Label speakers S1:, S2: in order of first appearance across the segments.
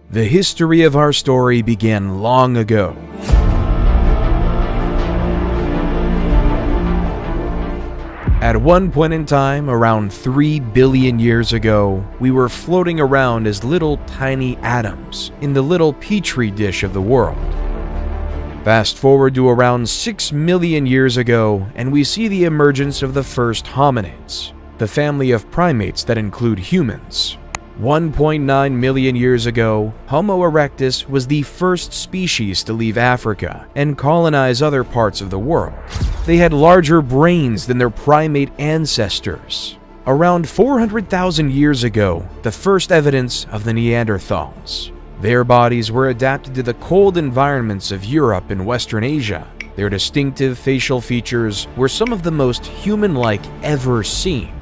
S1: The history of our story began long ago. At one point in time, around 3 billion years ago, we were floating around as little tiny atoms in the little petri dish of the world. Fast forward to around 6 million years ago, and we see the emergence of the first hominids, the family of primates that include humans. 1.9 million years ago, Homo erectus was the first species to leave Africa and colonize other parts of the world. They had larger brains than their primate ancestors. Around 400,000 years ago, the first evidence of the Neanderthals. Their bodies were adapted to the cold environments of Europe and Western Asia. Their distinctive facial features were some of the most human-like ever seen.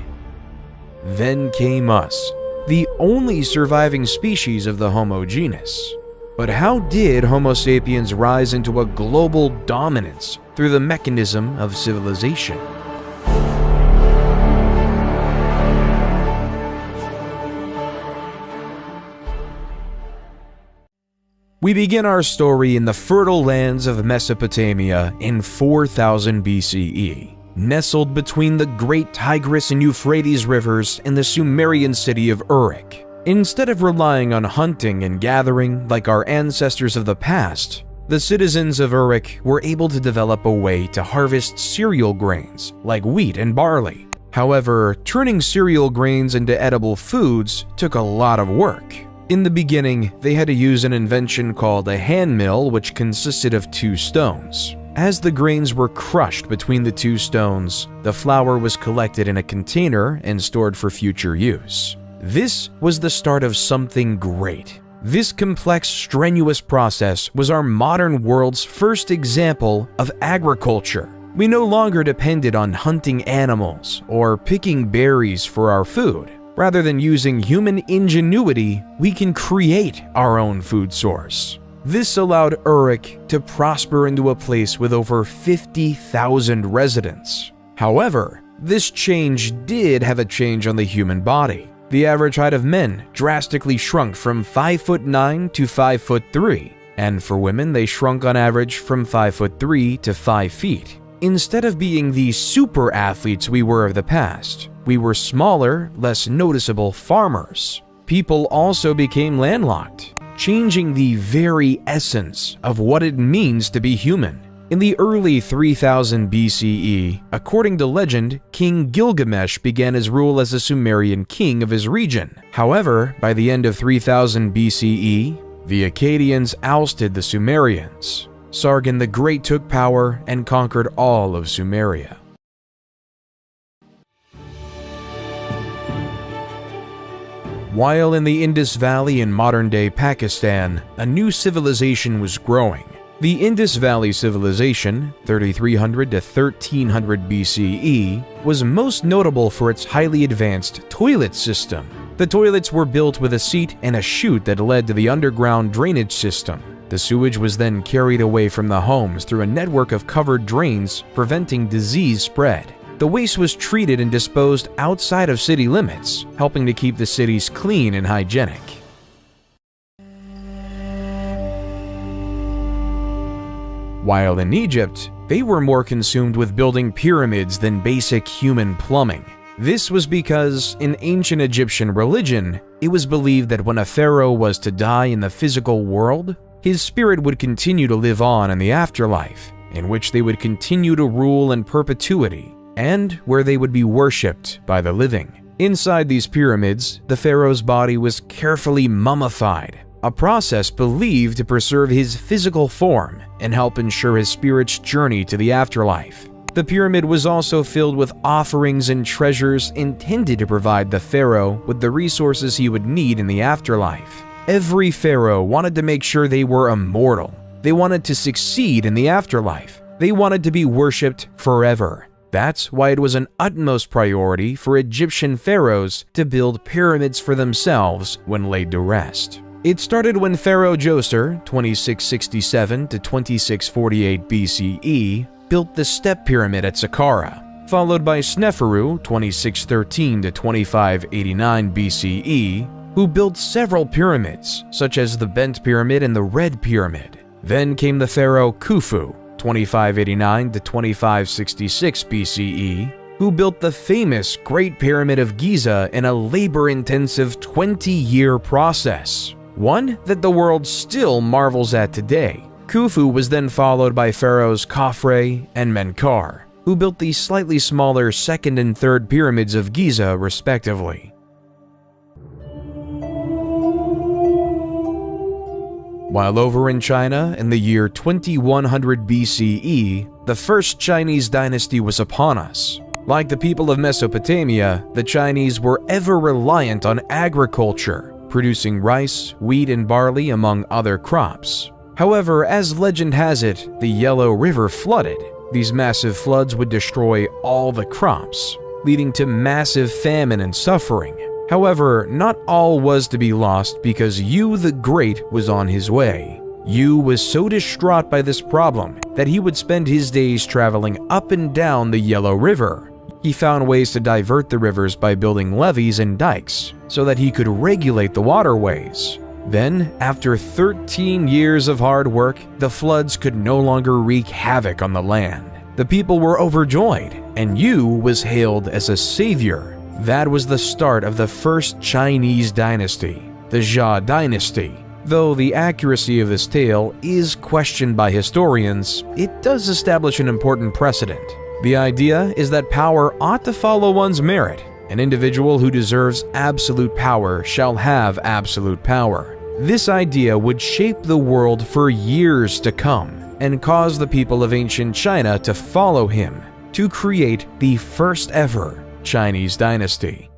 S1: Then came us, the only surviving species of the Homo genus. But how did Homo sapiens rise into a global dominance through the mechanism of civilization? We begin our story in the fertile lands of Mesopotamia in 4000 BCE. Nestled between the great Tigris and Euphrates rivers in the Sumerian city of Uruk. Instead of relying on hunting and gathering like our ancestors of the past, the citizens of Uruk were able to develop a way to harvest cereal grains like wheat and barley. However, turning cereal grains into edible foods took a lot of work. In the beginning, they had to use an invention called a hand mill, which consisted of 2 stones. As the grains were crushed between the 2 stones, the flour was collected in a container and stored for future use. This was the start of something great. This complex, strenuous process was our modern world's first example of agriculture. We no longer depended on hunting animals or picking berries for our food. Rather than using human ingenuity, we can create our own food source. This allowed Uruk to prosper into a place with over 50,000 residents. However, this change did have a change on the human body. The average height of men drastically shrunk from 5'9" to 5'3", and for women they shrunk on average from 5'3" to 5 feet. Instead of being the super athletes we were of the past, we were smaller, less noticeable farmers. People also became landlocked, changing the very essence of what it means to be human. In the early 3000 BCE, according to legend, King Gilgamesh began his rule as a Sumerian king of his region. However, by the end of 3000 BCE, the Akkadians ousted the Sumerians. Sargon the Great took power and conquered all of Sumeria. While in the Indus Valley in modern-day Pakistan, a new civilization was growing. The Indus Valley Civilization, 3300 to 1300 BCE, was most notable for its highly advanced toilet system. The toilets were built with a seat and a chute that led to the underground drainage system. The sewage was then carried away from the homes through a network of covered drains, preventing disease spread. The waste was treated and disposed outside of city limits, helping to keep the cities clean and hygienic. While in Egypt, they were more consumed with building pyramids than basic human plumbing. This was because, in ancient Egyptian religion, it was believed that when a pharaoh was to die in the physical world, his spirit would continue to live on in the afterlife, in which they would continue to rule in perpetuity, and where they would be worshipped by the living. Inside these pyramids, the pharaoh's body was carefully mummified, a process believed to preserve his physical form and help ensure his spirit's journey to the afterlife. The pyramid was also filled with offerings and treasures intended to provide the pharaoh with the resources he would need in the afterlife. Every pharaoh wanted to make sure they were immortal. They wanted to succeed in the afterlife. They wanted to be worshipped forever. That's why it was an utmost priority for Egyptian pharaohs to build pyramids for themselves when laid to rest. It started when Pharaoh Djoser, 2667 to 2648 BCE, built the Step Pyramid at Saqqara, followed by Sneferu, 2613 to 2589 BCE, who built several pyramids, such as the Bent Pyramid and the Red Pyramid. Then came the pharaoh Khufu, 2589 to 2566 BCE, who built the famous Great Pyramid of Giza in a labor-intensive 20-year process, one that the world still marvels at today. Khufu was then followed by pharaohs Khafre and Menkaure, who built the slightly smaller second and third pyramids of Giza respectively. While over in China in the year 2100 BCE, the first Chinese dynasty was upon us. Like the people of Mesopotamia, the Chinese were ever reliant on agriculture, producing rice, wheat, and barley among other crops. However, as legend has it, the Yellow River flooded. These massive floods would destroy all the crops, leading to massive famine and suffering. However, not all was to be lost because Yu the Great was on his way. Yu was so distraught by this problem that he would spend his days traveling up and down the Yellow River. He found ways to divert the rivers by building levees and dikes so that he could regulate the waterways. Then, after 13 years of hard work, the floods could no longer wreak havoc on the land. The people were overjoyed, and Yu was hailed as a savior. That was the start of the first Chinese dynasty, the Jia dynasty. Though the accuracy of this tale is questioned by historians, it does establish an important precedent. The idea is that power ought to follow one's merit. An individual who deserves absolute power shall have absolute power. This idea would shape the world for years to come and cause the people of ancient China to follow him to create the first ever Chinese dynasty.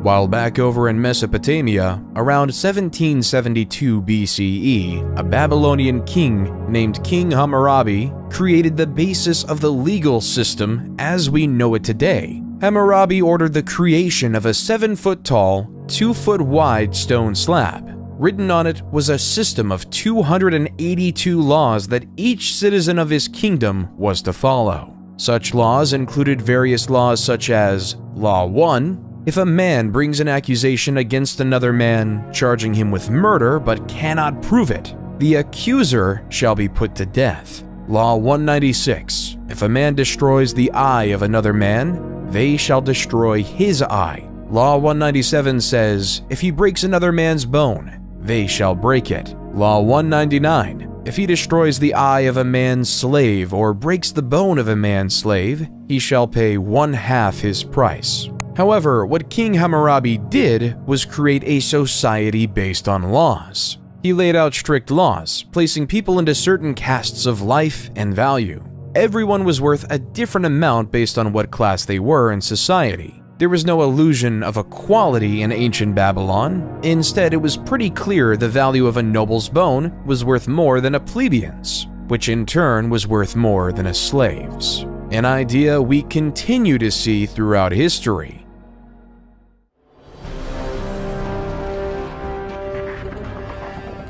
S1: While back over in Mesopotamia, around 1772 BCE, a Babylonian king named King Hammurabi created the basis of the legal system as we know it today. Hammurabi ordered the creation of a 7-foot-tall, 2-foot-wide stone slab. Written on it was a system of 282 laws that each citizen of his kingdom was to follow. Such laws included various laws such as Law 1, if a man brings an accusation against another man, charging him with murder but cannot prove it, the accuser shall be put to death. Law 196, if a man destroys the eye of another man, they shall destroy his eye. Law 197 says, if he breaks another man's bone, they shall break it. Law 199, if he destroys the eye of a man's slave or breaks the bone of a man's slave, he shall pay 1/2 his price. However, what King Hammurabi did was create a society based on laws. He laid out strict laws, placing people into certain castes of life and value. Everyone was worth a different amount based on what class they were in society. There was no illusion of equality in ancient Babylon. Instead, it was pretty clear the value of a noble's bone was worth more than a plebeian's, which in turn was worth more than a slave's. An idea we continue to see throughout history.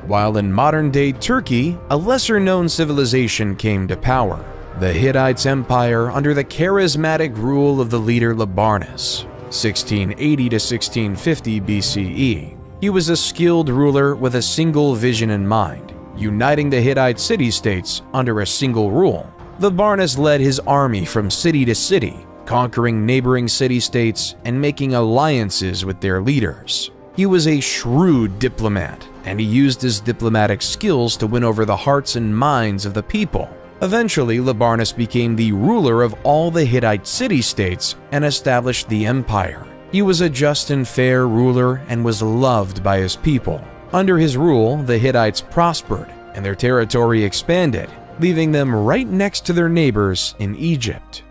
S1: While in modern-day Turkey, a lesser-known civilization came to power. The Hittites Empire under the charismatic rule of the leader Labarnus, 1680 to 1650 BCE. He was a skilled ruler with a single vision in mind, uniting the Hittite city-states under a single rule. Labarnus led his army from city to city, conquering neighboring city-states and making alliances with their leaders. He was a shrewd diplomat, and he used his diplomatic skills to win over the hearts and minds of the people. Eventually, Labarnus became the ruler of all the Hittite city-states and established the empire. He was a just and fair ruler and was loved by his people. Under his rule, the Hittites prospered and their territory expanded, leaving them right next to their neighbors in Egypt.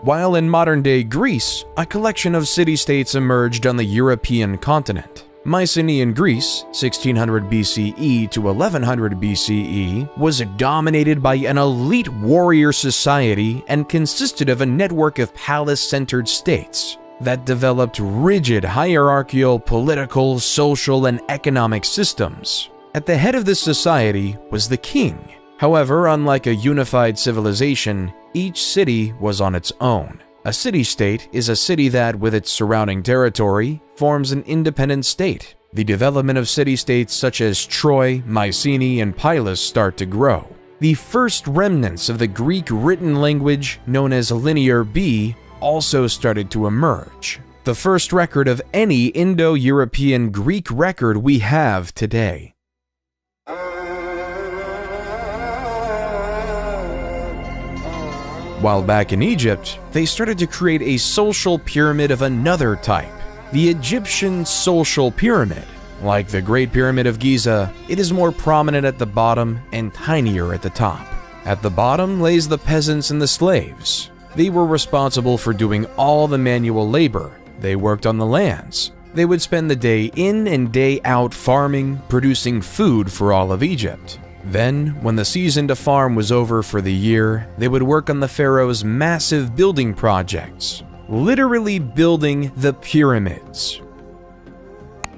S1: While in modern-day Greece, a collection of city-states emerged on the European continent. Mycenaean Greece, 1600 BCE to 1100 BCE, was dominated by an elite warrior society and consisted of a network of palace-centered states that developed rigid hierarchical, political, social, and economic systems. At the head of this society was the king. However, unlike a unified civilization, each city was on its own. A city-state is a city that, with its surrounding territory, forms an independent state. The development of city-states such as Troy, Mycenae, and Pylos start to grow. The first remnants of the Greek written language, known as Linear B, also started to emerge. The first record of any Indo-European Greek record we have today. While back in Egypt, they started to create a social pyramid of another type, the Egyptian social pyramid. Like the Great Pyramid of Giza, it is more prominent at the bottom and tinier at the top. At the bottom lays the peasants and the slaves. They were responsible for doing all the manual labor. They worked on the lands. They would spend the day in and day out farming, producing food for all of Egypt. Then, when the season to farm was over for the year, they would work on the pharaoh's massive building projects, literally building the pyramids.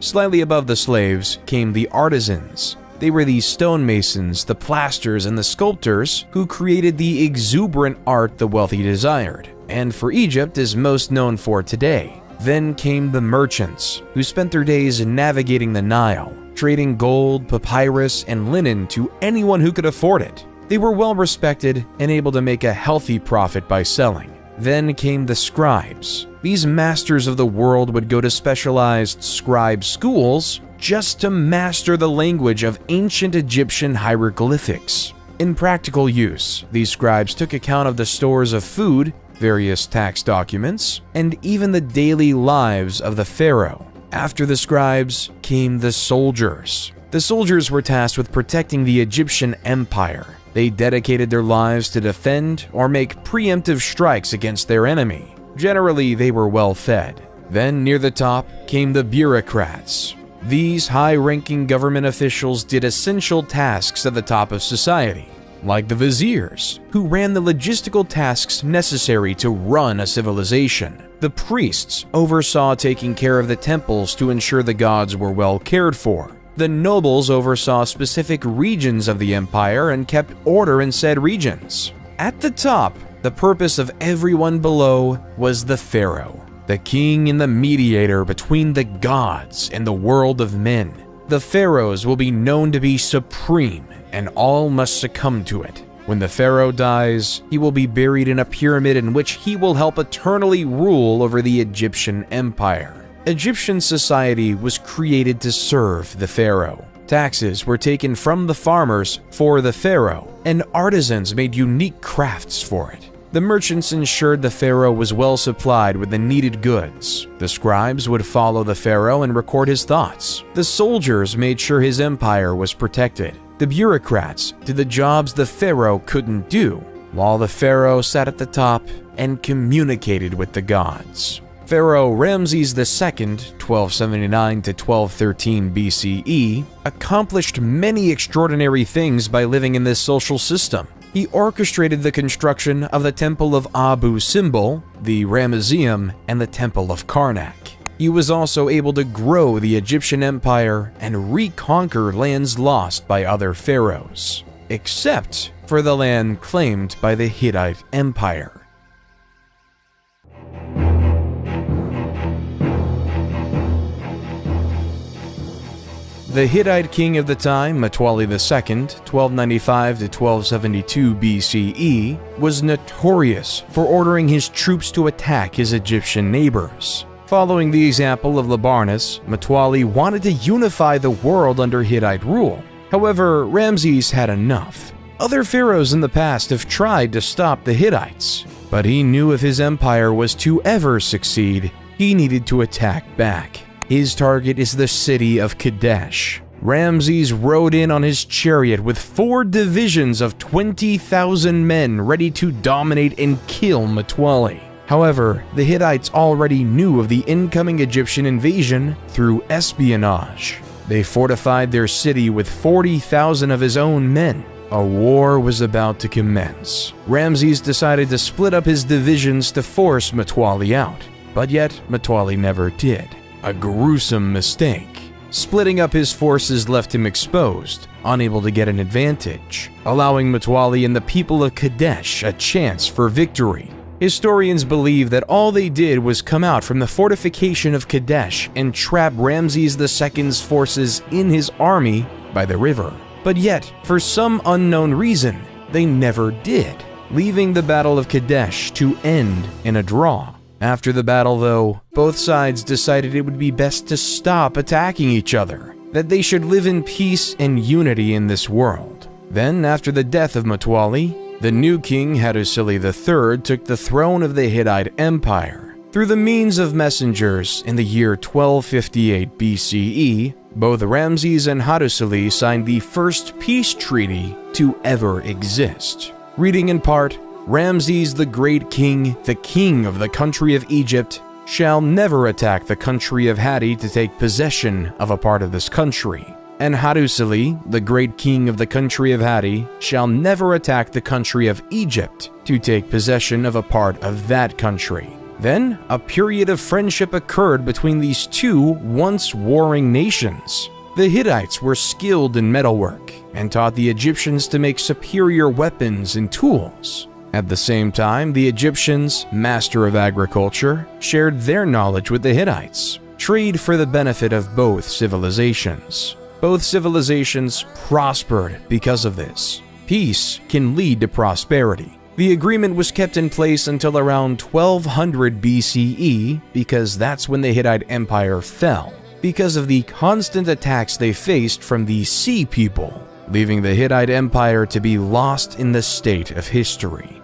S1: Slightly above the slaves came the artisans. They were the stonemasons, the plasters, and the sculptors who created the exuberant art the wealthy desired, and for Egypt is most known for today. Then came the merchants, who spent their days navigating the Nile, trading gold, papyrus, and linen to anyone who could afford it. They were well respected and able to make a healthy profit by selling. Then came the scribes. These masters of the world would go to specialized scribe schools just to master the language of ancient Egyptian hieroglyphics. In practical use, these scribes took account of the stores of food, various tax documents, and even the daily lives of the pharaoh. After the scribes came the soldiers. The soldiers were tasked with protecting the Egyptian empire. They dedicated their lives to defend or make preemptive strikes against their enemy. Generally, they were well fed. Then, near the top, came the bureaucrats. These high-ranking government officials did essential tasks at the top of society, like the viziers, who ran the logistical tasks necessary to run a civilization. The priests oversaw taking care of the temples to ensure the gods were well cared for. The nobles oversaw specific regions of the empire and kept order in said regions. At the top, the purpose of everyone below was the pharaoh, the king and the mediator between the gods and the world of men. The pharaohs will be known to be supreme, and all must succumb to it. When the pharaoh dies, he will be buried in a pyramid in which he will help eternally rule over the Egyptian empire. Egyptian society was created to serve the pharaoh. Taxes were taken from the farmers for the pharaoh, and artisans made unique crafts for it. The merchants ensured the pharaoh was well supplied with the needed goods. The scribes would follow the pharaoh and record his thoughts. The soldiers made sure his empire was protected. The bureaucrats did the jobs the pharaoh couldn't do, while the pharaoh sat at the top and communicated with the gods. Pharaoh Ramses II, 1279 to 1213 BCE, accomplished many extraordinary things by living in this social system. He orchestrated the construction of the Temple of Abu Simbel, the Ramesseum, and the Temple of Karnak. He was also able to grow the Egyptian empire and reconquer lands lost by other pharaohs, except for the land claimed by the Hittite Empire. The Hittite king of the time, Mtwali II, 1295 to 1272 BCE, was notorious for ordering his troops to attack his Egyptian neighbors. Following the example of Labarnus, Mtwali wanted to unify the world under Hittite rule. However, Ramses had enough. Other pharaohs in the past have tried to stop the Hittites, but he knew if his empire was to ever succeed, he needed to attack back. His target is the city of Kadesh. Ramses rode in on his chariot with 4 divisions of 20,000 men ready to dominate and kill Mtwali. However, the Hittites already knew of the incoming Egyptian invasion through espionage. They fortified their city with 40,000 of his own men. A war was about to commence. Ramses decided to split up his divisions to force Mtwali out, but yet Mtwali never did. A gruesome mistake. Splitting up his forces left him exposed, unable to get an advantage, allowing Mutawalli and the people of Kadesh a chance for victory. Historians believe that all they did was come out from the fortification of Kadesh and trap Ramses II's forces in his army by the river. But yet, for some unknown reason, they never did, leaving the Battle of Kadesh to end in a draw. After the battle, though, both sides decided it would be best to stop attacking each other, that they should live in peace and unity in this world. Then, after the death of Mutawalli, the new king Hattusili III took the throne of the Hittite Empire. Through the means of messengers in the year 1258 BCE, both Ramses and Hattusili signed the first peace treaty to ever exist. Reading in part, Ramses the Great King, the king of the country of Egypt, shall never attack the country of Hatti to take possession of a part of this country. And Hattusili, the great king of the country of Hatti, shall never attack the country of Egypt to take possession of a part of that country. Then, a period of friendship occurred between these two once warring nations. The Hittites were skilled in metalwork and taught the Egyptians to make superior weapons and tools. At the same time, the Egyptians, master of agriculture, shared their knowledge with the Hittites, trade for the benefit of both civilizations. Both civilizations prospered because of this. Peace can lead to prosperity. The agreement was kept in place until around 1200 BCE because that's when the Hittite Empire fell, because of the constant attacks they faced from the Sea People, leaving the Hittite Empire to be lost in the state of history.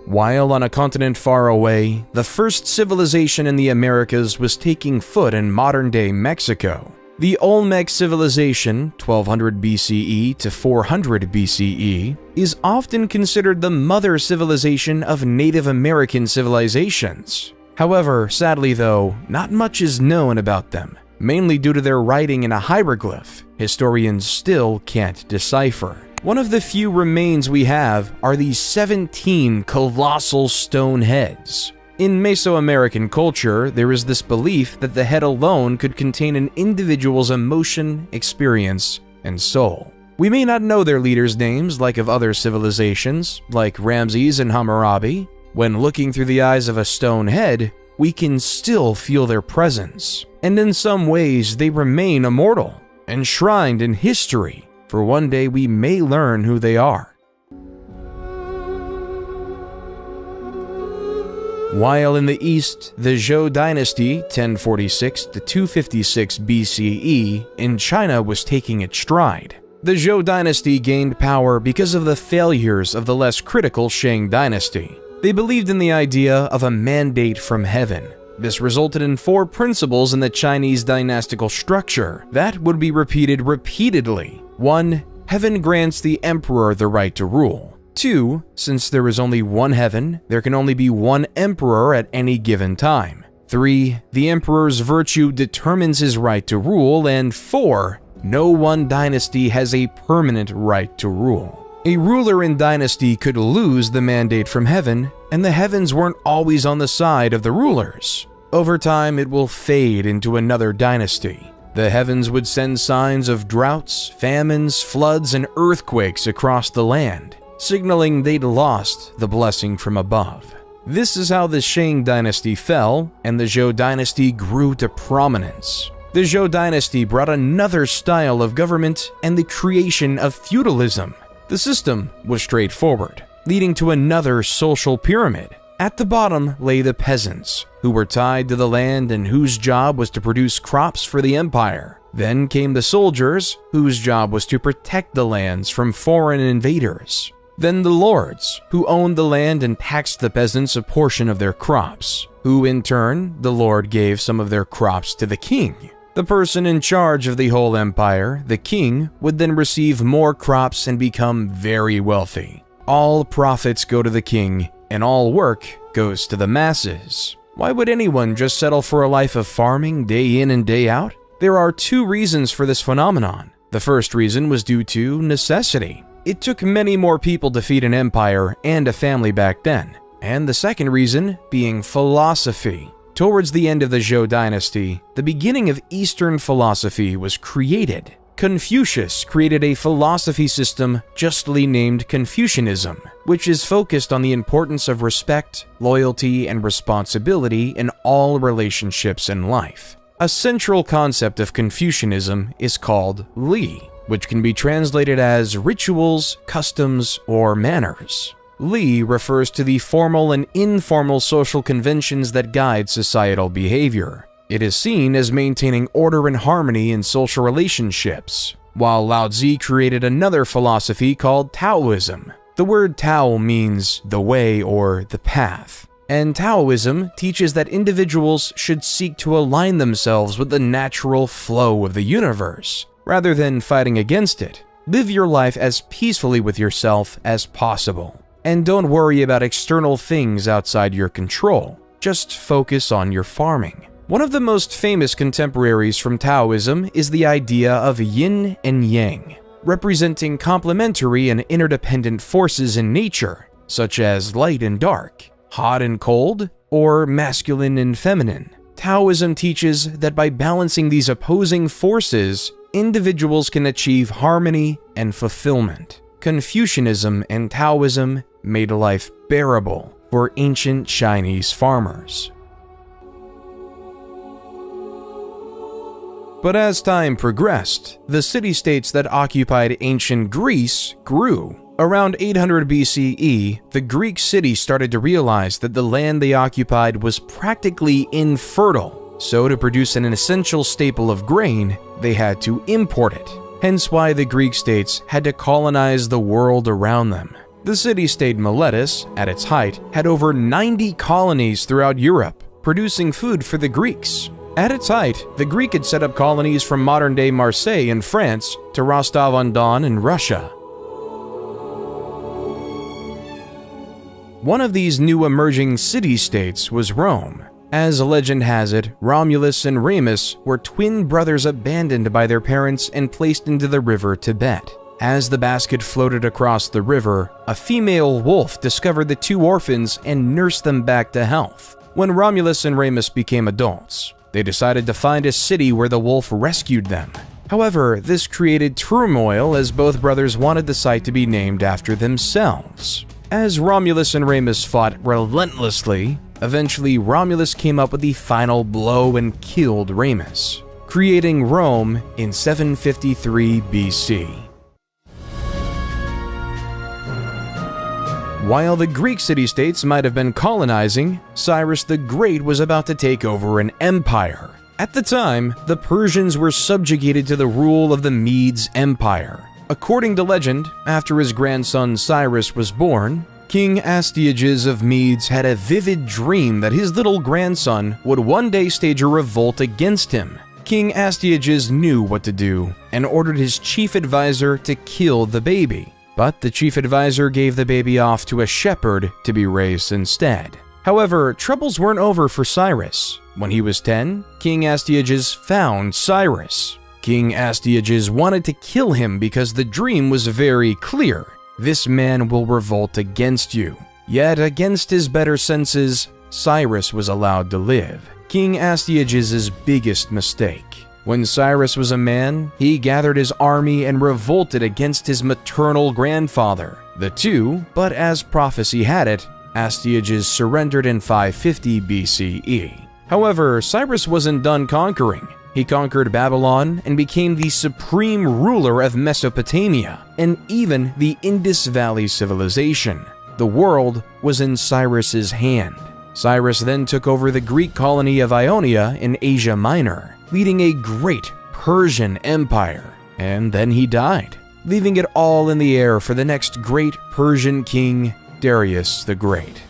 S1: While on a continent far away, the first civilization in the Americas was taking foot in modern-day Mexico. The Olmec civilization, 1200 BCE to 400 BCE, is often considered the mother civilization of Native American civilizations. However, sadly though, not much is known about them, mainly due to their writing in a hieroglyph historians still can't decipher. One of the few remains we have are these 17 colossal stone heads. In Mesoamerican culture, there is this belief that the head alone could contain an individual's emotion, experience, and soul. We may not know their leaders' names like of other civilizations, like Ramses and Hammurabi. When looking through the eyes of a stone head, we can still feel their presence, and in some ways they remain immortal, enshrined in history, for one day we may learn who they are. While in the east, the Zhou dynasty, 1046 to 256 BCE, in China was taking its stride. The Zhou dynasty gained power because of the failures of the less critical Shang dynasty. They believed in the idea of a mandate from heaven. This resulted in 4 principles in the Chinese dynastical structure that would be repeated repeatedly. 1. Heaven grants the emperor the right to rule. 2. Since there is only one heaven, there can only be one emperor at any given time. 3. The emperor's virtue determines his right to rule. And 4. No one dynasty has a permanent right to rule. A ruler in dynasty could lose the mandate from heaven, and the heavens weren't always on the side of the rulers. Over time, it will fade into another dynasty. The heavens would send signs of droughts, famines, floods, and earthquakes across the land, signaling they'd lost the blessing from above. This is how the Shang dynasty fell, and the Zhou dynasty grew to prominence. The Zhou dynasty brought another style of government and the creation of feudalism. The system was straightforward, leading to another social pyramid. At the bottom lay the peasants, who were tied to the land and whose job was to produce crops for the empire. Then came the soldiers, whose job was to protect the lands from foreign invaders. Then the lords, who owned the land and taxed the peasants a portion of their crops, who in turn, the lord gave some of their crops to the king. The person in charge of the whole empire, the king, would then receive more crops and become very wealthy. All profits go to the king, and all work goes to the masses. Why would anyone just settle for a life of farming day in and day out? There are 2 reasons for this phenomenon. The first reason was due to necessity. It took many more people to feed an empire and a family back then. And the second reason being philosophy. Towards the end of the Zhou dynasty, the beginning of Eastern philosophy was created. Confucius created a philosophy system justly named Confucianism, which is focused on the importance of respect, loyalty, and responsibility in all relationships in life. A central concept of Confucianism is called Li, which can be translated as rituals, customs, or manners. Li refers to the formal and informal social conventions that guide societal behavior. It is seen as maintaining order and harmony in social relationships, while Lao Tzu created another philosophy called Taoism. The word Tao means the way or the path, and Taoism teaches that individuals should seek to align themselves with the natural flow of the universe, rather than fighting against it. Live your life as peacefully with yourself as possible, and don't worry about external things outside your control. Just focus on your farming. One of the most famous contemporaries from Taoism is the idea of yin and yang, representing complementary and interdependent forces in nature, such as light and dark, hot and cold, or masculine and feminine. Taoism teaches that by balancing these opposing forces, individuals can achieve harmony and fulfillment. Confucianism and Taoism made life bearable for ancient Chinese farmers. But as time progressed, the city-states that occupied ancient Greece grew. Around 800 BCE, the Greek city started to realize that the land they occupied was practically infertile, so to produce an essential staple of grain, they had to import it. Hence why the Greek states had to colonize the world around them. The city-state Miletus, at its height, had over 90 colonies throughout Europe, producing food for the Greeks. At its height, the Greek had set up colonies from modern-day Marseille in France to Rostov-on-Don in Russia. One of these new emerging city-states was Rome. As legend has it, Romulus and Remus were twin brothers abandoned by their parents and placed into the river Tibet. As the basket floated across the river, a female wolf discovered the two orphans and nursed them back to health. When Romulus and Remus became adults, they decided to find a city where the wolf rescued them. However, this created turmoil as both brothers wanted the site to be named after themselves. As Romulus and Remus fought relentlessly, eventually Romulus came up with the final blow and killed Remus, creating Rome in 753 BC. While the Greek city-states might have been colonizing, Cyrus the Great was about to take over an empire. At the time, the Persians were subjugated to the rule of the Medes Empire. According to legend, after his grandson Cyrus was born, King Astyages of Medes had a vivid dream that his little grandson would one day stage a revolt against him. King Astyages knew what to do and ordered his chief advisor to kill the baby. But the chief advisor gave the baby off to a shepherd to be raised instead. However, troubles weren't over for Cyrus. When he was 10, King Astyages found Cyrus. King Astyages wanted to kill him because the dream was very clear. This man will revolt against you. Yet, against his better senses, Cyrus was allowed to live. King Astyages' biggest mistake. When Cyrus was a man, he gathered his army and revolted against his maternal grandfather. The two, but as prophecy had it, Astyages surrendered in 550 BCE. However, Cyrus wasn't done conquering. He conquered Babylon and became the supreme ruler of Mesopotamia and even the Indus Valley civilization. The world was in Cyrus's hand. Cyrus then took over the Greek colony of Ionia in Asia Minor, leading a great Persian empire, and then he died, leaving it all in the air for the next great Persian king, Darius the Great.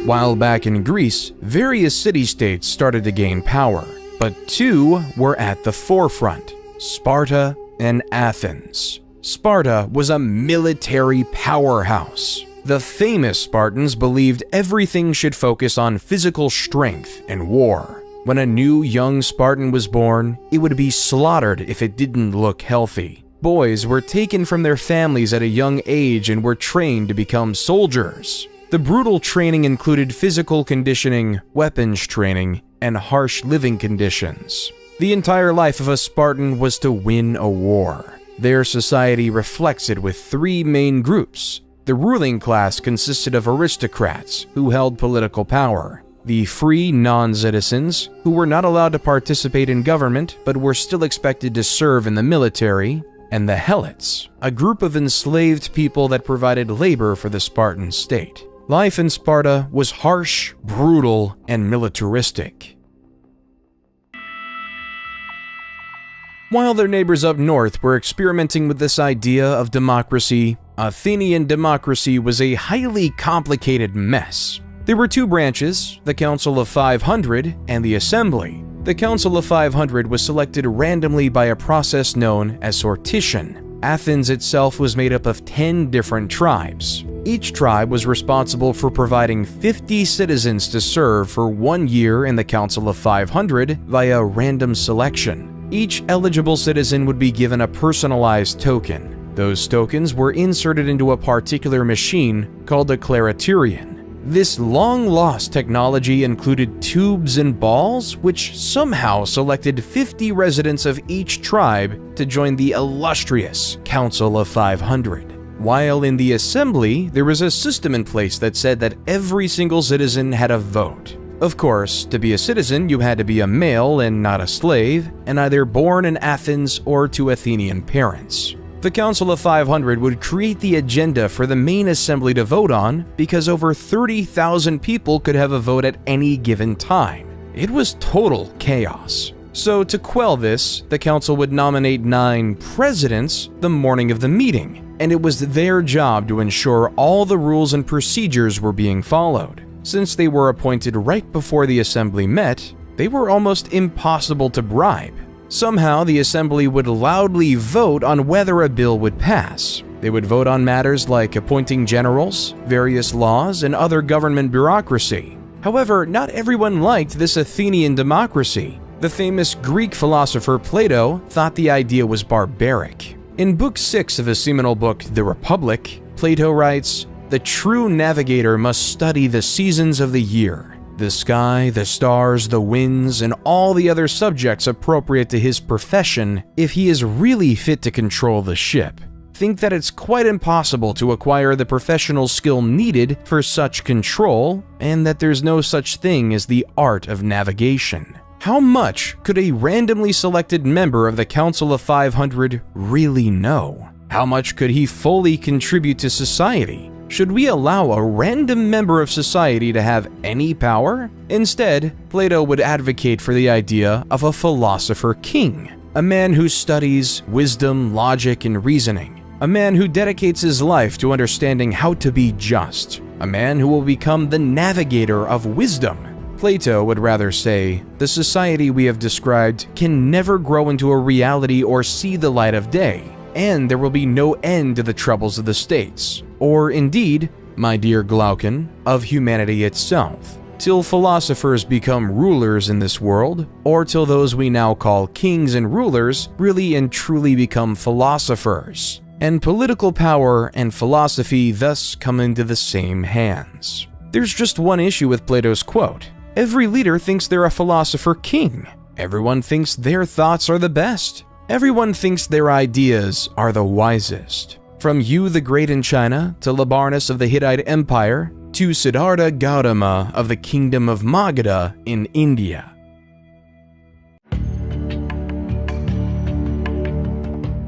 S1: While back in Greece, various city-states started to gain power, but two were at the forefront: Sparta and Athens. Sparta was a military powerhouse. The famous Spartans believed everything should focus on physical strength and war. When a new young Spartan was born, it would be slaughtered if it didn't look healthy. Boys were taken from their families at a young age and were trained to become soldiers. The brutal training included physical conditioning, weapons training, and harsh living conditions. The entire life of a Spartan was to win a war. Their society reflects it with three main groups. The ruling class consisted of aristocrats who held political power, the free non-citizens who were not allowed to participate in government but were still expected to serve in the military, and the helots, a group of enslaved people that provided labor for the Spartan state. Life in Sparta was harsh, brutal, and militaristic. While their neighbors up north were experimenting with this idea of democracy, Athenian democracy was a highly complicated mess. There were two branches, the Council of 500 and the Assembly. The Council of 500 was selected randomly by a process known as sortition. Athens itself was made up of 10 different tribes. Each tribe was responsible for providing 50 citizens to serve for 1 year in the Council of 500 via random selection. Each eligible citizen would be given a personalized token. Those tokens were inserted into a particular machine called a clariturion. This long-lost technology included tubes and balls, which somehow selected 50 residents of each tribe to join the illustrious Council of 500. While in the Assembly, there was a system in place that said that every single citizen had a vote. Of course, to be a citizen, you had to be a male and not a slave, and either born in Athens or to Athenian parents. The Council of 500 would create the agenda for the main assembly to vote on because over 30,000 people could have a vote at any given time. It was total chaos. So to quell this, the council would nominate 9 presidents the morning of the meeting, and it was their job to ensure all the rules and procedures were being followed. Since they were appointed right before the assembly met, they were almost impossible to bribe. Somehow, the assembly would loudly vote on whether a bill would pass. They would vote on matters like appointing generals, various laws, and other government bureaucracy. However, not everyone liked this Athenian democracy. The famous Greek philosopher Plato thought the idea was barbaric. In Book 6 of his seminal book, The Republic, Plato writes, "The true navigator must study the seasons of the year, the sky, the stars, the winds, and all the other subjects appropriate to his profession if he is really fit to control the ship. Think that it's quite impossible to acquire the professional skill needed for such control, and that there's no such thing as the art of navigation." How much could a randomly selected member of the Council of 500 really know? How much could he fully contribute to society? Should we allow a random member of society to have any power? Instead, Plato would advocate for the idea of a philosopher king, a man who studies wisdom, logic, and reasoning, a man who dedicates his life to understanding how to be just, a man who will become the navigator of wisdom. Plato would rather say, the society we have described can never grow into a reality or see the light of day, and there will be no end to the troubles of the states, or indeed, my dear Glaucon, of humanity itself, till philosophers become rulers in this world, or till those we now call kings and rulers really and truly become philosophers, and political power and philosophy thus come into the same hands. There's just one issue with Plato's quote. Every leader thinks they're a philosopher king. Everyone thinks their thoughts are the best. Everyone thinks their ideas are the wisest. From Yu the Great in China, to Labarnus of the Hittite Empire, to Siddhartha Gautama of the Kingdom of Magadha in India.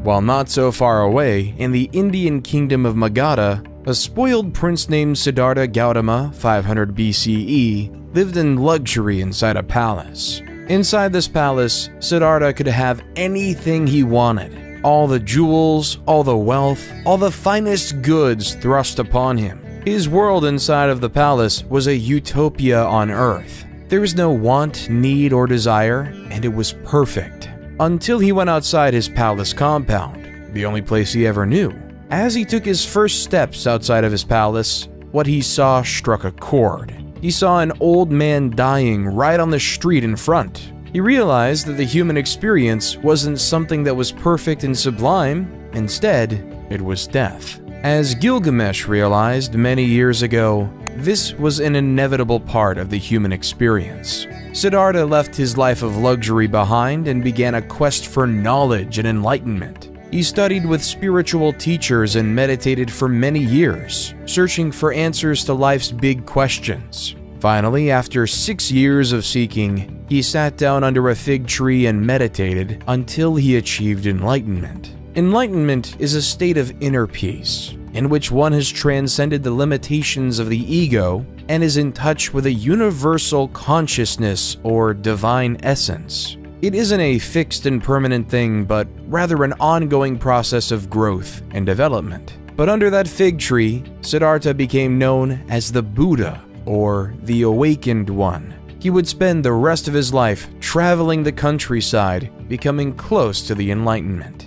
S1: While not so far away, in the Indian Kingdom of Magadha, a spoiled prince named Siddhartha Gautama, 500 BCE, lived in luxury inside a palace. Inside this palace, Siddhartha could have anything he wanted. All the jewels, all the wealth, all the finest goods thrust upon him. His world inside of the palace was a utopia on earth. There was no want, need, or desire, and it was perfect. Until he went outside his palace compound, the only place he ever knew. As he took his first steps outside of his palace, what he saw struck a chord. He saw an old man dying right on the street in front. He realized that the human experience wasn't something that was perfect and sublime. Instead, it was death. As Gilgamesh realized many years ago, This was an inevitable part of the human experience. Siddhartha left his life of luxury behind and began a quest for knowledge and enlightenment. He studied with spiritual teachers and meditated for many years, searching for answers to life's big questions. Finally, after 6 years of seeking, he sat down under a fig tree and meditated until he achieved enlightenment. Enlightenment is a state of inner peace, in which one has transcended the limitations of the ego and is in touch with a universal consciousness or divine essence. It isn't a fixed and permanent thing, but rather an ongoing process of growth and development. But under that fig tree, Siddhartha became known as the Buddha, or the Awakened One. He would spend the rest of his life traveling the countryside, becoming close to the Enlightenment.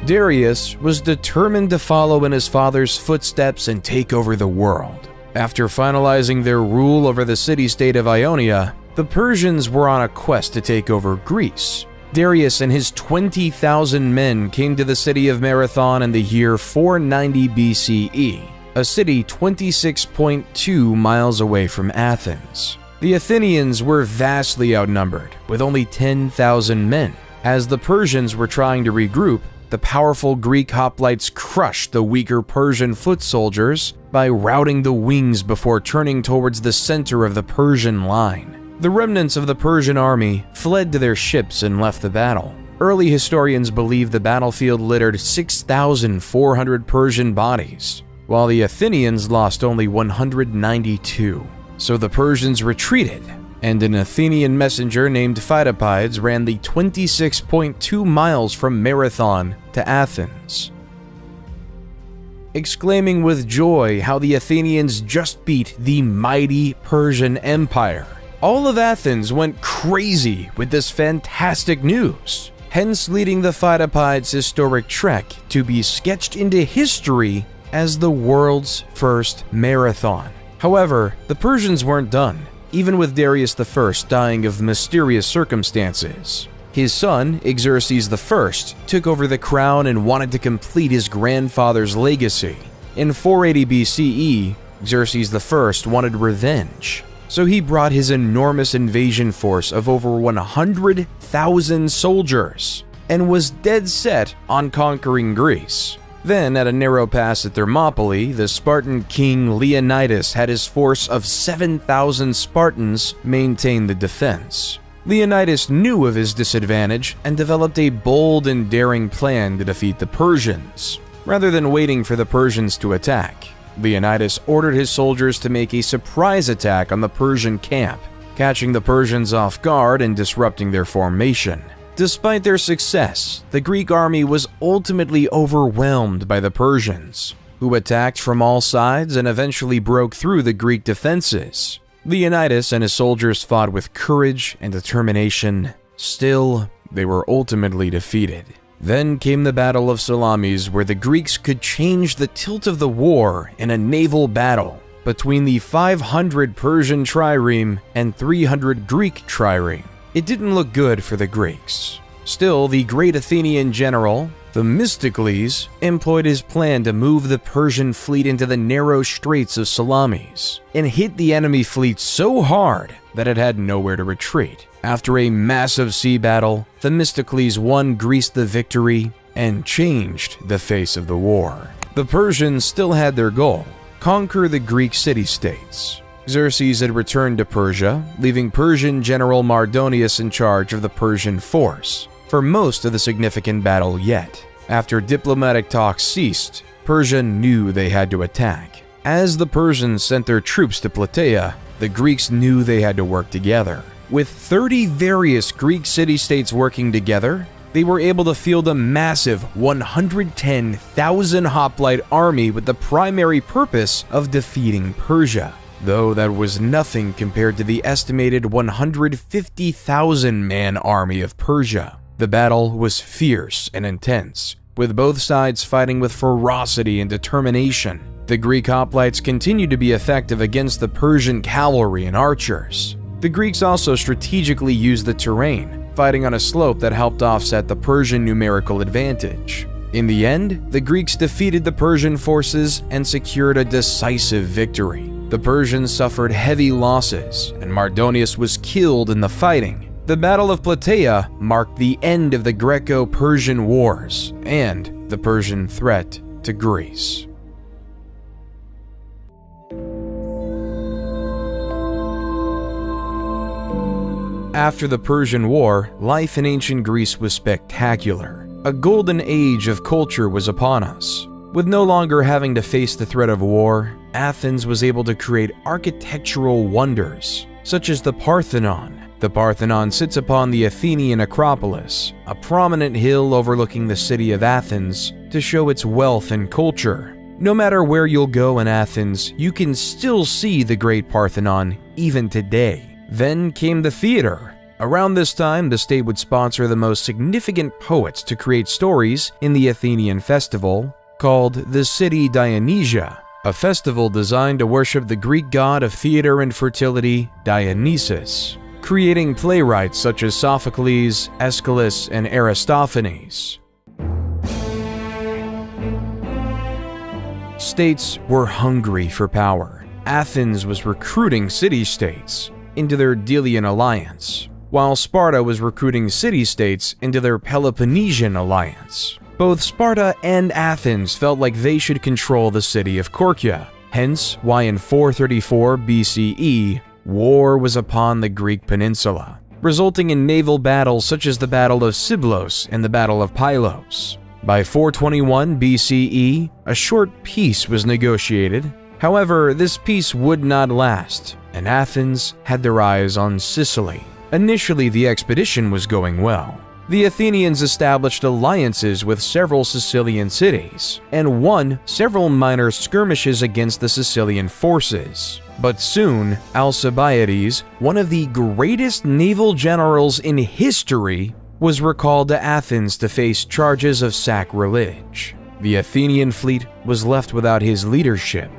S1: Darius was determined to follow in his father's footsteps and take over the world. After finalizing their rule over the city-state of Ionia, the Persians were on a quest to take over Greece. Darius and his 20,000 men came to the city of Marathon in the year 490 BCE, a city 26.2 miles away from Athens. The Athenians were vastly outnumbered, with only 10,000 men. As the Persians were trying to regroup, the powerful Greek hoplites crushed the weaker Persian foot soldiers by routing the wings before turning towards the center of the Persian line. The remnants of the Persian army fled to their ships and left the battle. Early historians believe the battlefield littered 6,400 Persian bodies, while the Athenians lost only 192. So the Persians retreated, and an Athenian messenger named Pheidippides ran the 26.2 miles from Marathon to Athens, exclaiming with joy how the Athenians just beat the mighty Persian Empire. All of Athens went crazy with this fantastic news, hence leading the Pheidippides' historic trek to be sketched into history as the world's first marathon. However, the Persians weren't done, even with Darius I dying of mysterious circumstances. His son, Xerxes I, took over the crown and wanted to complete his grandfather's legacy. In 480 BCE, Xerxes I wanted revenge, so he brought his enormous invasion force of over 100,000 soldiers and was dead set on conquering Greece. Then, at a narrow pass at Thermopylae, the Spartan king Leonidas had his force of 7,000 Spartans maintain the defense. Leonidas knew of his disadvantage and developed a bold and daring plan to defeat the Persians. Rather than waiting for the Persians to attack, Leonidas ordered his soldiers to make a surprise attack on the Persian camp, catching the Persians off guard and disrupting their formation. Despite their success, the Greek army was ultimately overwhelmed by the Persians, who attacked from all sides and eventually broke through the Greek defenses. Leonidas and his soldiers fought with courage and determination. Still, they were ultimately defeated. Then came the Battle of Salamis, where the Greeks could change the tilt of the war in a naval battle between the 500 Persian trireme and 300 Greek trireme. It didn't look good for the Greeks. Still, the great Athenian general, Themistocles, employed his plan to move the Persian fleet into the narrow straits of Salamis and hit the enemy fleet so hard that it had nowhere to retreat. After a massive sea battle, Themistocles won Greece the victory and changed the face of the war. The Persians still had their goal: conquer the Greek city-states. Xerxes had returned to Persia, leaving Persian general Mardonius in charge of the Persian force for most of the significant battle yet. After diplomatic talks ceased, Persia knew they had to attack. As the Persians sent their troops to Plataea, the Greeks knew they had to work together. With 30 various Greek city-states working together, they were able to field a massive 110,000 hoplite army with the primary purpose of defeating Persia. Though that was nothing compared to the estimated 150,000-man army of Persia. The battle was fierce and intense, with both sides fighting with ferocity and determination. The Greek hoplites continued to be effective against the Persian cavalry and archers. The Greeks also strategically used the terrain, fighting on a slope that helped offset the Persian numerical advantage. In the end, the Greeks defeated the Persian forces and secured a decisive victory. The Persians suffered heavy losses, and Mardonius was killed in the fighting. The Battle of Plataea marked the end of the Greco-Persian Wars and the Persian threat to Greece. After the Persian War, life in ancient Greece was spectacular. A golden age of culture was upon us. With no longer having to face the threat of war, Athens was able to create architectural wonders, such as the Parthenon. The Parthenon sits upon the Athenian Acropolis, a prominent hill overlooking the city of Athens, to show its wealth and culture. No matter where you'll go in Athens, you can still see the Great Parthenon even today. Then came the theater. Around this time, the state would sponsor the most significant poets to create stories in the Athenian festival, called the City Dionysia, a festival designed to worship the Greek god of theater and fertility, Dionysus, creating playwrights such as Sophocles, Aeschylus, and Aristophanes. States were hungry for power. Athens was recruiting city-states into their Delian alliance, while Sparta was recruiting city-states into their Peloponnesian alliance. Both Sparta and Athens felt like they should control the city of Korkia, hence why in 434 BCE, war was upon the Greek peninsula, resulting in naval battles such as the Battle of Siblos and the Battle of Pylos. By 421 BCE, a short peace was negotiated. However, this peace would not last, and Athens had their eyes on Sicily. Initially, the expedition was going well. The Athenians established alliances with several Sicilian cities, and won several minor skirmishes against the Sicilian forces. But soon, Alcibiades, one of the greatest naval generals in history, was recalled to Athens to face charges of sacrilege. The Athenian fleet was left without his leadership.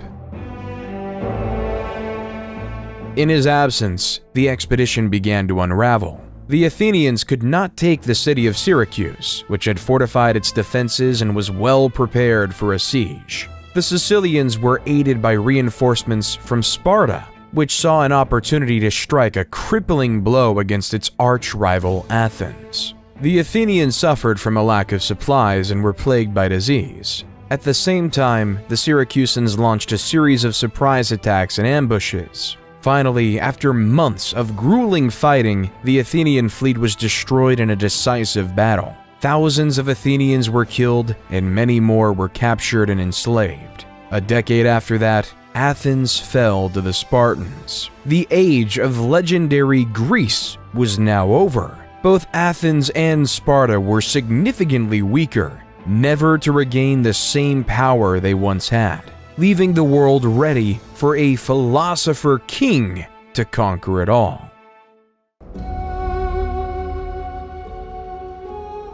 S1: In his absence, the expedition began to unravel. The Athenians could not take the city of Syracuse, which had fortified its defenses and was well prepared for a siege. The Sicilians were aided by reinforcements from Sparta, which saw an opportunity to strike a crippling blow against its arch-rival Athens. The Athenians suffered from a lack of supplies and were plagued by disease. At the same time, the Syracusans launched a series of surprise attacks and ambushes. Finally, after months of grueling fighting, the Athenian fleet was destroyed in a decisive battle. Thousands of Athenians were killed, and many more were captured and enslaved. A decade after that, Athens fell to the Spartans. The age of legendary Greece was now over. Both Athens and Sparta were significantly weaker, never to regain the same power they once had, leaving the world ready for a philosopher king to conquer it all.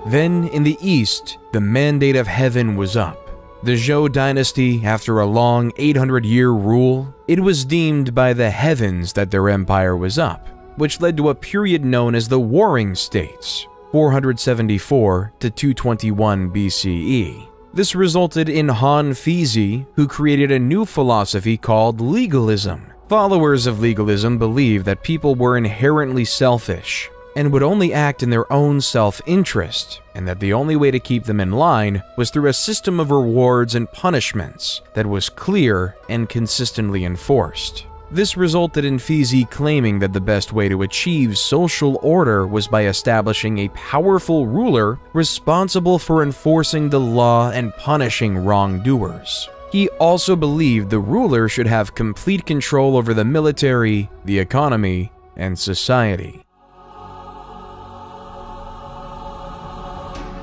S1: Then, in the east, the mandate of heaven was up. The Zhou dynasty, after a long 800-year rule, it was deemed by the heavens that their empire was up, which led to a period known as the Warring States, 474 to 221 BCE. This resulted in Han Fizi, who created a new philosophy called legalism. Followers of legalism believed that people were inherently selfish and would only act in their own self-interest, and that the only way to keep them in line was through a system of rewards and punishments that was clear and consistently enforced. This resulted in Fizi claiming that the best way to achieve social order was by establishing a powerful ruler responsible for enforcing the law and punishing wrongdoers. He also believed the ruler should have complete control over the military, the economy, and society.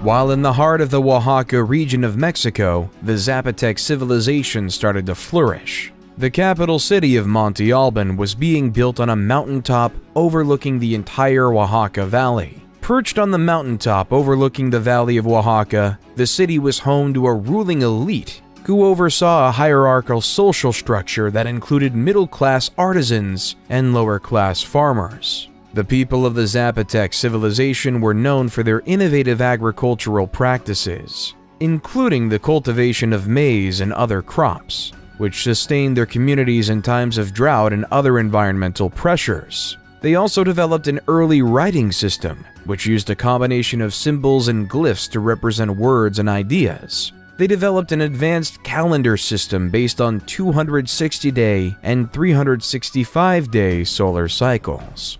S1: While in the heart of the Oaxaca region of Mexico, the Zapotec civilization started to flourish. The capital city of Monte Alban was being built on a mountaintop overlooking the entire Oaxaca Valley. Perched on the mountaintop overlooking the Valley of Oaxaca, the city was home to a ruling elite who oversaw a hierarchical social structure that included middle-class artisans and lower-class farmers. The people of the Zapotec civilization were known for their innovative agricultural practices. including the cultivation of maize and other crops, which sustained their communities in times of drought and other environmental pressures. They also developed an early writing system, which used a combination of symbols and glyphs to represent words and ideas. They developed an advanced calendar system based on 260-day and 365-day solar cycles.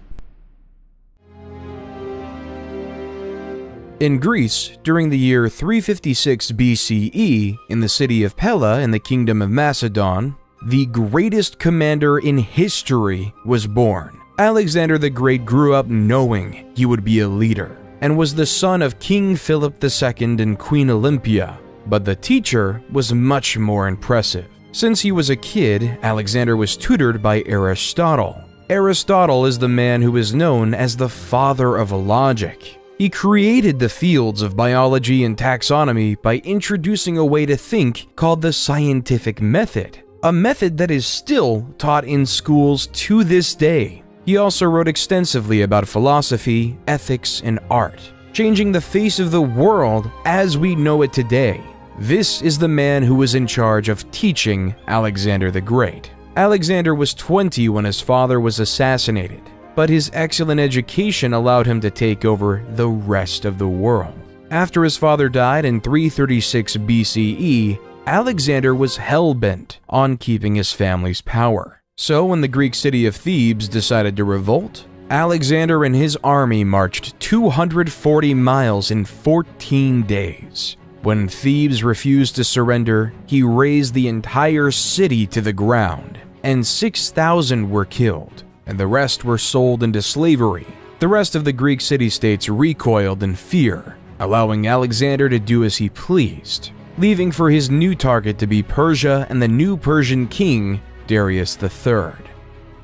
S1: In Greece, during the year 356 BCE, in the city of Pella in the Kingdom of Macedon, the greatest commander in history was born. Alexander the Great grew up knowing he would be a leader, and was the son of King Philip II and Queen Olympia. But the teacher was much more impressive. Since he was a kid, Alexander was tutored by Aristotle. Aristotle is the man who is known as the father of logic. He created the fields of biology and taxonomy by introducing a way to think called the scientific method, a method that is still taught in schools to this day. He also wrote extensively about philosophy, ethics, and art, changing the face of the world as we know it today. This is the man who was in charge of teaching Alexander the Great. Alexander was 20 when his father was assassinated, but his excellent education allowed him to take over the rest of the world. After his father died in 336 BCE, Alexander was hell-bent on keeping his family's power. So when the Greek city of Thebes decided to revolt, Alexander and his army marched 240 miles in 14 days. When Thebes refused to surrender, he razed the entire city to the ground, and 6,000 were killed, and the rest were sold into slavery. The rest of the Greek city-states recoiled in fear, allowing Alexander to do as he pleased, leaving for his new target to be Persia and the new Persian king, Darius III.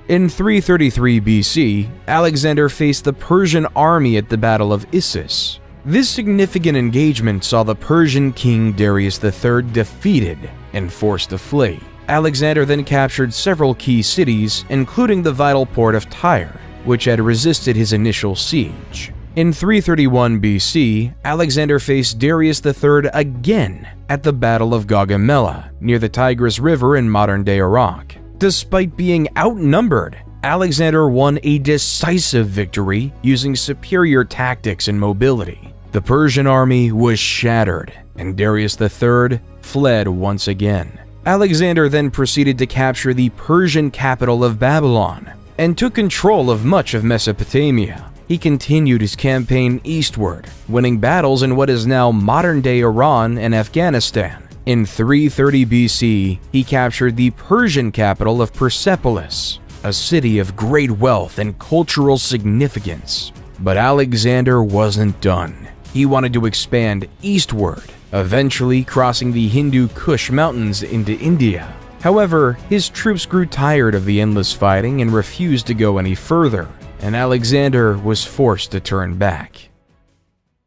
S1: In 333 BC, Alexander faced the Persian army at the Battle of Issus. This significant engagement saw the Persian king Darius III defeated and forced to flee. Alexander then captured several key cities, including the vital port of Tyre, which had resisted his initial siege. In 331 BC, Alexander faced Darius III again at the Battle of Gaugamela, near the Tigris River in modern-day Iraq. Despite being outnumbered, Alexander won a decisive victory using superior tactics and mobility. The Persian army was shattered, and Darius III fled once again. Alexander then proceeded to capture the Persian capital of Babylon and took control of much of Mesopotamia. He continued his campaign eastward, winning battles in what is now modern-day Iran and Afghanistan. In 330 BC, he captured the Persian capital of Persepolis, a city of great wealth and cultural significance. But Alexander wasn't done. He wanted to expand eastward, eventually crossing the Hindu Kush Mountains into India. However, his troops grew tired of the endless fighting and refused to go any further, and Alexander was forced to turn back.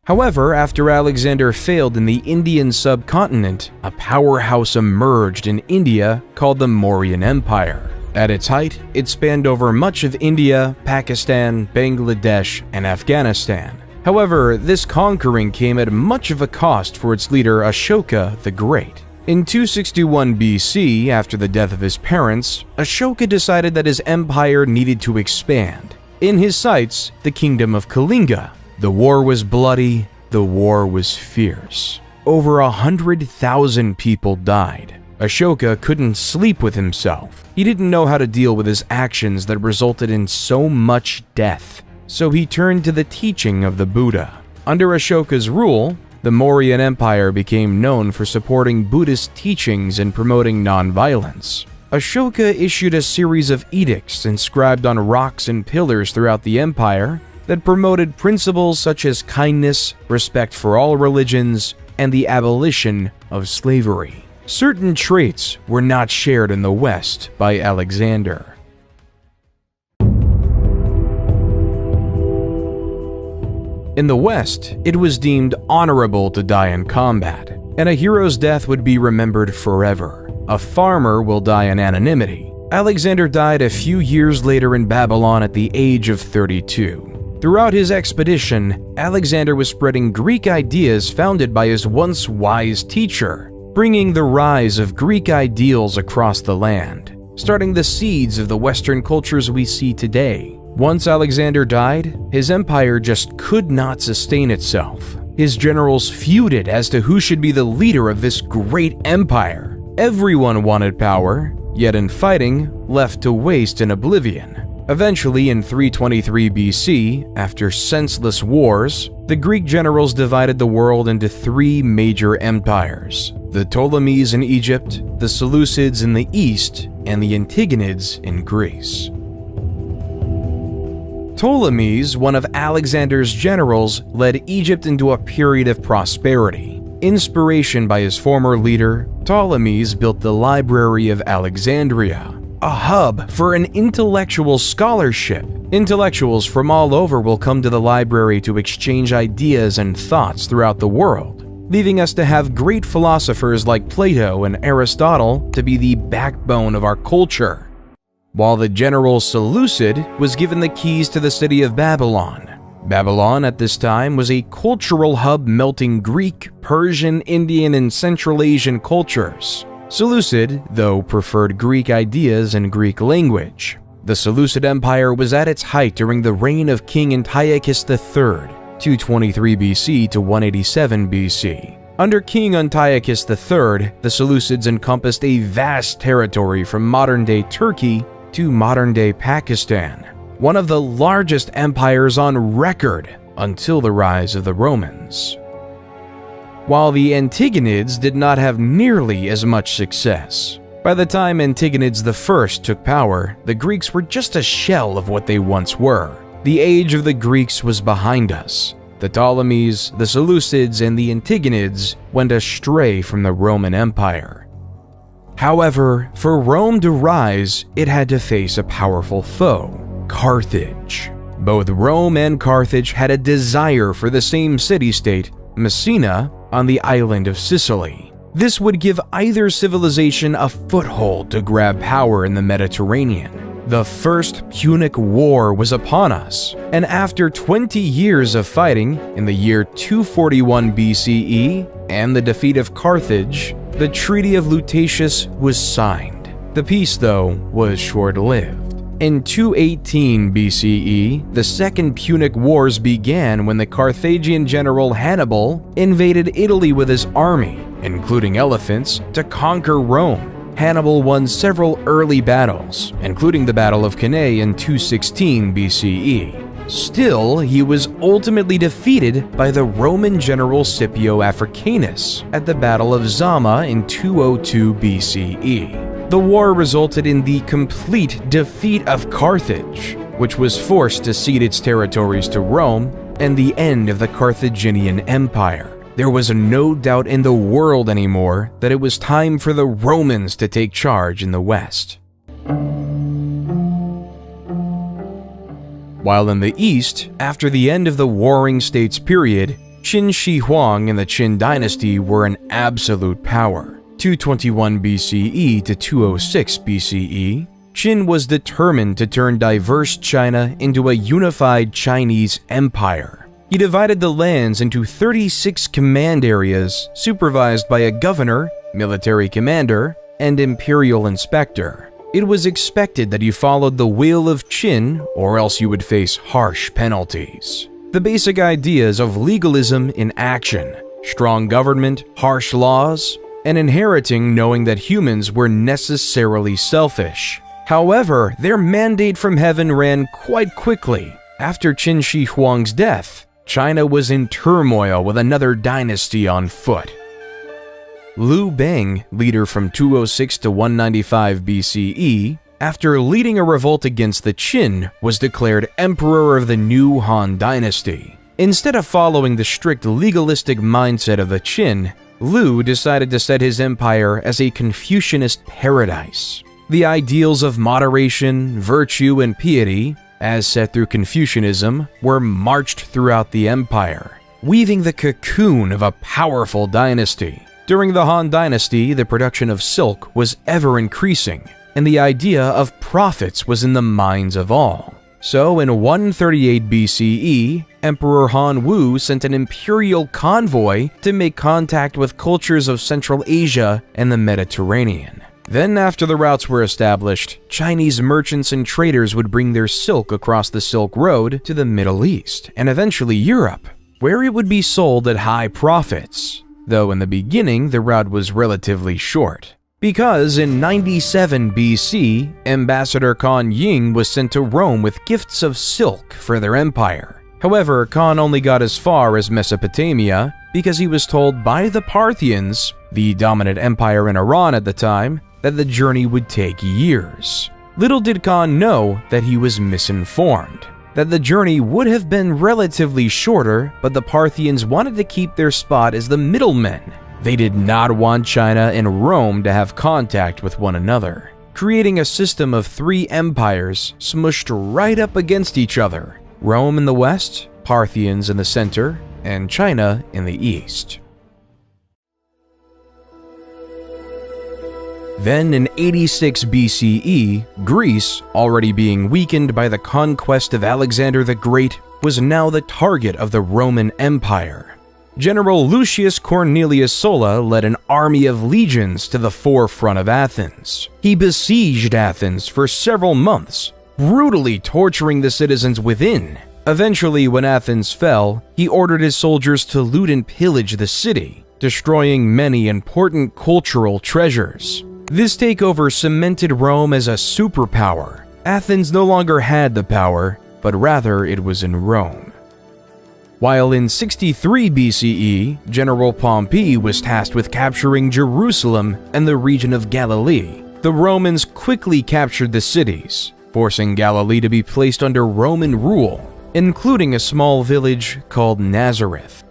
S1: However, after Alexander failed in the Indian subcontinent, a powerhouse emerged in India called the Mauryan Empire. At its height, it spanned over much of India, Pakistan, Bangladesh, and Afghanistan. However, this conquering came at much of a cost for its leader Ashoka the Great. In 261 BC, after the death of his parents, Ashoka decided that his empire needed to expand. In his sights, the kingdom of Kalinga. The war was bloody, the war was fierce. Over 100,000 people died. Ashoka couldn't sleep with himself. He didn't know how to deal with his actions that resulted in so much death. So he turned to the teaching of the Buddha. Under Ashoka's rule, the Mauryan Empire became known for supporting Buddhist teachings and promoting nonviolence. Ashoka issued a series of edicts inscribed on rocks and pillars throughout the empire that promoted principles such as kindness, respect for all religions, and the abolition of slavery. Certain traits were not shared in the West by Alexander. In the West, it was deemed honorable to die in combat, and a hero's death would be remembered forever. A farmer will die in anonymity. Alexander died a few years later in Babylon at the age of 32. Throughout his expedition, Alexander was spreading Greek ideas founded by his once wise teacher, bringing the rise of Greek ideals across the land, starting the seeds of the Western cultures we see today. Once Alexander died, his empire just could not sustain itself. His generals feuded as to who should be the leader of this great empire. Everyone wanted power, yet in fighting, left to waste in oblivion. Eventually, in 323 BC, after senseless wars, the Greek generals divided the world into three major empires: the Ptolemies in Egypt, the Seleucids in the east, and the Antigonids in Greece. Ptolemies, one of Alexander's generals, led Egypt into a period of prosperity. Inspiration by his former leader, Ptolemies built the Library of Alexandria, a hub for an intellectual scholarship. Intellectuals from all over will come to the library to exchange ideas and thoughts throughout the world, leaving us to have great philosophers like Plato and Aristotle to be the backbone of our culture. While the general Seleucid was given the keys to the city of Babylon. Babylon at this time was a cultural hub melting Greek, Persian, Indian, and Central Asian cultures. Seleucid, though, preferred Greek ideas and Greek language. The Seleucid Empire was at its height during the reign of King Antiochus III, 223 BC to 187 BC. Under King Antiochus III, the Seleucids encompassed a vast territory from modern-day Turkey to modern-day Pakistan, one of the largest empires on record until the rise of the Romans. While the Antigonids did not have nearly as much success. By the time Antigonids I took power, the Greeks were just a shell of what they once were. The age of the Greeks was behind us. The Ptolemies, the Seleucids, and the Antigonids went astray from the Roman Empire. However, for Rome to rise, it had to face a powerful foe, Carthage. Both Rome and Carthage had a desire for the same city-state, Messina, on the island of Sicily. This would give either civilization a foothold to grab power in the Mediterranean. The First Punic War was upon us, and after 20 years of fighting, in the year 241 BCE, and the defeat of Carthage, the Treaty of Lutatius was signed. The peace, though, was short-lived. In 218 BCE, the Second Punic Wars began when the Carthaginian general Hannibal invaded Italy with his army, including elephants, to conquer Rome. Hannibal won several early battles, including the Battle of Cannae in 216 BCE. Still, he was ultimately defeated by the Roman general Scipio Africanus at the Battle of Zama in 202 BCE. The war resulted in the complete defeat of Carthage, which was forced to cede its territories to Rome, and the end of the Carthaginian Empire. There was no doubt in the world anymore that it was time for the Romans to take charge in the West. While in the East, after the end of the Warring States period, Qin Shi Huang and the Qin dynasty were an absolute power. 221 BCE to 206 BCE, Qin was determined to turn diverse China into a unified Chinese empire. He divided the lands into 36 command areas supervised by a governor, military commander, and imperial inspector. It was expected that you followed the will of Qin or else you would face harsh penalties. The basic ideas of legalism in action, strong government, harsh laws, and inheriting knowing that humans were necessarily selfish. However, their mandate from heaven ran quite quickly. After Qin Shi Huang's death, China was in turmoil with another dynasty on foot. Liu Bang, leader from 206 to 195 BCE, after leading a revolt against the Qin, was declared emperor of the new Han dynasty. Instead of following the strict legalistic mindset of the Qin, Liu decided to set his empire as a Confucianist paradise. The ideals of moderation, virtue, and piety, as set through Confucianism, were marched throughout the empire, weaving the cocoon of a powerful dynasty. During the Han dynasty, the production of silk was ever increasing, and the idea of profits was in the minds of all. So in 138 BCE, Emperor Han Wu sent an imperial convoy to make contact with cultures of Central Asia and the Mediterranean. Then, after the routes were established, Chinese merchants and traders would bring their silk across the Silk Road to the Middle East and eventually Europe, where it would be sold at high profits, though in the beginning the route was relatively short. Because in 97 BC, Ambassador Kan Ying was sent to Rome with gifts of silk for their empire. However, Kan only got as far as Mesopotamia because he was told by the Parthians, the dominant empire in Iran at the time, that the journey would take years. Little did Kan know that he was misinformed, that the journey would have been relatively shorter, but the Parthians wanted to keep their spot as the middlemen. They did not want China and Rome to have contact with one another, creating a system of three empires smushed right up against each other: Rome in the west, Parthians in the center, and China in the east. Then in 86 BCE, Greece, already being weakened by the conquest of Alexander the Great, was now the target of the Roman Empire. General Lucius Cornelius Sulla led an army of legions to the forefront of Athens. He besieged Athens for several months, brutally torturing the citizens within. Eventually, when Athens fell, he ordered his soldiers to loot and pillage the city, destroying many important cultural treasures. This takeover cemented Rome as a superpower. Athens no longer had the power, but rather it was in Rome. While in 63 BCE, General Pompey was tasked with capturing Jerusalem and the region of Galilee, the Romans quickly captured the cities, forcing Galilee to be placed under Roman rule, including a small village called Nazareth.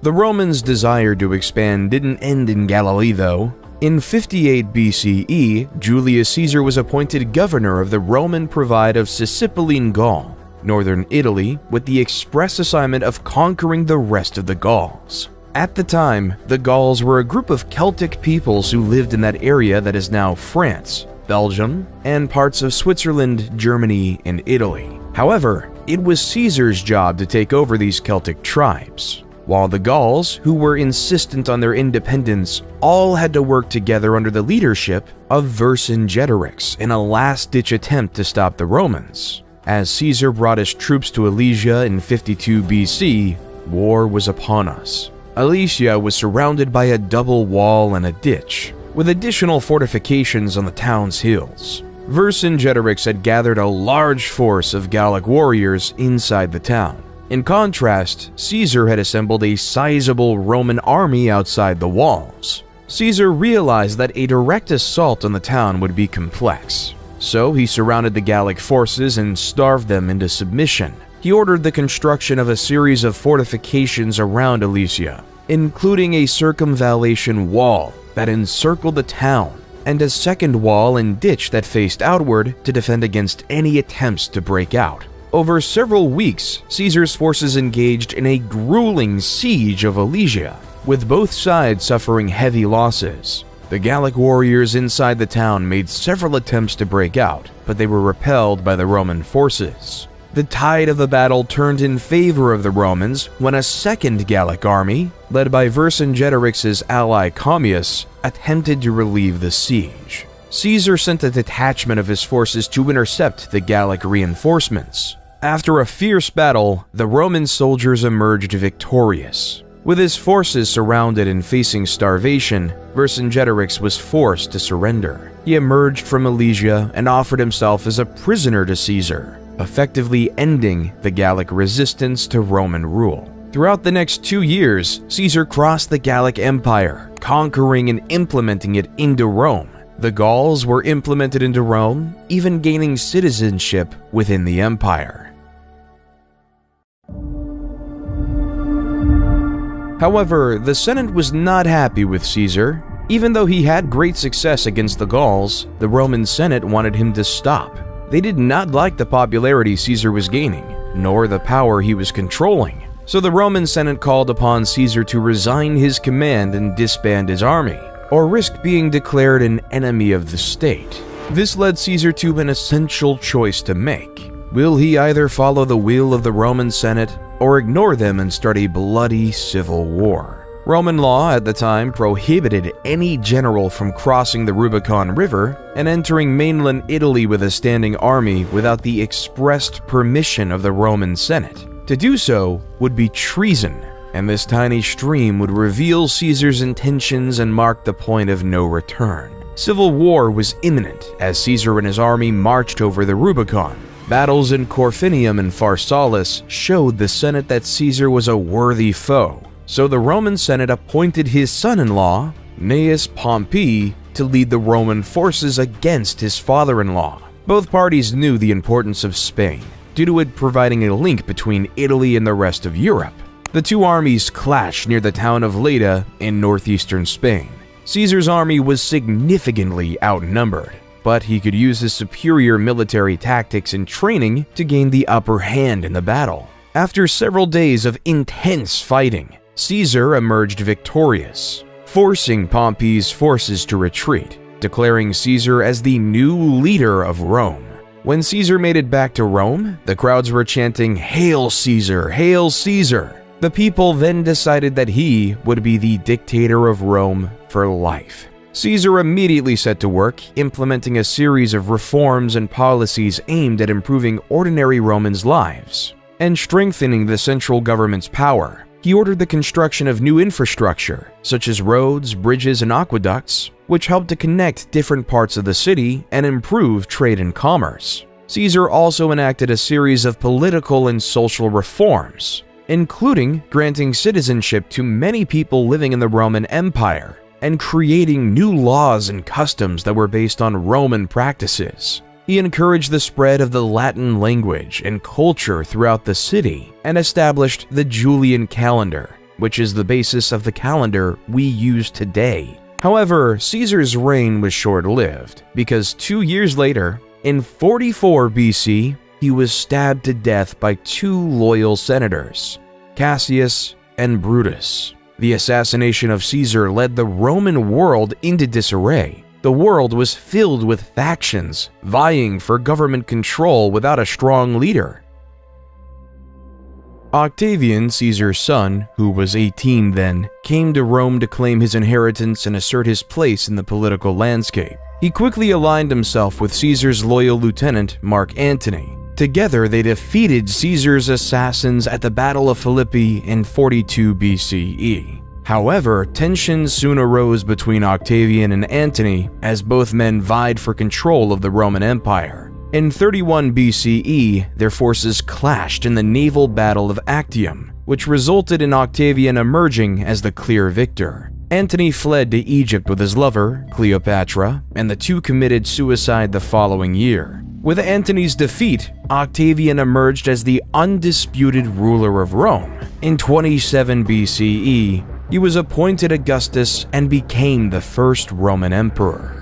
S1: The Romans' desire to expand didn't end in Galilee, though. In 58 BCE, Julius Caesar was appointed governor of the Roman Province of Sicily, Gaul, northern Italy, with the express assignment of conquering the rest of the Gauls. At the time, the Gauls were a group of Celtic peoples who lived in that area that is now France, Belgium, and parts of Switzerland, Germany, and Italy. However, it was Caesar's job to take over these Celtic tribes, while the Gauls, who were insistent on their independence, all had to work together under the leadership of Vercingetorix in a last-ditch attempt to stop the Romans. As Caesar brought his troops to Alesia in 52 BC, war was upon us. Alesia was surrounded by a double wall and a ditch, with additional fortifications on the town's hills. Vercingetorix had gathered a large force of Gallic warriors inside the town. In contrast, Caesar had assembled a sizable Roman army outside the walls. Caesar realized that a direct assault on the town would be complex. So he surrounded the Gallic forces and starved them into submission. He ordered the construction of a series of fortifications around Alesia, including a circumvallation wall that encircled the town, and a second wall and ditch that faced outward to defend against any attempts to break out. Over several weeks, Caesar's forces engaged in a grueling siege of Alesia, with both sides suffering heavy losses. The Gallic warriors inside the town made several attempts to break out, but they were repelled by the Roman forces. The tide of the battle turned in favor of the Romans when a second Gallic army, led by Vercingetorix's ally Commius, attempted to relieve the siege. Caesar sent a detachment of his forces to intercept the Gallic reinforcements. After a fierce battle, the Roman soldiers emerged victorious. With his forces surrounded and facing starvation, Vercingetorix was forced to surrender. He emerged from Alesia and offered himself as a prisoner to Caesar, effectively ending the Gallic resistance to Roman rule. Throughout the next 2 years, Caesar crossed the Gallic Empire, conquering and implementing it into Rome. The Gauls were implemented into Rome, even gaining citizenship within the empire. However, the Senate was not happy with Caesar. Even though he had great success against the Gauls, the Roman Senate wanted him to stop. They did not like the popularity Caesar was gaining, nor the power he was controlling. So the Roman Senate called upon Caesar to resign his command and disband his army, or risk being declared an enemy of the state. This led Caesar to an essential choice to make. Will he either follow the will of the Roman Senate or ignore them and start a bloody civil war? Roman law at the time prohibited any general from crossing the Rubicon River and entering mainland Italy with a standing army without the expressed permission of the Roman Senate. To do so would be treason, and this tiny stream would reveal Caesar's intentions and mark the point of no return. Civil war was imminent as Caesar and his army marched over the Rubicon. Battles in Corfinium and Pharsalus showed the Senate that Caesar was a worthy foe. So the Roman Senate appointed his son-in-law, Gnaeus Pompey, to lead the Roman forces against his father-in-law. Both parties knew the importance of Spain, due to it providing a link between Italy and the rest of Europe. The two armies clashed near the town of Leda in northeastern Spain. Caesar's army was significantly outnumbered, but he could use his superior military tactics and training to gain the upper hand in the battle. After several days of intense fighting, Caesar emerged victorious, forcing Pompey's forces to retreat, declaring Caesar as the new leader of Rome. When Caesar made it back to Rome, the crowds were chanting, "Hail Caesar! Hail Caesar!" The people then decided that he would be the dictator of Rome for life. Caesar immediately set to work, implementing a series of reforms and policies aimed at improving ordinary Romans' lives and strengthening the central government's power. He ordered the construction of new infrastructure, such as roads, bridges, and aqueducts, which helped to connect different parts of the city and improve trade and commerce. Caesar also enacted a series of political and social reforms, including granting citizenship to many people living in the Roman Empire and creating new laws and customs that were based on Roman practices. He encouraged the spread of the Latin language and culture throughout the city and established the Julian calendar, which is the basis of the calendar we use today. However, Caesar's reign was short-lived because 2 years later, in 44 BC, he was stabbed to death by two loyal senators, Cassius and Brutus. The assassination of Caesar led the Roman world into disarray. The world was filled with factions, vying for government control without a strong leader. Octavian, Caesar's son, who was 18 then, came to Rome to claim his inheritance and assert his place in the political landscape. He quickly aligned himself with Caesar's loyal lieutenant, Mark Antony. Together, they defeated Caesar's assassins at the Battle of Philippi in 42 BCE. However, tensions soon arose between Octavian and Antony as both men vied for control of the Roman Empire. In 31 BCE, their forces clashed in the naval Battle of Actium, which resulted in Octavian emerging as the clear victor. Antony fled to Egypt with his lover, Cleopatra, and the two committed suicide the following year. With Antony's defeat, Octavian emerged as the undisputed ruler of Rome. In 27 BCE, he was appointed Augustus and became the first Roman emperor.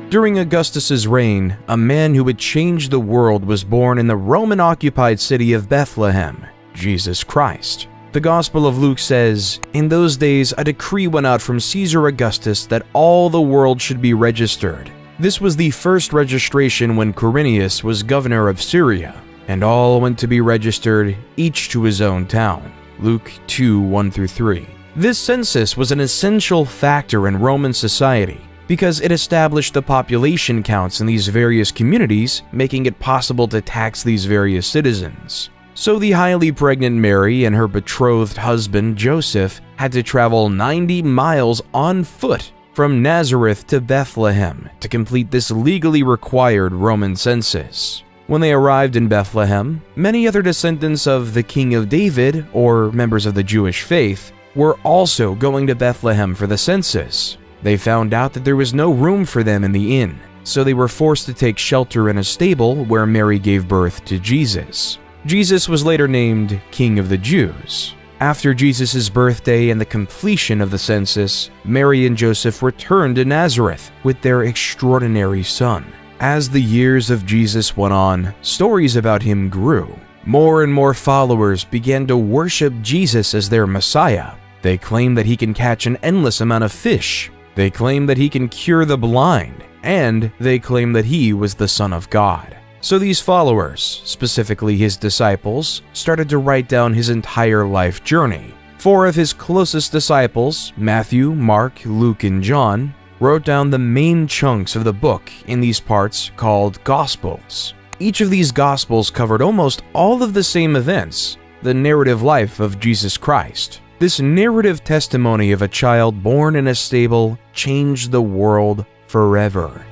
S1: During Augustus's reign, a man who would change the world was born in the Roman-occupied city of Bethlehem, Jesus Christ. The Gospel of Luke says, "In those days a decree went out from Caesar Augustus that all the world should be registered. This was the first registration when Quirinius was governor of Syria, and all went to be registered, each to his own town." Luke 2:1-3. This census was an essential factor in Roman society because it established the population counts in these various communities, making it possible to tax these various citizens. So the highly pregnant Mary and her betrothed husband Joseph had to travel 90 miles on foot from Nazareth to Bethlehem to complete this legally required Roman census. When they arrived in Bethlehem, many other descendants of the King of David, or members of the Jewish faith, were also going to Bethlehem for the census. They found out that there was no room for them in the inn, so they were forced to take shelter in a stable where Mary gave birth to Jesus. Jesus was later named King of the Jews. After Jesus' birthday and the completion of the census, Mary and Joseph returned to Nazareth with their extraordinary son. As the years of Jesus went on, stories about him grew. More and more followers began to worship Jesus as their Messiah. They claim that he can catch an endless amount of fish. They claim that he can cure the blind, and they claim that he was the Son of God. So these followers, specifically his disciples, started to write down his entire life journey. 4 of his closest disciples, Matthew, Mark, Luke, and John, wrote down the main chunks of the book in these parts called Gospels. Each of these Gospels covered almost all of the same events, the narrative life of Jesus Christ. This narrative testimony of a child born in a stable changed the world forever.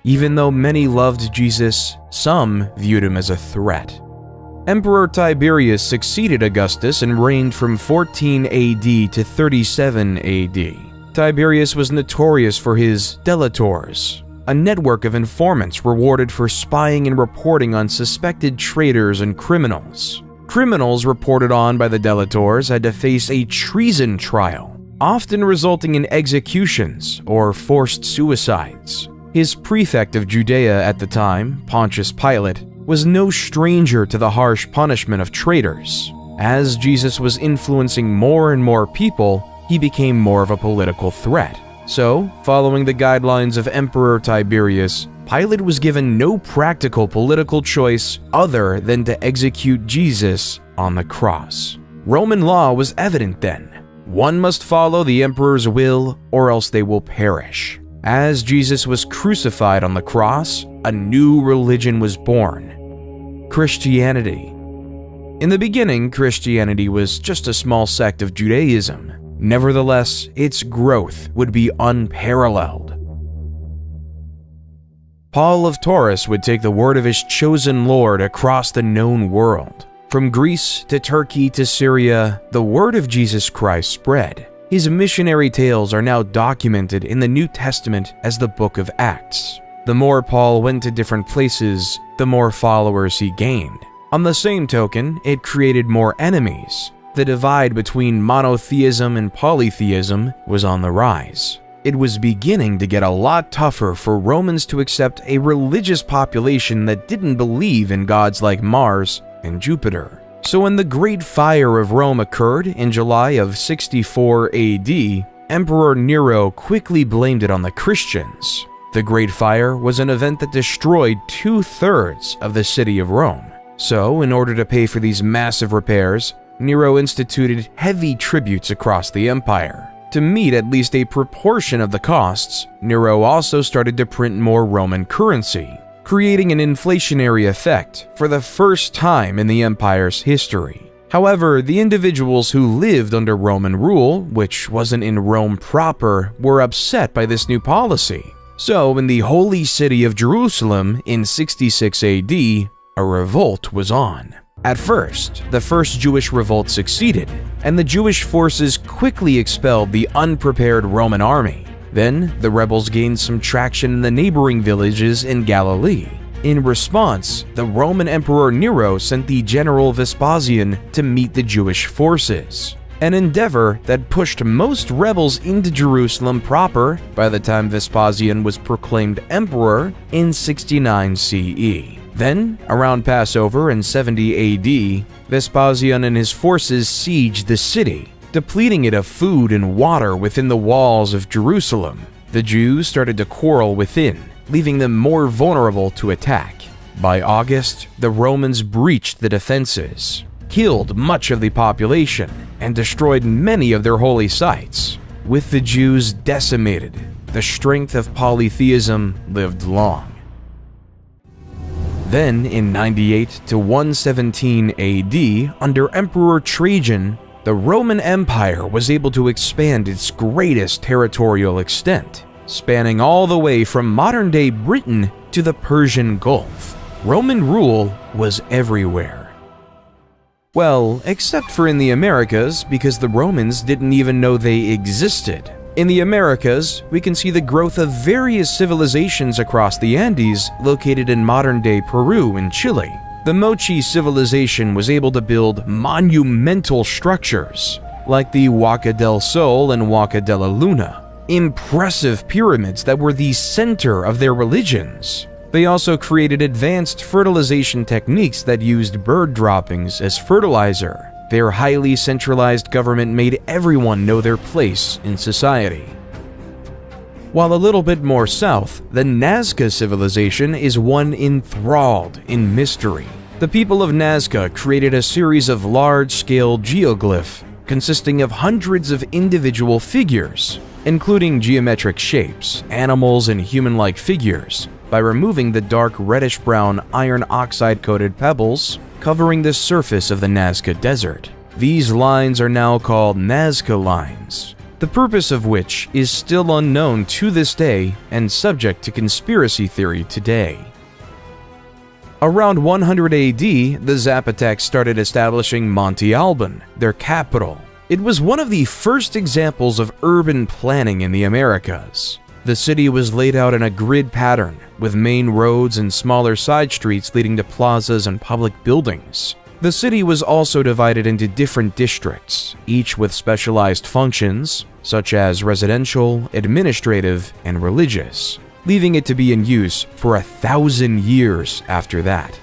S1: Even though many loved Jesus, some viewed him as a threat. Emperor Tiberius succeeded Augustus and reigned from 14 AD to 37 AD. Tiberius was notorious for his delators, a network of informants rewarded for spying and reporting on suspected traitors and criminals. Criminals reported on by the delators had to face a treason trial, often resulting in executions or forced suicides. His prefect of Judea at the time, Pontius Pilate, was no stranger to the harsh punishment of traitors. As Jesus was influencing more and more people, he became more of a political threat. So, following the guidelines of Emperor Tiberius, Pilate was given no practical political choice other than to execute Jesus on the cross. Roman law was evident then. One must follow the emperor's will or else they will perish. As Jesus was crucified on the cross, a new religion was born: Christianity. In the beginning, Christianity was just a small sect of Judaism. Nevertheless, its growth would be unparalleled. Paul of Taurus would take the word of his chosen Lord across the known world. From Greece to Turkey to Syria, the word of Jesus Christ spread. His missionary tales are now documented in the New Testament as the Book of Acts. The more Paul went to different places, the more followers he gained. On the same token, it created more enemies. The divide between monotheism and polytheism was on the rise. It was beginning to get a lot tougher for Romans to accept a religious population that didn't believe in gods like Mars and Jupiter. So when the Great Fire of Rome occurred in July of 64 AD, Emperor Nero quickly blamed it on the Christians. The Great Fire was an event that destroyed 2/3 of the city of Rome. So, in order to pay for these massive repairs, Nero instituted heavy tributes across the empire. To meet at least a proportion of the costs, Nero also started to print more Roman currency, creating an inflationary effect for the first time in the empire's history. However, the individuals who lived under Roman rule, which wasn't in Rome proper, were upset by this new policy. So, in the holy city of Jerusalem in 66 AD, a revolt was on. At first, the first Jewish revolt succeeded, and the Jewish forces quickly expelled the unprepared Roman army. Then, the rebels gained some traction in the neighboring villages in Galilee. In response, the Roman Emperor Nero sent the general Vespasian to meet the Jewish forces, an endeavor that pushed most rebels into Jerusalem proper by the time Vespasian was proclaimed emperor in 69 CE. Then, around Passover in 70 AD, Vespasian and his forces sieged the city, depleting it of food and water within the walls of Jerusalem. The Jews started to quarrel within, leaving them more vulnerable to attack. By August, the Romans breached the defenses, killed much of the population, and destroyed many of their holy sites. With the Jews decimated, the strength of polytheism lived long. Then, in 98 to 117 AD, under Emperor Trajan, the Roman Empire was able to expand its greatest territorial extent, spanning all the way from modern-day Britain to the Persian Gulf. Roman rule was everywhere. Well, except for in the Americas, because the Romans didn't even know they existed. In the Americas, we can see the growth of various civilizations across the Andes located in modern-day Peru and Chile. The Mochi civilization was able to build monumental structures, like the Huaca del Sol and Huaca de la Luna, impressive pyramids that were the center of their religions. They also created advanced fertilization techniques that used bird droppings as fertilizer. Their highly centralized government made everyone know their place in society. While a little bit more south, the Nazca civilization is one enthralled in mystery. The people of Nazca created a series of large-scale geoglyphs consisting of hundreds of individual figures, including geometric shapes, animals, and human-like figures, by removing the dark reddish-brown iron oxide-coated pebbles covering the surface of the Nazca Desert. These lines are now called Nazca Lines, the purpose of which is still unknown to this day and subject to conspiracy theory today. Around 100 AD, the Zapotecs started establishing Monte Alban, their capital. It was one of the first examples of urban planning in the Americas. The city was laid out in a grid pattern, with main roads and smaller side streets leading to plazas and public buildings. The city was also divided into different districts, each with specialized functions, such as residential, administrative, and religious, leaving it to be in use for 1,000 years after that.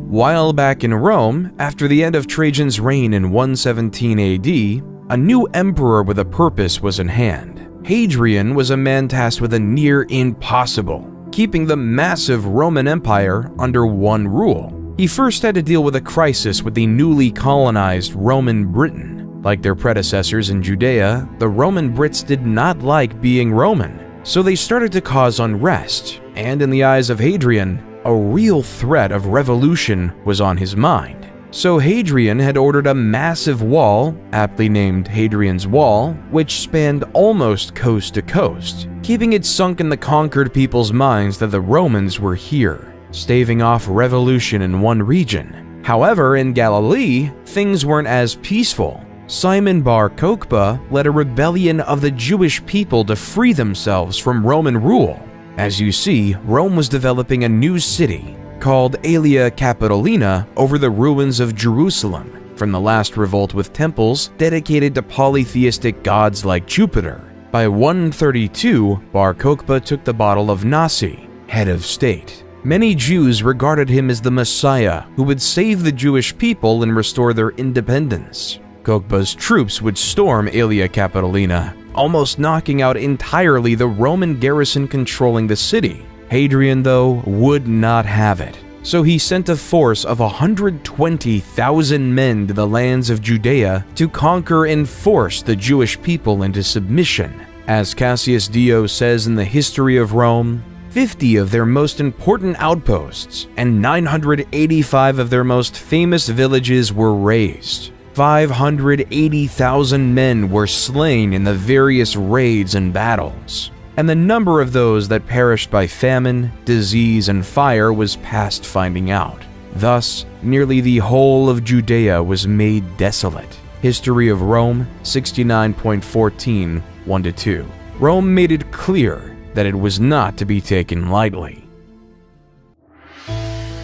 S1: While back in Rome, after the end of Trajan's reign in 117 AD, a new emperor with a purpose was in hand. Hadrian was a man tasked with a near impossible, keeping the massive Roman Empire under one rule. He first had to deal with a crisis with the newly colonized Roman Britain. Like their predecessors in Judea, the Roman Brits did not like being Roman, so they started to cause unrest, and in the eyes of Hadrian, a real threat of revolution was on his mind. So Hadrian had ordered a massive wall, aptly named Hadrian's Wall, which spanned almost coast to coast, keeping it sunk in the conquered people's minds that the Romans were here, staving off revolution in one region. However, in Galilee, things weren't as peaceful. Simon Bar Kokhba led a rebellion of the Jewish people to free themselves from Roman rule. As you see, Rome was developing a new city called Aelia Capitolina over the ruins of Jerusalem from the last revolt, with temples dedicated to polytheistic gods like Jupiter. By 132, Bar Kokhba took the bottle of Nasi, head of state. Many Jews regarded him as the Messiah who would save the Jewish people and restore their independence. Kokhba's troops would storm Aelia Capitolina, almost knocking out entirely the Roman garrison controlling the city. Hadrian, though, would not have it, so he sent a force of 120,000 men to the lands of Judea to conquer and force the Jewish people into submission. As Cassius Dio says in the History of Rome, 50 of their most important outposts and 985 of their most famous villages were razed. 580,000 men were slain in the various raids and battles, and the number of those that perished by famine, disease, and fire was past finding out. Thus, nearly the whole of Judea was made desolate. History of Rome 69.14, 1-2. Rome made it clear that it was not to be taken lightly.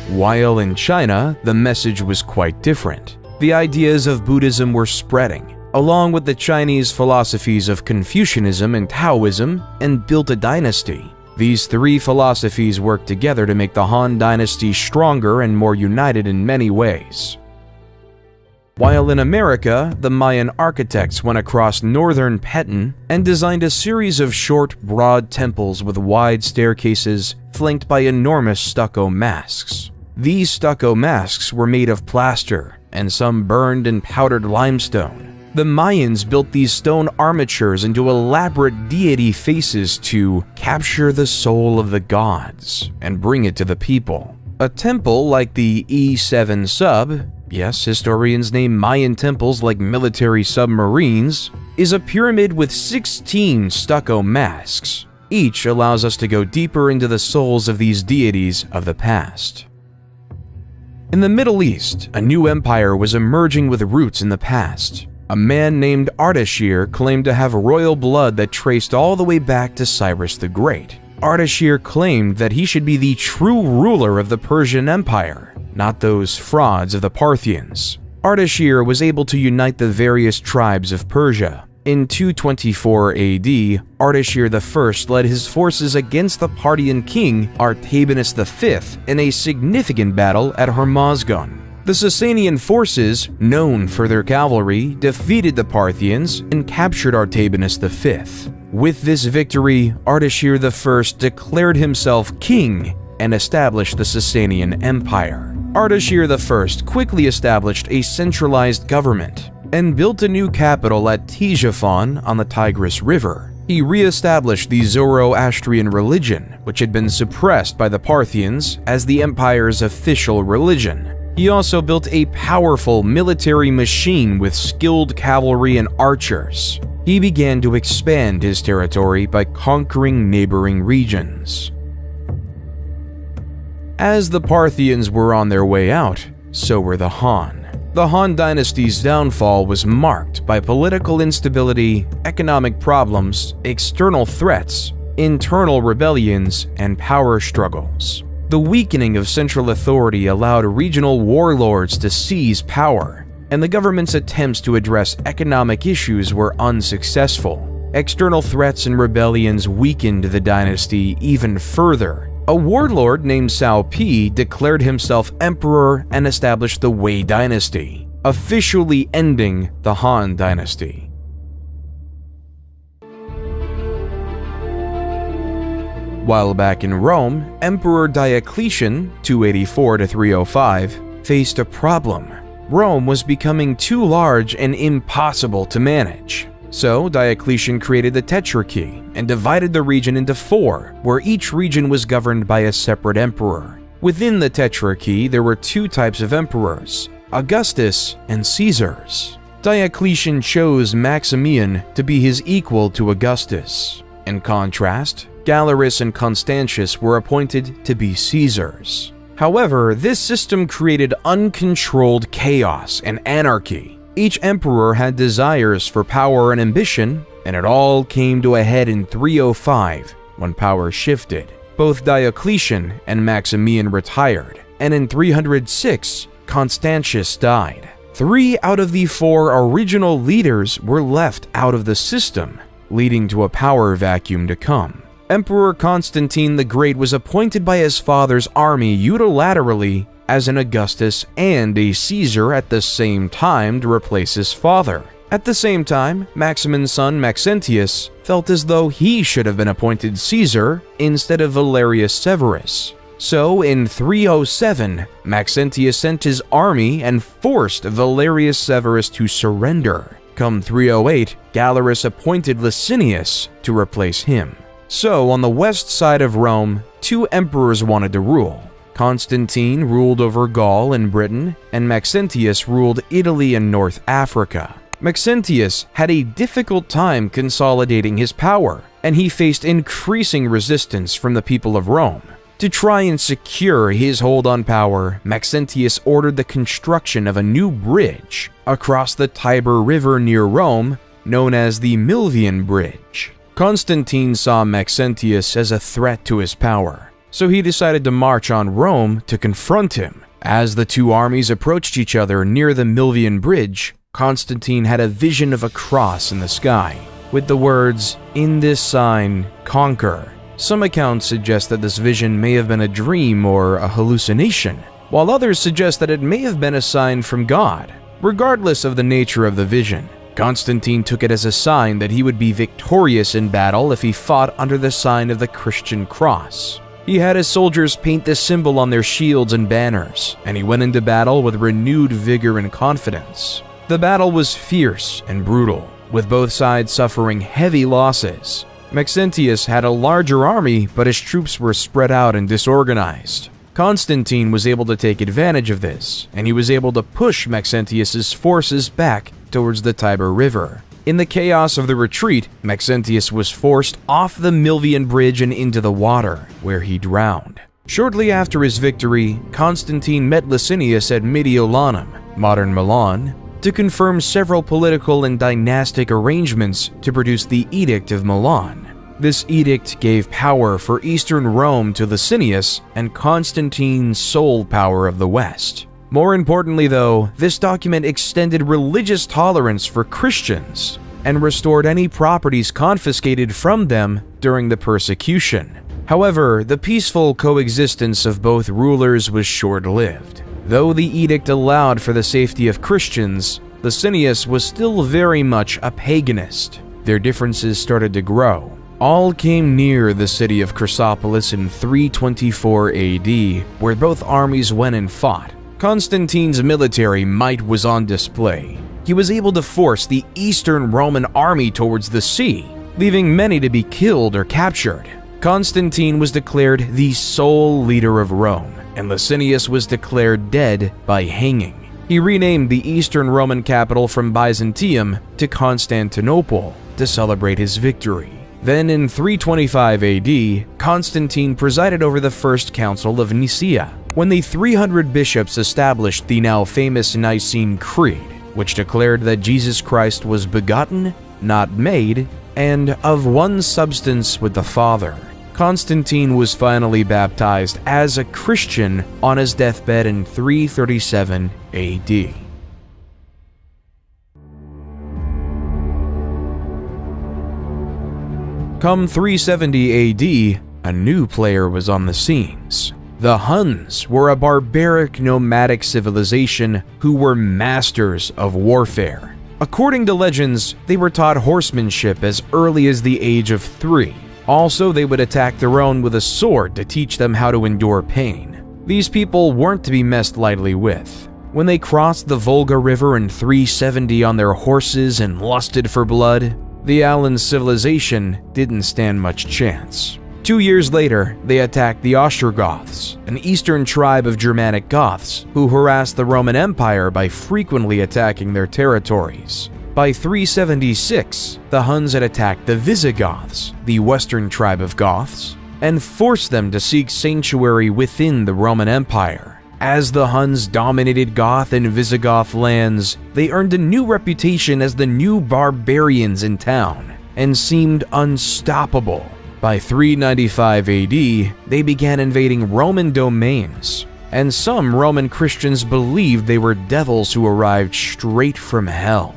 S1: While in China, the message was quite different. The ideas of Buddhism were spreading, along with the Chinese philosophies of Confucianism and Taoism, and built a dynasty. These three philosophies worked together to make the Han Dynasty stronger and more united in many ways. While in America, the Mayan architects went across northern Petén and designed a series of short, broad temples with wide staircases flanked by enormous stucco masks. These stucco masks were made of plaster, and some burned and powdered limestone. The Mayans built these stone armatures into elaborate deity faces to capture the soul of the gods and bring it to the people. A temple like the E7 sub, yes, historians name Mayan temples like military submarines, is a pyramid with 16 stucco masks. Each allows us to go deeper into the souls of these deities of the past. In the Middle East, a new empire was emerging with roots in the past. A man named Ardashir claimed to have royal blood that traced all the way back to Cyrus the Great. Ardashir claimed that he should be the true ruler of the Persian Empire, not those frauds of the Parthians. Ardashir was able to unite the various tribes of Persia, In 224 AD, Ardashir I led his forces against the Parthian king Artabanus V in a significant battle at Hormozgan. The Sasanian forces, known for their cavalry, defeated the Parthians and captured Artabanus V. With this victory, Ardashir I declared himself king and established the Sasanian Empire. Ardashir I quickly established a centralized government and built a new capital at Ctesiphon on the Tigris River. He re-established the Zoroastrian religion, which had been suppressed by the Parthians, as the empire's official religion. He also built a powerful military machine with skilled cavalry and archers. He began to expand his territory by conquering neighboring regions. As the Parthians were on their way out, so were the Han. The Han dynasty's downfall was marked by political instability, economic problems, external threats, internal rebellions, and power struggles. The weakening of central authority allowed regional warlords to seize power, and the government's attempts to address economic issues were unsuccessful. External threats and rebellions weakened the dynasty even further. A warlord named Cao Pi declared himself emperor and established the Wei dynasty, officially ending the Han dynasty. While back in Rome, Emperor Diocletian, 284–305, faced a problem. Rome was becoming too large and impossible to manage. So Diocletian created the Tetrarchy and divided the region into 4, where each region was governed by a separate emperor. Within the Tetrarchy, there were 2 types of emperors, Augustus and Caesars. Diocletian chose Maximian to be his equal to Augustus. In contrast, Galerius and Constantius were appointed to be Caesars. However, this system created uncontrolled chaos and anarchy. Each emperor had desires for power and ambition, and it all came to a head in 305 when power shifted. Both Diocletian and Maximian retired, and in 306, Constantius died. 3 out of the 4 original leaders were left out of the system, leading to a power vacuum to come. Emperor Constantine the Great was appointed by his father's army unilaterally as an Augustus and a Caesar at the same time to replace his father. At the same time, Maximin's son Maxentius felt as though he should have been appointed Caesar instead of Valerius Severus. So in 307, Maxentius sent his army and forced Valerius Severus to surrender. Come 308, Galerius appointed Licinius to replace him. So on the west side of Rome, 2 emperors wanted to rule. Constantine ruled over Gaul and Britain, and Maxentius ruled Italy and North Africa. Maxentius had a difficult time consolidating his power, and he faced increasing resistance from the people of Rome. To try and secure his hold on power, Maxentius ordered the construction of a new bridge across the Tiber River near Rome, known as the Milvian Bridge. Constantine saw Maxentius as a threat to his power, so he decided to march on Rome to confront him. As the 2 armies approached each other near the Milvian Bridge, Constantine had a vision of a cross in the sky, with the words, "In this sign, conquer." Some accounts suggest that this vision may have been a dream or a hallucination, while others suggest that it may have been a sign from God. Regardless of the nature of the vision, Constantine took it as a sign that he would be victorious in battle if he fought under the sign of the Christian cross. He had his soldiers paint this symbol on their shields and banners, and he went into battle with renewed vigor and confidence. The battle was fierce and brutal, with both sides suffering heavy losses. Maxentius had a larger army, but his troops were spread out and disorganized. Constantine was able to take advantage of this, and he was able to push Maxentius's forces back towards the Tiber River. In the chaos of the retreat, Maxentius was forced off the Milvian Bridge and into the water, where he drowned. Shortly after his victory, Constantine met Licinius at Mediolanum, modern Milan, to confirm several political and dynastic arrangements to produce the Edict of Milan. This edict gave power for Eastern Rome to Licinius and Constantine's sole power of the West. More importantly though, this document extended religious tolerance for Christians. and restored any properties confiscated from them during the persecution. However, the peaceful coexistence of both rulers was short-lived. Though the edict allowed for the safety of Christians, Licinius was still very much a paganist. Their differences started to grow. All came near the city of Chrysopolis in 324 AD, where both armies went and fought. Constantine's military might was on display. He was able to force the Eastern Roman army towards the sea, leaving many to be killed or captured. Constantine was declared the sole leader of Rome, and Licinius was declared dead by hanging. He renamed the Eastern Roman capital from Byzantium to Constantinople to celebrate his victory. Then in 325 AD, Constantine presided over the First Council of Nicaea, when the 300 bishops established the now famous Nicene Creed, which declared that Jesus Christ was begotten, not made, and of one substance with the Father. Constantine was finally baptized as a Christian on his deathbed in 337 AD. Come 370 AD, a new player was on the scenes. The Huns were a barbaric nomadic civilization who were masters of warfare. According to legends, they were taught horsemanship as early as the age of 3. Also, they would attack their own with a sword to teach them how to endure pain. These people weren't to be messed lightly with. When they crossed the Volga River in 370 on their horses and lusted for blood, the Alan civilization didn't stand much chance. 2 years later, they attacked the Ostrogoths, an eastern tribe of Germanic Goths who harassed the Roman Empire by frequently attacking their territories. By 376, the Huns had attacked the Visigoths, the western tribe of Goths, and forced them to seek sanctuary within the Roman Empire. As the Huns dominated Goth and Visigoth lands, they earned a new reputation as the new barbarians in town and seemed unstoppable. By 395 AD, they began invading Roman domains, and some Roman Christians believed they were devils who arrived straight from hell.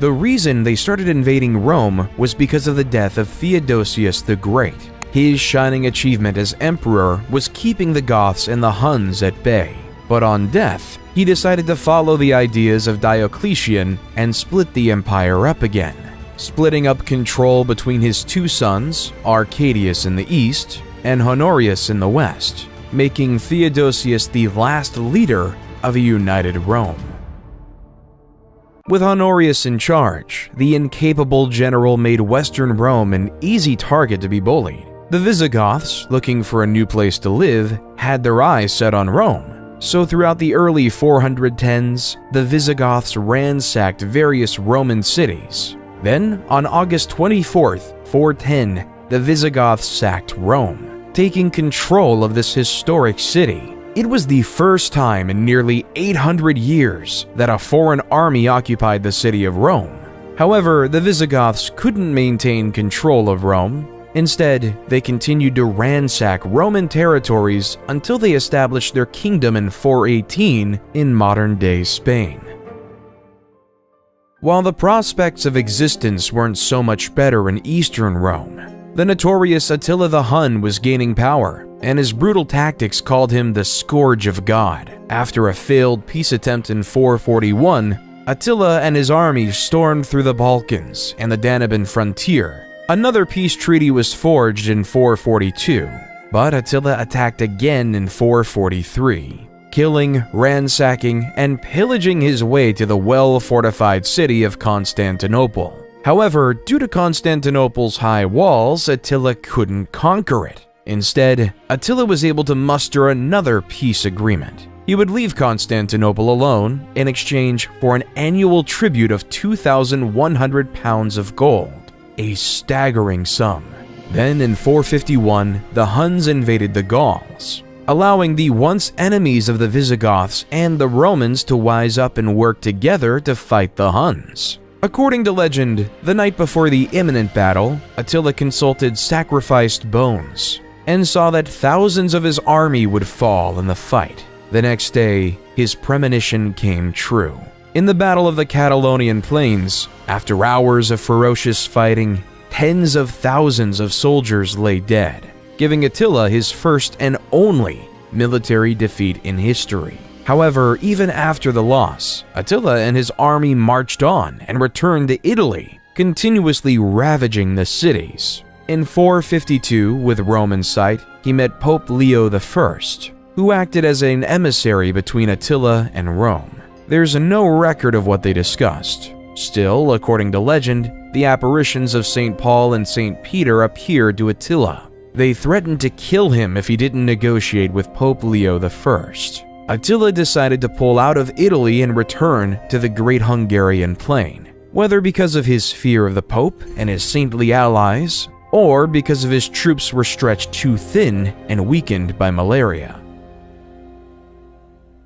S1: The reason they started invading Rome was because of the death of Theodosius the Great. His shining achievement as emperor was keeping the Goths and the Huns at bay. But on death, he decided to follow the ideas of Diocletian and split the empire up again, splitting up control between his two sons, Arcadius in the east and Honorius in the west, making Theodosius the last leader of a united Rome. With Honorius in charge, the incapable general made Western Rome an easy target to be bullied. The Visigoths, looking for a new place to live, had their eyes set on Rome. So throughout the early 410s, the Visigoths ransacked various Roman cities. Then, on August 24th, 410, the Visigoths sacked Rome, taking control of this historic city. It was the first time in nearly 800 years that a foreign army occupied the city of Rome. However, the Visigoths couldn't maintain control of Rome. Instead, they continued to ransack Roman territories until they established their kingdom in 418 in modern-day Spain. While the prospects of existence weren't so much better in Eastern Rome, the notorious Attila the Hun was gaining power, and his brutal tactics called him the Scourge of God. After a failed peace attempt in 441, Attila and his army stormed through the Balkans and the Danube frontier. Another peace treaty was forged in 442, but Attila attacked again in 443, killing, ransacking, and pillaging his way to the well-fortified city of Constantinople. However, due to Constantinople's high walls, Attila couldn't conquer it. Instead, Attila was able to muster another peace agreement. He would leave Constantinople alone in exchange for an annual tribute of 2,100 pounds of gold, a staggering sum. Then in 451, the Huns invaded the Gauls, allowing the once enemies of the Visigoths and the Romans to wise up and work together to fight the Huns. According to legend, the night before the imminent battle, Attila consulted sacrificed bones and saw that thousands of his army would fall in the fight. The next day, his premonition came true. In the Battle of the Catalonian Plains, after hours of ferocious fighting, tens of thousands of soldiers lay dead, giving Attila his first and only military defeat in history. However, even after the loss, Attila and his army marched on and returned to Italy, continuously ravaging the cities. In 452, with Rome in sight, he met Pope Leo I, who acted as an emissary between Attila and Rome. There's no record of what they discussed. Still, according to legend, the apparitions of St. Paul and St. Peter appeared to Attila. They threatened to kill him if he didn't negotiate with Pope Leo I. Attila decided to pull out of Italy and return to the Great Hungarian Plain, whether because of his fear of the Pope and his saintly allies, or because of his troops were stretched too thin and weakened by malaria.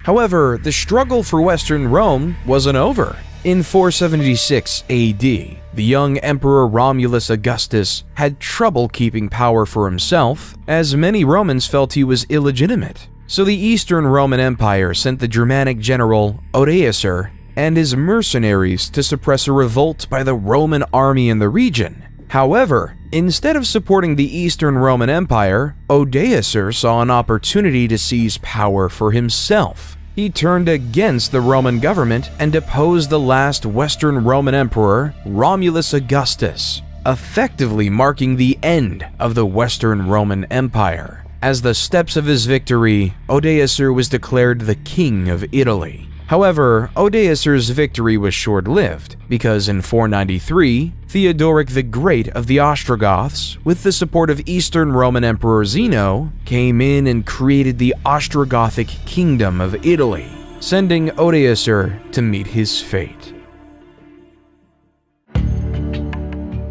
S1: However, the struggle for Western Rome wasn't over. In 476 AD, the young Emperor Romulus Augustus had trouble keeping power for himself, as many Romans felt he was illegitimate. So the Eastern Roman Empire sent the Germanic general Odoacer and his mercenaries to suppress a revolt by the Roman army in the region. However, instead of supporting the Eastern Roman Empire, Odoacer saw an opportunity to seize power for himself. He turned against the Roman government and deposed the last Western Roman emperor, Romulus Augustus, effectively marking the end of the Western Roman Empire. As the steps of his victory, Odoacer was declared the King of Italy. However, Odoacer's victory was short-lived, because in 493, Theodoric the Great of the Ostrogoths, with the support of Eastern Roman Emperor Zeno, came in and created the Ostrogothic Kingdom of Italy, sending Odoacer to meet his fate.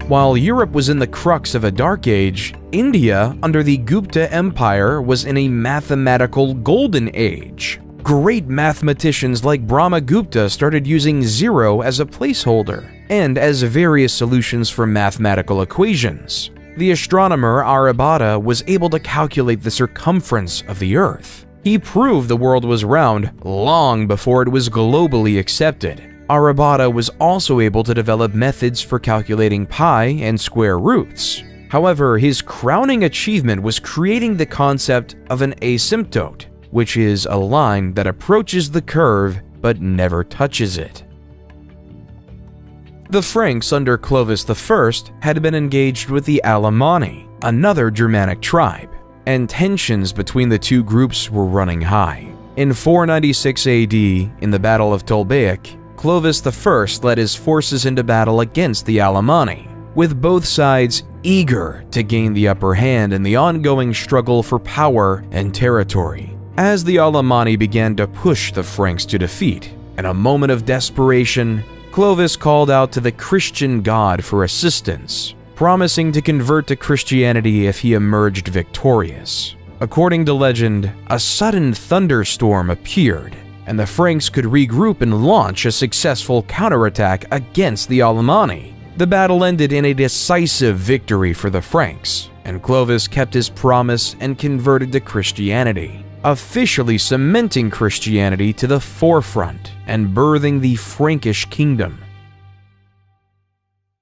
S1: While Europe was in the crux of a dark age, India, under the Gupta Empire, was in a mathematical golden age. Great mathematicians like Brahmagupta started using zero as a placeholder and as various solutions for mathematical equations. The astronomer Aryabhata was able to calculate the circumference of the Earth. He proved the world was round long before it was globally accepted. Aryabhata was also able to develop methods for calculating pi and square roots. However, his crowning achievement was creating the concept of an asymptote, which is a line that approaches the curve but never touches it. The Franks under Clovis I had been engaged with the Alemanni, another Germanic tribe, and tensions between the two groups were running high. In 496 AD, in the Battle of Tolbiac, Clovis I led his forces into battle against the Alemanni, with both sides eager to gain the upper hand in the ongoing struggle for power and territory. As the Alemanni began to push the Franks to defeat, in a moment of desperation, Clovis called out to the Christian god for assistance, promising to convert to Christianity if he emerged victorious. According to legend, a sudden thunderstorm appeared, and the Franks could regroup and launch a successful counterattack against the Alemanni. The battle ended in a decisive victory for the Franks, and Clovis kept his promise and converted to Christianity, officially cementing Christianity to the forefront and birthing the Frankish kingdom.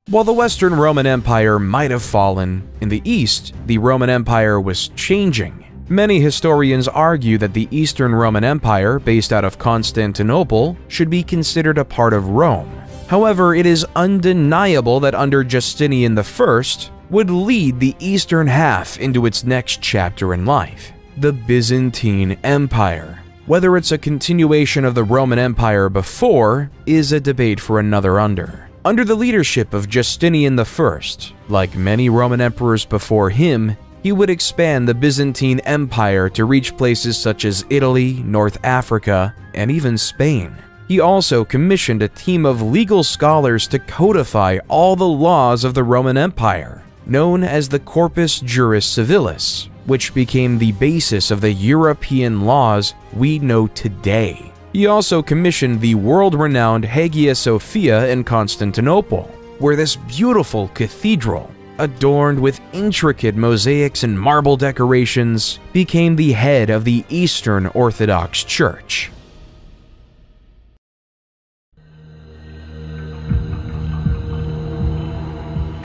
S1: While the Western Roman Empire might have fallen, in the East, the Roman Empire was changing. Many historians argue that the Eastern Roman Empire, based out of Constantinople, should be considered a part of Rome. However, it is undeniable that under Justinian I would lead the eastern half into its next chapter in life, the Byzantine Empire. Whether it's a continuation of the Roman Empire before is a debate for another under. Under the leadership of Justinian I, like many Roman emperors before him, he would expand the Byzantine Empire to reach places such as Italy, North Africa, and even Spain. He also commissioned a team of legal scholars to codify all the laws of the Roman Empire, known as the Corpus Juris Civilis, which became the basis of the European laws we know today. He also commissioned the world-renowned Hagia Sophia in Constantinople, where this beautiful cathedral, adorned with intricate mosaics and marble decorations, became the head of the Eastern Orthodox Church.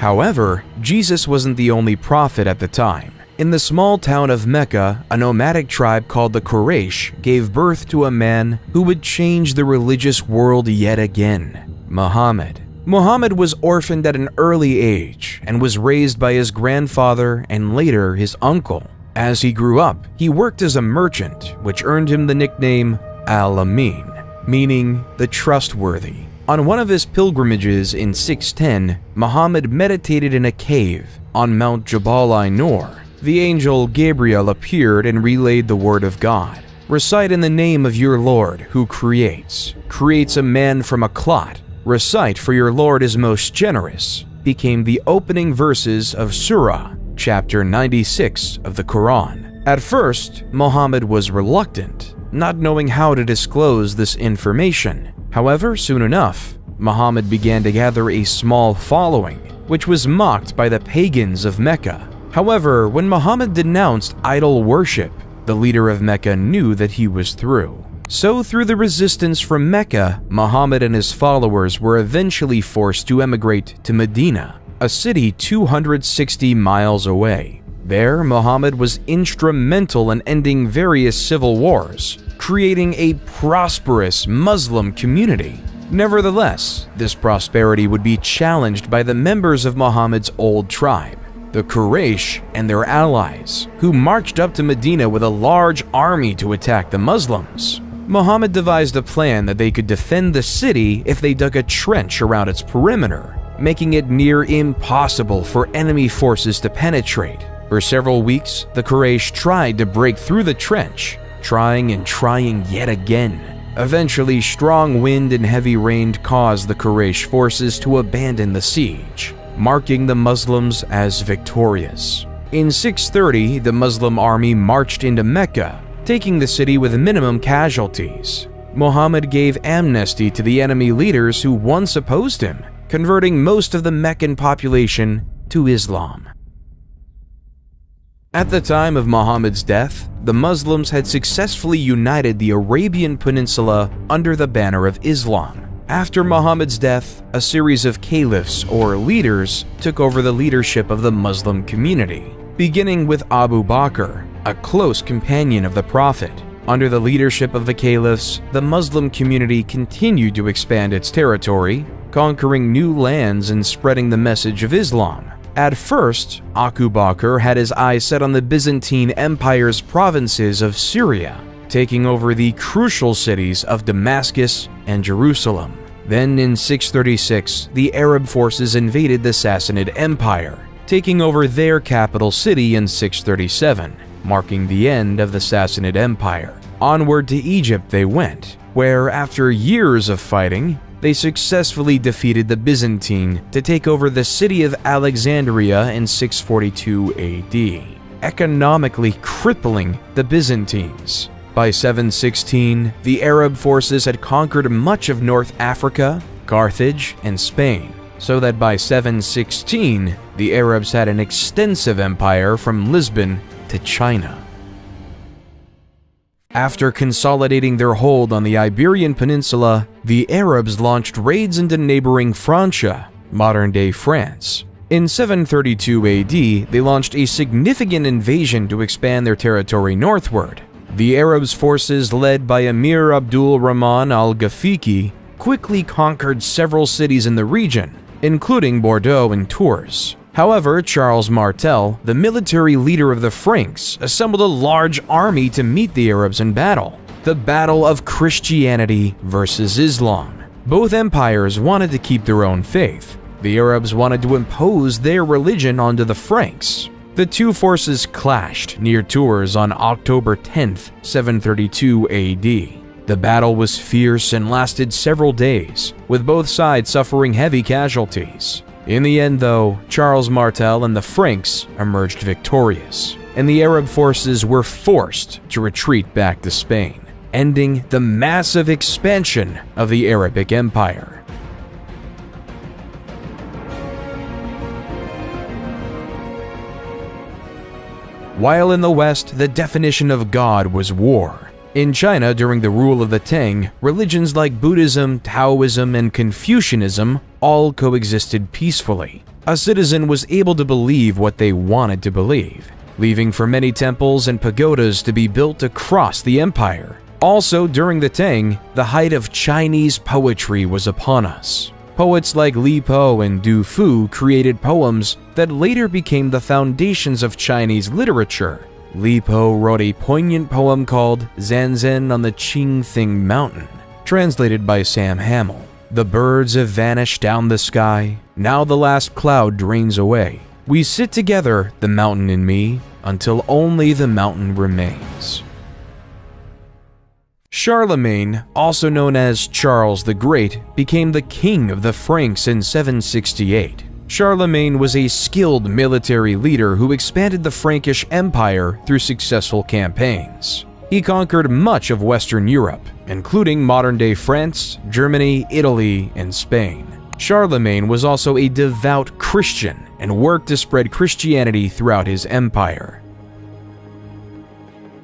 S1: However, Jesus wasn't the only prophet at the time. In the small town of Mecca, a nomadic tribe called the Quraysh gave birth to a man who would change the religious world yet again: Muhammad. Muhammad was orphaned at an early age and was raised by his grandfather and later his uncle. As he grew up, he worked as a merchant, which earned him the nickname Al-Amin, meaning the trustworthy. On one of his pilgrimages in 610, Muhammad meditated in a cave on Mount Jabal Nur. The angel Gabriel appeared and relayed the word of God. Recite in the name of your Lord who creates a man from a clot. Recite, for your Lord is most generous, became the opening verses of Surah, chapter 96 of the Quran. At first, Muhammad was reluctant, not knowing how to disclose this information. However, soon enough, Muhammad began to gather a small following, which was mocked by the pagans of Mecca. However, when Muhammad denounced idol worship, the leader of Mecca knew that he was through. So through the resistance from Mecca, Muhammad and his followers were eventually forced to emigrate to Medina, a city 260 miles away. There, Muhammad was instrumental in ending various civil wars, creating a prosperous Muslim community. Nevertheless, this prosperity would be challenged by the members of Muhammad's old tribe, the Quraysh and their allies, who marched up to Medina with a large army to attack the Muslims. Muhammad devised a plan that they could defend the city if they dug a trench around its perimeter, making it near impossible for enemy forces to penetrate. For several weeks, the Quraysh tried to break through the trench, trying and trying yet again. Eventually, strong wind and heavy rain caused the Quraysh forces to abandon the siege, marking the Muslims as victorious. In 630, the Muslim army marched into Mecca, taking the city with minimum casualties. Muhammad gave amnesty to the enemy leaders who once opposed him, converting most of the Meccan population to Islam. At the time of Muhammad's death, the Muslims had successfully united the Arabian Peninsula under the banner of Islam. After Muhammad's death, a series of caliphs or leaders took over the leadership of the Muslim community, beginning with Abu Bakr, a close companion of the Prophet. Under the leadership of the caliphs, the Muslim community continued to expand its territory, conquering new lands and spreading the message of Islam. At first, Abu Bakr had his eyes set on the Byzantine Empire's provinces of Syria, taking over the crucial cities of Damascus and Jerusalem. Then in 636, the Arab forces invaded the Sassanid Empire, taking over their capital city in 637, marking the end of the Sassanid Empire. Onward to Egypt they went, where after years of fighting, they successfully defeated the Byzantine to take over the city of Alexandria in 642 AD, economically crippling the Byzantines. By 716, the Arab forces had conquered much of North Africa, Carthage, and Spain, so that by 716, the Arabs had an extensive empire from Lisbon to China. After consolidating their hold on the Iberian Peninsula, the Arabs launched raids into neighboring Francia, modern-day France. In 732 AD, they launched a significant invasion to expand their territory northward. The Arabs' forces, led by Emir Abdul Rahman al-Ghafiqi, quickly conquered several cities in the region, including Bordeaux and Tours. However, Charles Martel, the military leader of the Franks, assembled a large army to meet the Arabs in battle. The battle of Christianity versus Islam. Both empires wanted to keep their own faith. The Arabs wanted to impose their religion onto the Franks. The two forces clashed near Tours on October 10, 732 AD. The battle was fierce and lasted several days, with both sides suffering heavy casualties. In the end, though, Charles Martel and the Franks emerged victorious, and the Arab forces were forced to retreat back to Spain, ending the massive expansion of the Arabic Empire. While in the West, the definition of God was war. In China, during the rule of the Tang, religions like Buddhism, Taoism, and Confucianism all coexisted peacefully. A citizen was able to believe what they wanted to believe, leaving for many temples and pagodas to be built across the empire. Also, during the Tang, the height of Chinese poetry was upon us. Poets like Li Po and Du Fu created poems that later became the foundations of Chinese literature. Li Po wrote a poignant poem called Zanzan on the Qingthing Mountain, translated by Sam Hamill. The birds have vanished down the sky, now the last cloud drains away. We sit together, the mountain and me, until only the mountain remains. Charlemagne, also known as Charles the Great, became the king of the Franks in 768. Charlemagne was a skilled military leader who expanded the Frankish Empire through successful campaigns. He conquered much of Western Europe, including modern-day France, Germany, Italy, and Spain. Charlemagne was also a devout Christian and worked to spread Christianity throughout his empire.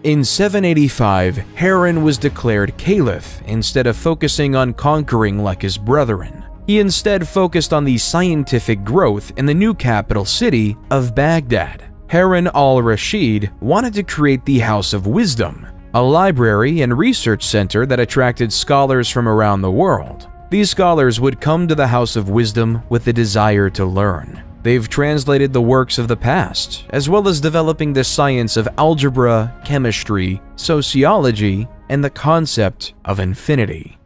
S1: In 785, Harran was declared caliph instead of focusing on conquering like his brethren. He instead focused on the scientific growth in the new capital city of Baghdad. Harun al-Rashid wanted to create the House of Wisdom, a library and research center that attracted scholars from around the world. These scholars would come to the House of Wisdom with the desire to learn. They've translated the works of the past, as well as developing the science of algebra, chemistry, sociology, and the concept of infinity.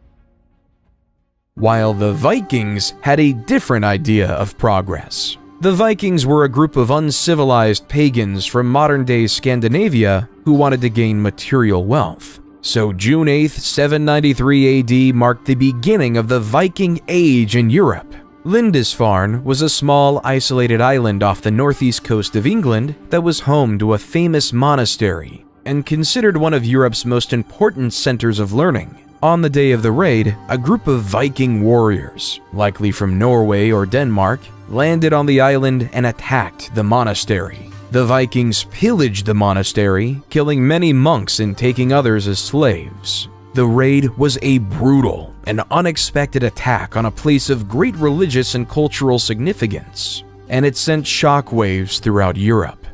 S1: While the Vikings had a different idea of progress. The Vikings were a group of uncivilized pagans from modern-day Scandinavia who wanted to gain material wealth. So June 8, 793 AD marked the beginning of the Viking Age in Europe. Lindisfarne was a small, isolated island off the northeast coast of England that was home to a famous monastery and considered one of Europe's most important centers of learning. On the day of the raid, a group of Viking warriors, likely from Norway or Denmark, landed on the island and attacked the monastery. The Vikings pillaged the monastery, killing many monks and taking others as slaves. The raid was a brutal and unexpected attack on a place of great religious and cultural significance, and it sent shockwaves throughout Europe.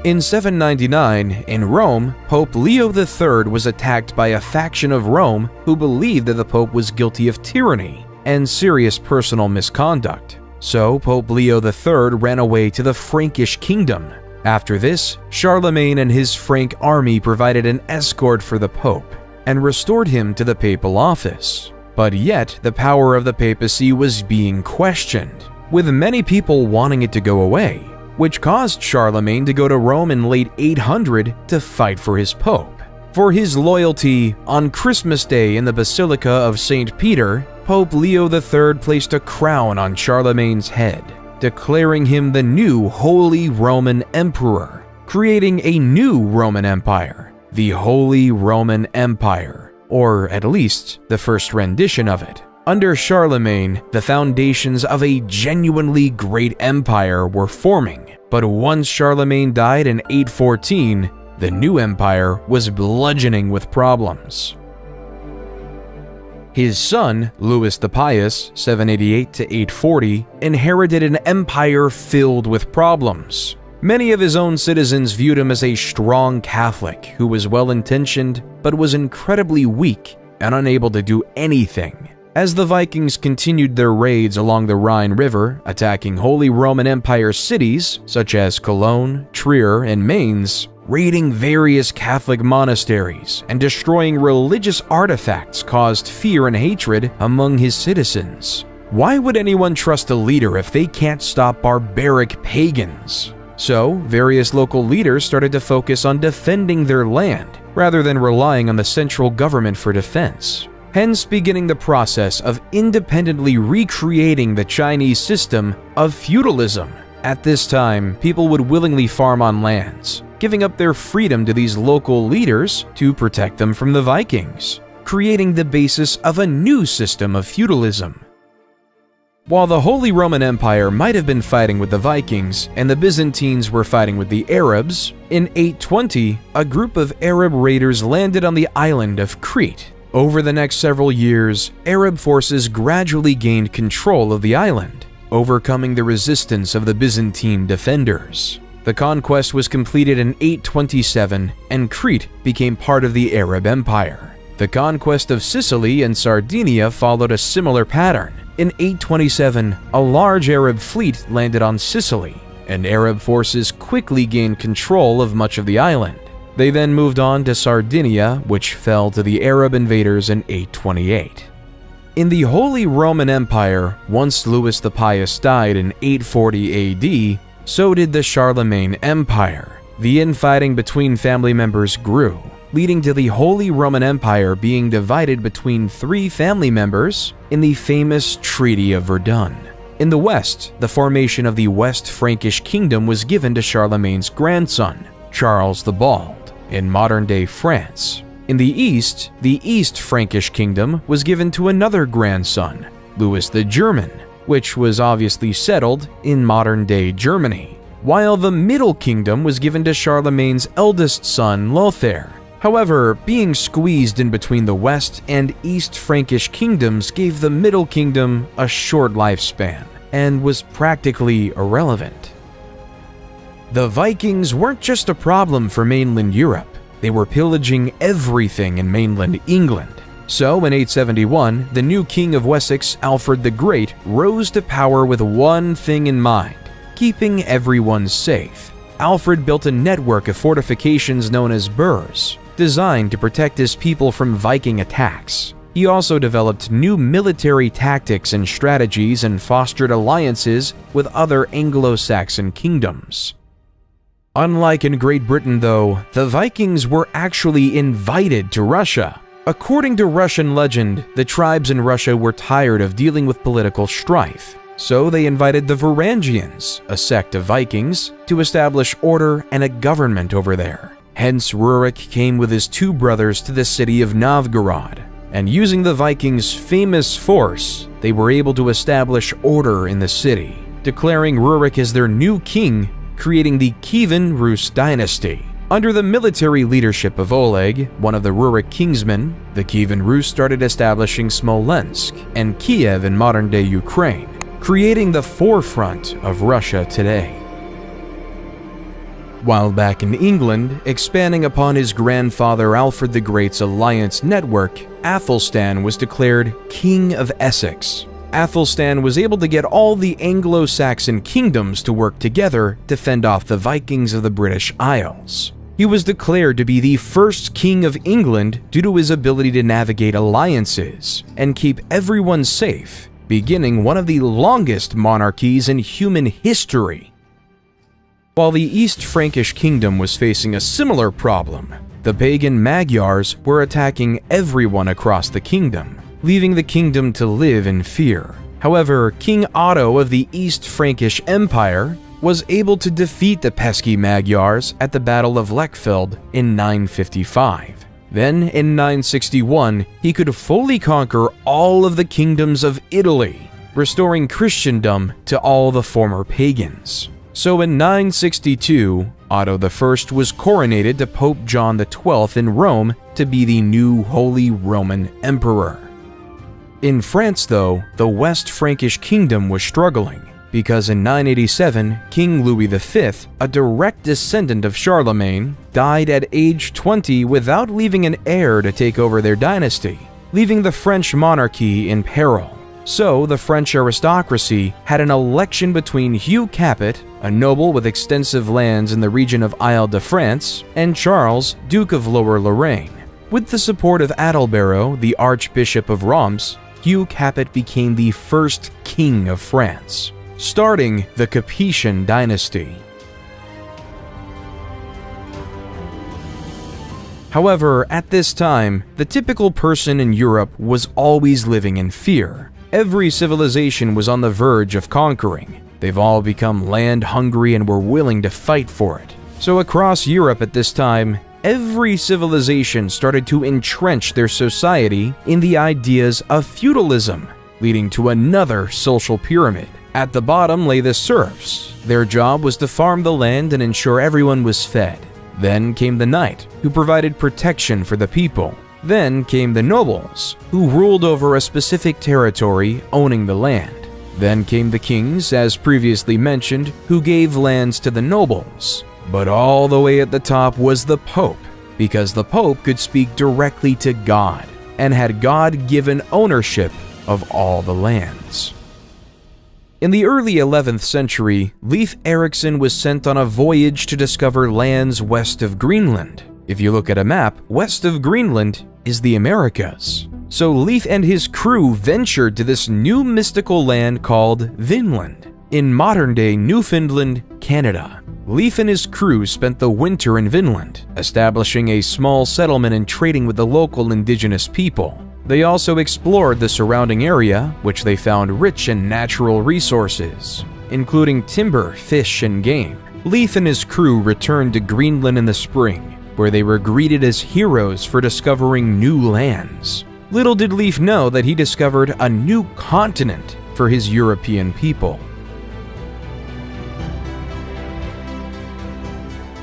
S1: In 799, in Rome, Pope Leo III was attacked by a faction of Rome who believed that the Pope was guilty of tyranny and serious personal misconduct. So Pope Leo III ran away to the Frankish kingdom. After this, Charlemagne and his Frank army provided an escort for the Pope and restored him to the papal office. But yet, the power of the papacy was being questioned, with many people wanting it to go away, which caused Charlemagne to go to Rome in late 800 to fight for his Pope. For his loyalty, on Christmas Day in the Basilica of St. Peter, Pope Leo III placed a crown on Charlemagne's head, declaring him the new Holy Roman Emperor, creating a new Roman Empire, the Holy Roman Empire, or at least the first rendition of it. Under Charlemagne, the foundations of a genuinely great empire were forming, but once Charlemagne died in 814, the new empire was bludgeoning with problems. His son, Louis the Pious, 788 to 840, inherited an empire filled with problems. Many of his own citizens viewed him as a strong Catholic who was well-intentioned but was incredibly weak and unable to do anything. As the Vikings continued their raids along the Rhine River, attacking Holy Roman Empire cities such as Cologne, Trier, and Mainz, raiding various Catholic monasteries and destroying religious artifacts caused fear and hatred among his citizens. Why would anyone trust a leader if they can't stop barbaric pagans? So, various local leaders started to focus on defending their land rather than relying on the central government for defense, hence beginning the process of independently recreating the Chinese system of feudalism. At this time, people would willingly farm on lands, giving up their freedom to these local leaders to protect them from the Vikings, creating the basis of a new system of feudalism. While the Holy Roman Empire might have been fighting with the Vikings and the Byzantines were fighting with the Arabs, in 820, a group of Arab raiders landed on the island of Crete. Over the next several years, Arab forces gradually gained control of the island, overcoming the resistance of the Byzantine defenders. The conquest was completed in 827, and Crete became part of the Arab Empire. The conquest of Sicily and Sardinia followed a similar pattern. In 827, a large Arab fleet landed on Sicily, and Arab forces quickly gained control of much of the island. They then moved on to Sardinia, which fell to the Arab invaders in 828. In the Holy Roman Empire, once Louis the Pious died in 840 AD, so did the Charlemagne Empire. The infighting between family members grew, leading to the Holy Roman Empire being divided between three family members in the famous Treaty of Verdun. In the west, the formation of the West Frankish Kingdom was given to Charlemagne's grandson, Charles the Bald, in modern-day France. In the east, the East Frankish Kingdom was given to another grandson, Louis the German, which was obviously settled in modern-day Germany, while the Middle Kingdom was given to Charlemagne's eldest son, Lothair. However, being squeezed in between the West and East Frankish kingdoms gave the Middle Kingdom a short lifespan and was practically irrelevant. The Vikings weren't just a problem for mainland Europe, they were pillaging everything in mainland England. So in 871, the new King of Wessex, Alfred the Great, rose to power with one thing in mind: keeping everyone safe. Alfred built a network of fortifications known as burhs, designed to protect his people from Viking attacks. He also developed new military tactics and strategies and fostered alliances with other Anglo-Saxon kingdoms. Unlike in Great Britain, though, the Vikings were actually invited to Russia. According to Russian legend, the tribes in Russia were tired of dealing with political strife, so they invited the Varangians, a sect of Vikings, to establish order and a government over there. Hence, Rurik came with his two brothers to the city of Novgorod, and using the Vikings' famous force, they were able to establish order in the city, declaring Rurik as their new king, creating the Kievan Rus dynasty. Under the military leadership of Oleg, one of the Rurik kingsmen, the Kievan Rus started establishing Smolensk and Kiev in modern-day Ukraine, creating the forefront of Russia today. While back in England, expanding upon his grandfather Alfred the Great's alliance network, Athelstan was declared King of Essex. Athelstan was able to get all the Anglo-Saxon kingdoms to work together to fend off the Vikings of the British Isles. He was declared to be the first king of England due to his ability to navigate alliances and keep everyone safe, beginning one of the longest monarchies in human history. While the East Frankish Kingdom was facing a similar problem, the pagan Magyars were attacking everyone across the kingdom, leaving the kingdom to live in fear. However, King Otto of the East Frankish Empire was able to defeat the pesky Magyars at the Battle of Lechfeld in 955. Then, in 961, he could fully conquer all of the kingdoms of Italy, restoring Christendom to all the former pagans. So in 962, Otto I was coronated to Pope John XII in Rome to be the new Holy Roman Emperor. In France, though, the West Frankish Kingdom was struggling, because in 987, King Louis V, a direct descendant of Charlemagne, died at age 20 without leaving an heir to take over their dynasty, leaving the French monarchy in peril. So, the French aristocracy had an election between Hugh Capet, a noble with extensive lands in the region of Isle-de-France, and Charles, Duke of Lower Lorraine. With the support of Adalbero, the Archbishop of Reims, Hugh Capet became the first king of France, starting the Capetian dynasty. However, at this time, the typical person in Europe was always living in fear. Every civilization was on the verge of conquering. They've all become land-hungry and were willing to fight for it. So across Europe at this time, every civilization started to entrench their society in the ideas of feudalism. leading to another social pyramid. At the bottom lay the serfs. Their job was to farm the land and ensure everyone was fed. Then came the knight, who provided protection for the people. Then came the nobles, who ruled over a specific territory, owning the land. Then came the kings, as previously mentioned, who gave lands to the nobles. But all the way at the top was the Pope, because the Pope could speak directly to God and had God-given ownership of all the lands. In the early 11th century, Leif Erikson was sent on a voyage to discover lands west of Greenland. If you look at a map, west of Greenland is the Americas. So Leif and his crew ventured to this new mystical land called Vinland, in modern-day Newfoundland, Canada. Leif and his crew spent the winter in Vinland, establishing a small settlement and trading with the local indigenous people. They also explored the surrounding area, which they found rich in natural resources, including timber, fish, and game. Leif and his crew returned to Greenland in the spring, where they were greeted as heroes for discovering new lands. Little did Leif know that he discovered a new continent for his European people.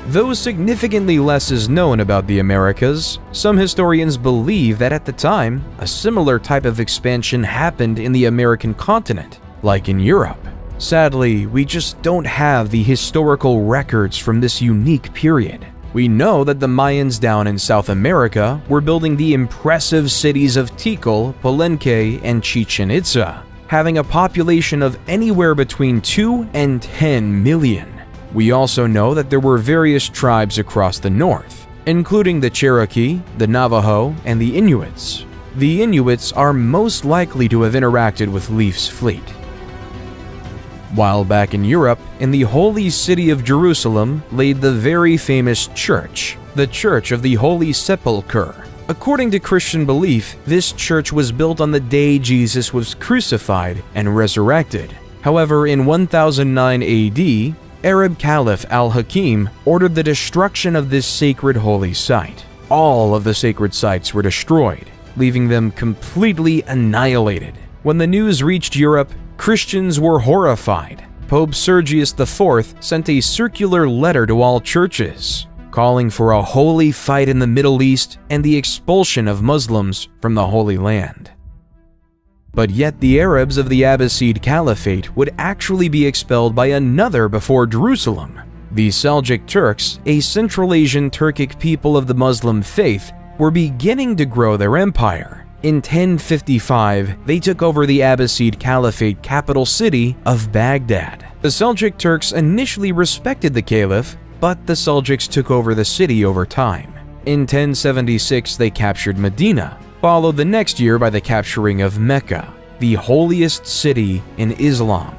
S1: Though significantly less is known about the Americas, some historians believe that at the time, a similar type of expansion happened in the American continent, like in Europe. Sadly, we just don't have the historical records from this unique period. We know that the Mayans down in South America were building the impressive cities of Tikal, Palenque, and Chichen Itza, having a population of anywhere between 2 and 10 million. We also know that there were various tribes across the north, including the Cherokee, the Navajo, and the Inuits. The Inuits are most likely to have interacted with Leif's fleet. While back in Europe, in the holy city of Jerusalem laid the very famous church, the Church of the Holy Sepulchre. According to Christian belief, this church was built on the day Jesus was crucified and resurrected. However, in 1009 AD, Arab Caliph al-Hakim ordered the destruction of this sacred holy site. All of the sacred sites were destroyed, leaving them completely annihilated. When the news reached Europe, Christians were horrified. Pope Sergius IV sent a circular letter to all churches, calling for a holy fight in the Middle East and the expulsion of Muslims from the Holy Land. But yet the Arabs of the Abbasid Caliphate would actually be expelled by another before Jerusalem. The Seljuk Turks, a Central Asian Turkic people of the Muslim faith, were beginning to grow their empire. In 1055, they took over the Abbasid Caliphate capital city of Baghdad. The Seljuk Turks initially respected the caliph, but the Seljuks took over the city over time. In 1076, they captured Medina, followed the next year by the capturing of Mecca, the holiest city in Islam.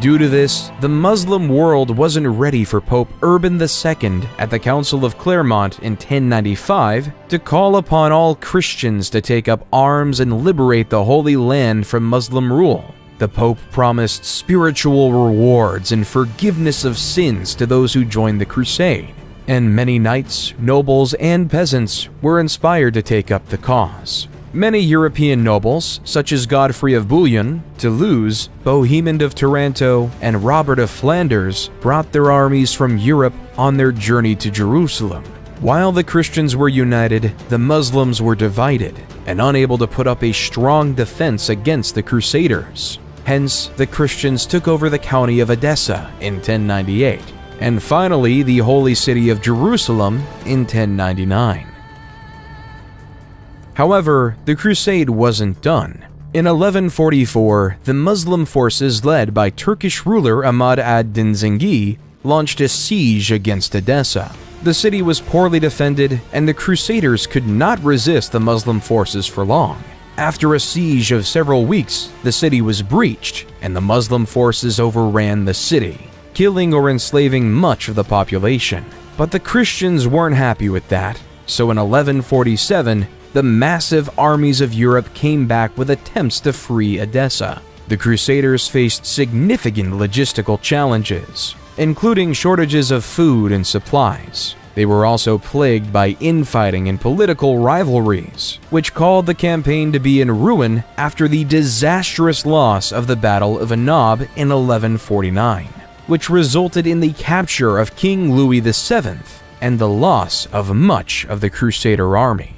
S1: Due to this, the Muslim world wasn't ready for Pope Urban II at the Council of Clermont in 1095 to call upon all Christians to take up arms and liberate the Holy Land from Muslim rule. The Pope promised spiritual rewards and forgiveness of sins to those who joined the crusade, and many knights, nobles, and peasants were inspired to take up the cause. Many European nobles, such as Godfrey of Bouillon, Toulouse, Bohemond of Taranto, and Robert of Flanders, brought their armies from Europe on their journey to Jerusalem. While the Christians were united, the Muslims were divided and unable to put up a strong defense against the Crusaders. Hence, the Christians took over the county of Edessa in 1098, and finally the holy city of Jerusalem in 1099. However, the crusade wasn't done. In 1144, the Muslim forces led by Turkish ruler Ahmad ad-Din Zengi launched a siege against Edessa. The city was poorly defended, and the Crusaders could not resist the Muslim forces for long. After a siege of several weeks, the city was breached, and the Muslim forces overran the city, killing or enslaving much of the population. But the Christians weren't happy with that, so in 1147, the massive armies of Europe came back with attempts to free Edessa. The Crusaders faced significant logistical challenges, including shortages of food and supplies. They were also plagued by infighting and political rivalries, which called the campaign to be in ruin after the disastrous loss of the Battle of Annab in 1149, which resulted in the capture of King Louis VII and the loss of much of the Crusader army.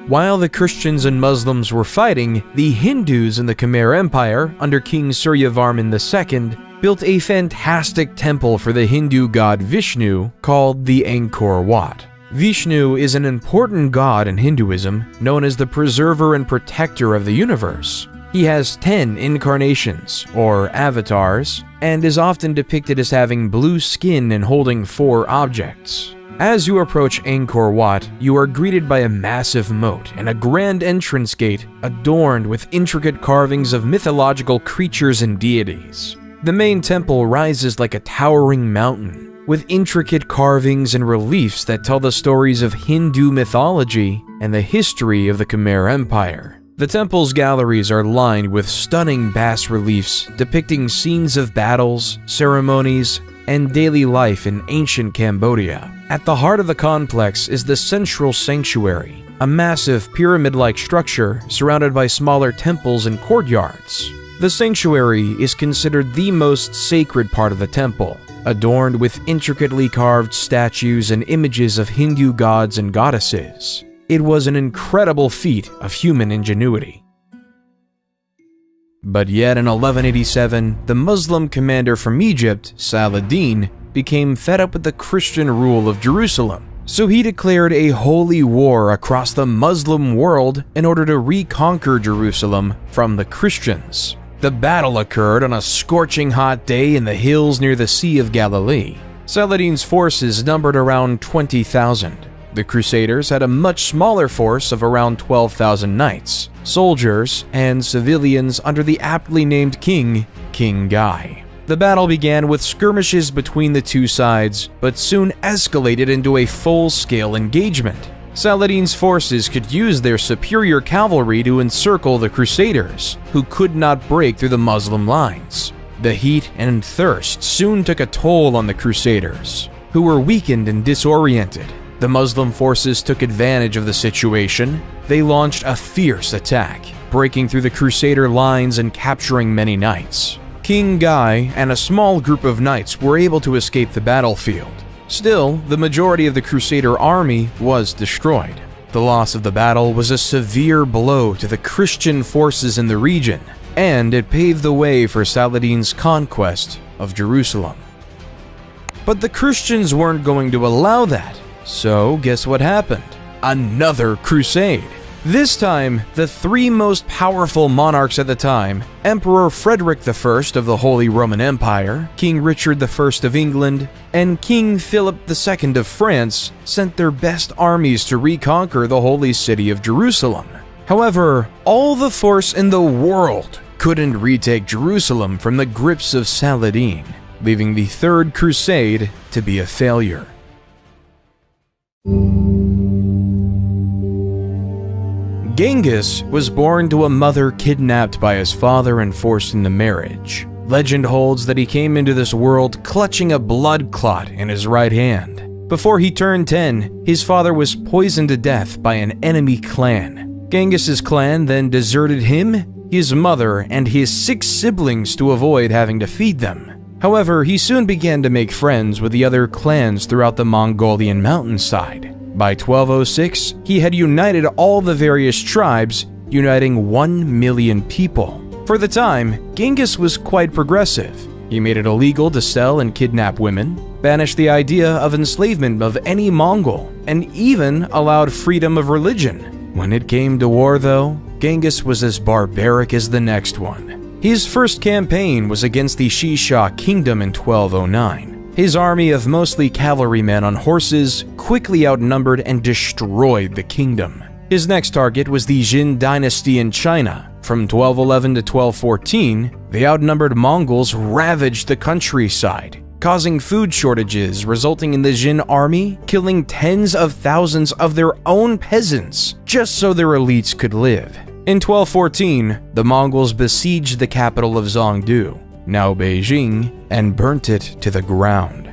S1: While the Christians and Muslims were fighting, the Hindus in the Khmer Empire, under King Suryavarman II, built a fantastic temple for the Hindu god Vishnu called the Angkor Wat. Vishnu is an important god in Hinduism, known as the preserver and protector of the universe. He has 10 incarnations, or avatars, and is often depicted as having blue skin and holding 4 objects. As you approach Angkor Wat, you are greeted by a massive moat and a grand entrance gate adorned with intricate carvings of mythological creatures and deities. The main temple rises like a towering mountain, with intricate carvings and reliefs that tell the stories of Hindu mythology and the history of the Khmer Empire. The temple's galleries are lined with stunning bas-reliefs depicting scenes of battles, ceremonies, and daily life in ancient Cambodia. At the heart of the complex is the Central Sanctuary, a massive pyramid-like structure surrounded by smaller temples and courtyards. The sanctuary is considered the most sacred part of the temple, adorned with intricately carved statues and images of Hindu gods and goddesses. It was an incredible feat of human ingenuity. But yet in 1187, the Muslim commander from Egypt, Saladin, became fed up with the Christian rule of Jerusalem. So he declared a holy war across the Muslim world in order to reconquer Jerusalem from the Christians. The battle occurred on a scorching hot day in the hills near the Sea of Galilee. Saladin's forces numbered around 20,000. The Crusaders had a much smaller force of around 12,000 knights, soldiers, and civilians under the aptly named king, King Guy. The battle began with skirmishes between the two sides, but soon escalated into a full-scale engagement. Saladin's forces could use their superior cavalry to encircle the Crusaders, who could not break through the Muslim lines. The heat and thirst soon took a toll on the Crusaders, who were weakened and disoriented. The Muslim forces took advantage of the situation. They launched a fierce attack, breaking through the Crusader lines and capturing many knights. King Guy and a small group of knights were able to escape the battlefield. Still, the majority of the Crusader army was destroyed. The loss of the battle was a severe blow to the Christian forces in the region, and it paved the way for Saladin's conquest of Jerusalem. But the Christians weren't going to allow that, so guess what happened? Another crusade! This time, the 3 most powerful monarchs at the time, Emperor Frederick I of the Holy Roman Empire, King Richard I of England, and King Philip II of France, sent their best armies to reconquer the holy city of Jerusalem. However, all the force in the world couldn't retake Jerusalem from the grips of Saladin, leaving the Third Crusade to be a failure. Genghis was born to a mother kidnapped by his father and forced into marriage. Legend holds that he came into this world clutching a blood clot in his right hand. Before he turned 10, his father was poisoned to death by an enemy clan. Genghis's clan then deserted him, his mother, and his 6 siblings to avoid having to feed them. However, he soon began to make friends with the other clans throughout the Mongolian mountainside. By 1206, he had united all the various tribes, uniting 1 million people. For the time, Genghis was quite progressive. He made it illegal to sell and kidnap women, banished the idea of enslavement of any Mongol, and even allowed freedom of religion. When it came to war, though, Genghis was as barbaric as the next one. His first campaign was against the Shisha kingdom in 1209. His army of mostly cavalrymen on horses quickly outnumbered and destroyed the kingdom. His next target was the Jin dynasty in China. From 1211 to 1214, the outnumbered Mongols ravaged the countryside, causing food shortages, resulting in the Jin army killing tens of thousands of their own peasants just so their elites could live. In 1214, the Mongols besieged the capital of Zhongdu. now Beijing, and burnt it to the ground.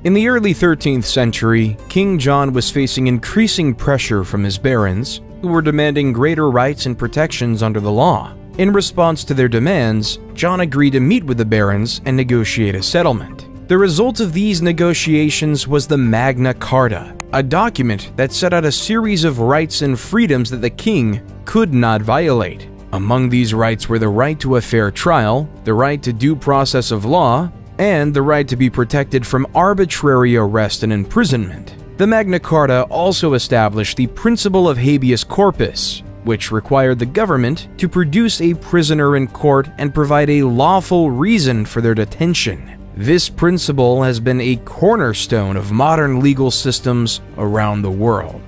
S1: In the early 13th century, King John was facing increasing pressure from his barons, who were demanding greater rights and protections under the law. In response to their demands, John agreed to meet with the barons and negotiate a settlement. The result of these negotiations was the Magna Carta, a document that set out a series of rights and freedoms that the king could not violate. Among these rights were the right to a fair trial, the right to due process of law, and the right to be protected from arbitrary arrest and imprisonment. The Magna Carta also established the principle of habeas corpus, which required the government to produce a prisoner in court and provide a lawful reason for their detention. This principle has been a cornerstone of modern legal systems around the world.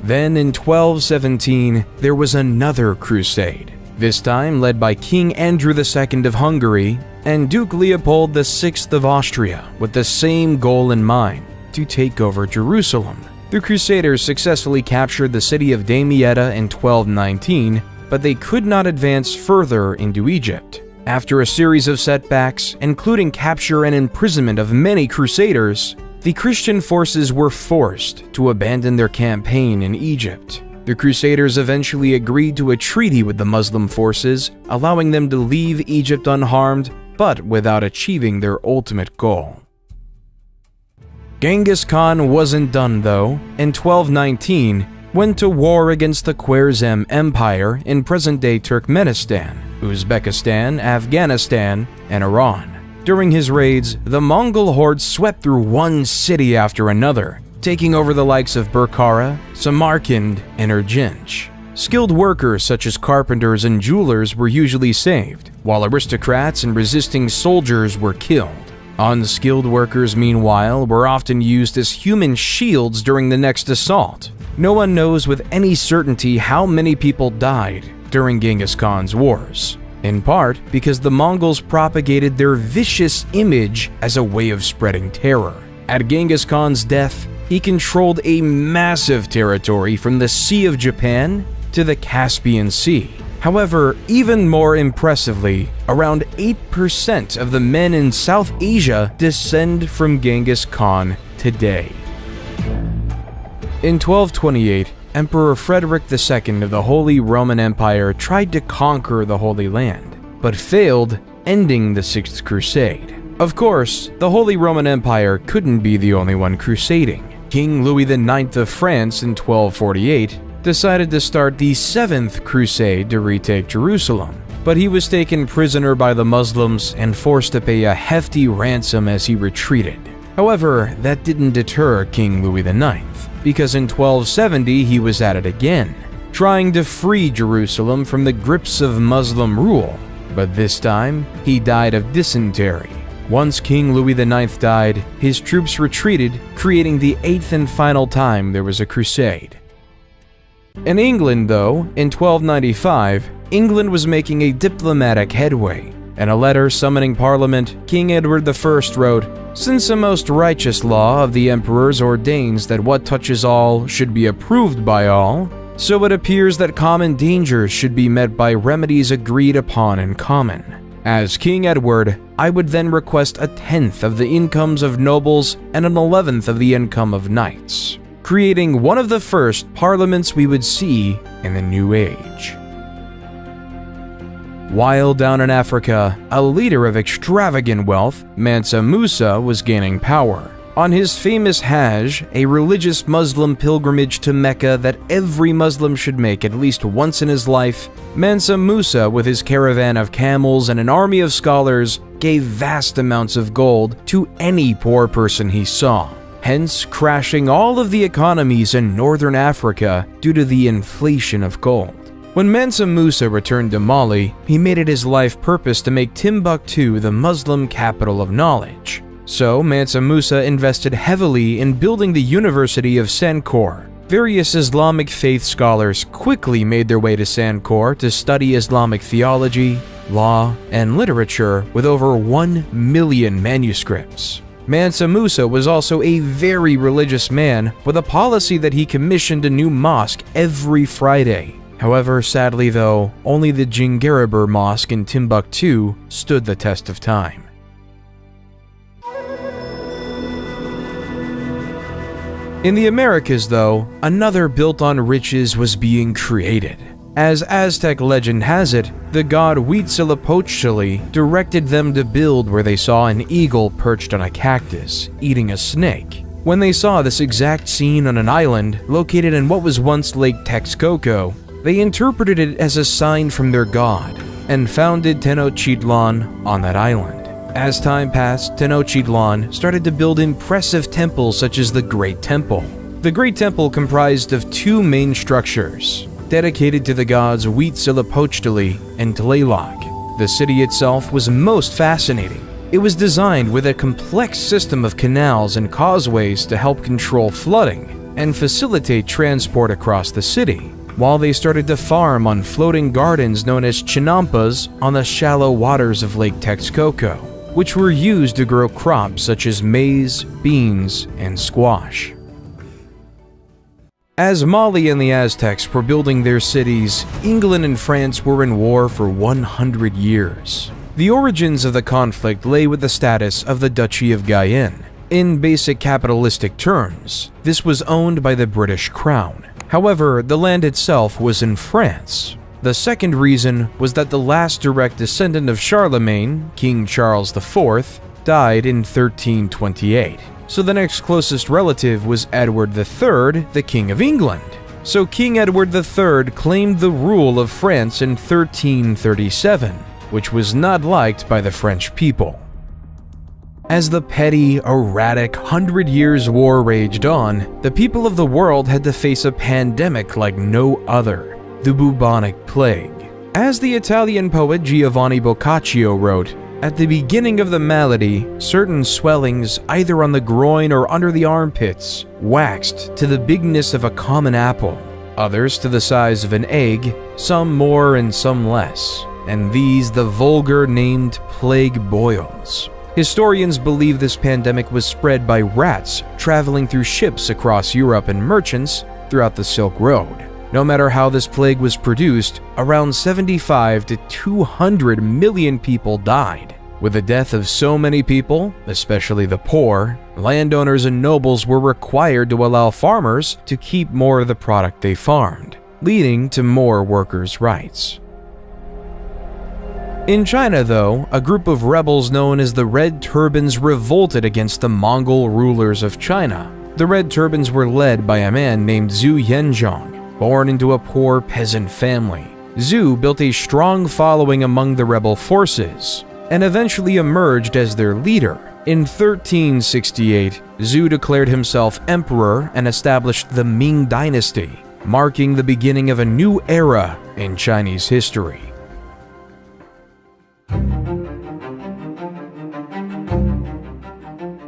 S1: Then in 1217, there was another crusade, this time led by King Andrew II of Hungary and Duke Leopold VI of Austria, with the same goal in mind: to take over Jerusalem. The Crusaders successfully captured the city of Damietta in 1219, but they could not advance further into Egypt. After a series of setbacks, including capture and imprisonment of many crusaders, the Christian forces were forced to abandon their campaign in Egypt. The Crusaders eventually agreed to a treaty with the Muslim forces, allowing them to leave Egypt unharmed, but without achieving their ultimate goal. Genghis Khan wasn't done though. In 1219, went to war against the Khwarezm Empire in present-day Turkmenistan, Uzbekistan, Afghanistan, and Iran. During his raids, the Mongol hordes swept through one city after another, taking over the likes of Bukhara, Samarkand, and Urgench. Skilled workers such as carpenters and jewelers were usually saved, while aristocrats and resisting soldiers were killed. Unskilled workers, meanwhile, were often used as human shields during the next assault. No one knows with any certainty how many people died during Genghis Khan's wars, in part because the Mongols propagated their vicious image as a way of spreading terror. At Genghis Khan's death, he controlled a massive territory from the Sea of Japan to the Caspian Sea. However, even more impressively, around 8% of the men in South Asia descend from Genghis Khan today. In 1228, Emperor Frederick II of the Holy Roman Empire tried to conquer the Holy Land, but failed, ending the Sixth Crusade. Of course, the Holy Roman Empire couldn't be the only one crusading. King Louis IX of France in 1248 decided to start the Seventh Crusade to retake Jerusalem, but he was taken prisoner by the Muslims and forced to pay a hefty ransom as he retreated. However, that didn't deter King Louis IX, because in 1270 he was at it again, trying to free Jerusalem from the grips of Muslim rule, but this time he died of dysentery. Once King Louis IX died, his troops retreated, creating the eighth and final time there was a crusade. In England, though, in 1295, England was making a diplomatic headway. In a letter summoning Parliament, King Edward I wrote, "Since a most righteous law of the emperors ordains that what touches all should be approved by all, so it appears that common dangers should be met by remedies agreed upon in common. As King Edward, I would then request 1/10 of the incomes of nobles and 1/11 of the income of knights, creating one of the first parliaments we would see in the New Age." While down in Africa, a leader of extravagant wealth, Mansa Musa, was gaining power. On his famous Hajj, a religious Muslim pilgrimage to Mecca that every Muslim should make at least once in his life, Mansa Musa, with his caravan of camels and an army of scholars, gave vast amounts of gold to any poor person he saw, hence crashing all of the economies in northern Africa due to the inflation of gold. When Mansa Musa returned to Mali, he made it his life purpose to make Timbuktu the Muslim capital of knowledge. So Mansa Musa invested heavily in building the University of Sankore. Various Islamic faith scholars quickly made their way to Sankore to study Islamic theology, law, and literature with over 1 million manuscripts. Mansa Musa was also a very religious man with a policy that he commissioned a new mosque every Friday. However, sadly though, only the Djinguereber Mosque in Timbuktu stood the test of time. In the Americas though, another built on riches was being created. As Aztec legend has it, the god Huitzilopochtli directed them to build where they saw an eagle perched on a cactus, eating a snake. When they saw this exact scene on an island located in what was once Lake Texcoco, they interpreted it as a sign from their god, and founded Tenochtitlan on that island. As time passed, Tenochtitlan started to build impressive temples such as the Great Temple. The Great Temple comprised of two main structures, dedicated to the gods Huitzilopochtli and Tlaloc. The city itself was most fascinating. It was designed with a complex system of canals and causeways to help control flooding and facilitate transport across the city, while they started to farm on floating gardens known as chinampas on the shallow waters of Lake Texcoco, which were used to grow crops such as maize, beans, and squash. As Mali and the Aztecs were building their cities, England and France were in war for 100 years. The origins of the conflict lay with the status of the Duchy of Guyenne. In basic capitalistic terms, this was owned by the British Crown. However, the land itself was in France. The second reason was that the last direct descendant of Charlemagne, King Charles IV, died in 1328. So the next closest relative was Edward III, the King of England. So King Edward III claimed the rule of France in 1337, which was not liked by the French people. As the petty, erratic 100 Years' War raged on, the people of the world had to face a pandemic like no other, the bubonic plague. As the Italian poet Giovanni Boccaccio wrote, at the beginning of the malady, certain swellings either on the groin or under the armpits waxed to the bigness of a common apple, others to the size of an egg, some more and some less, and these the vulgar named plague boils. Historians believe this pandemic was spread by rats traveling through ships across Europe and merchants throughout the Silk Road. No matter how this plague was produced, around 75 to 200 million people died. With the death of so many people, especially the poor, landowners and nobles were required to allow farmers to keep more of the product they farmed, leading to more workers' rights. In China, though, a group of rebels known as the Red Turbans revolted against the Mongol rulers of China. The Red Turbans were led by a man named Zhu Yanzhong. Born into a poor peasant family, Zhu built a strong following among the rebel forces and eventually emerged as their leader. In 1368, Zhu declared himself emperor and established the Ming Dynasty, marking the beginning of a new era in Chinese history.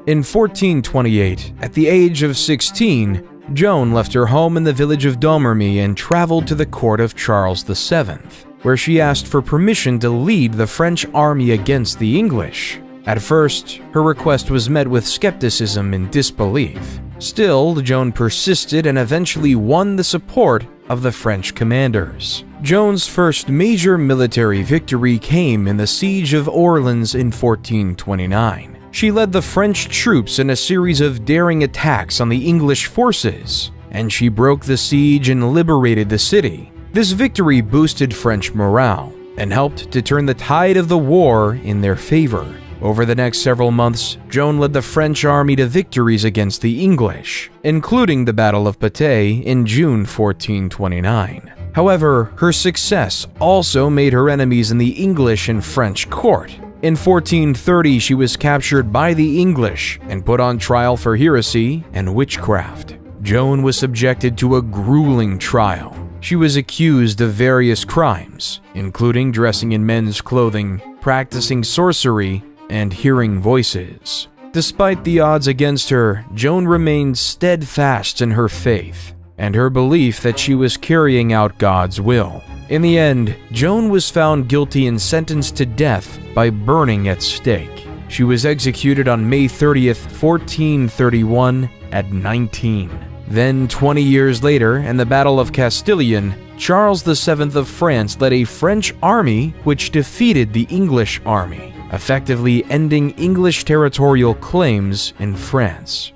S1: In 1428, at the age of 16, Joan left her home in the village of Domremy and traveled to the court of Charles VII, where she asked for permission to lead the French army against the English. At first, her request was met with skepticism and disbelief. Still, Joan persisted and eventually won the support of the French commanders. Joan's first major military victory came in the Siege of Orleans in 1429. She led the French troops in a series of daring attacks on the English forces, and she broke the siege and liberated the city. This victory boosted French morale and helped to turn the tide of the war in their favor. Over the next several months, Joan led the French army to victories against the English, including the Battle of Patay in June 1429. However, her success also made her enemies in the English and French court. In 1430, she was captured by the English and put on trial for heresy and witchcraft. Joan was subjected to a grueling trial. She was accused of various crimes, including dressing in men's clothing, practicing sorcery, and hearing voices. Despite the odds against her, Joan remained steadfast in her faith and her belief that she was carrying out God's will. In the end, Joan was found guilty and sentenced to death by burning at stake. She was executed on May 30th, 1431 at 19. Then, 20 years later, in the Battle of Castilian, Charles VII of France led a French army which defeated the English army, effectively ending English territorial claims in France.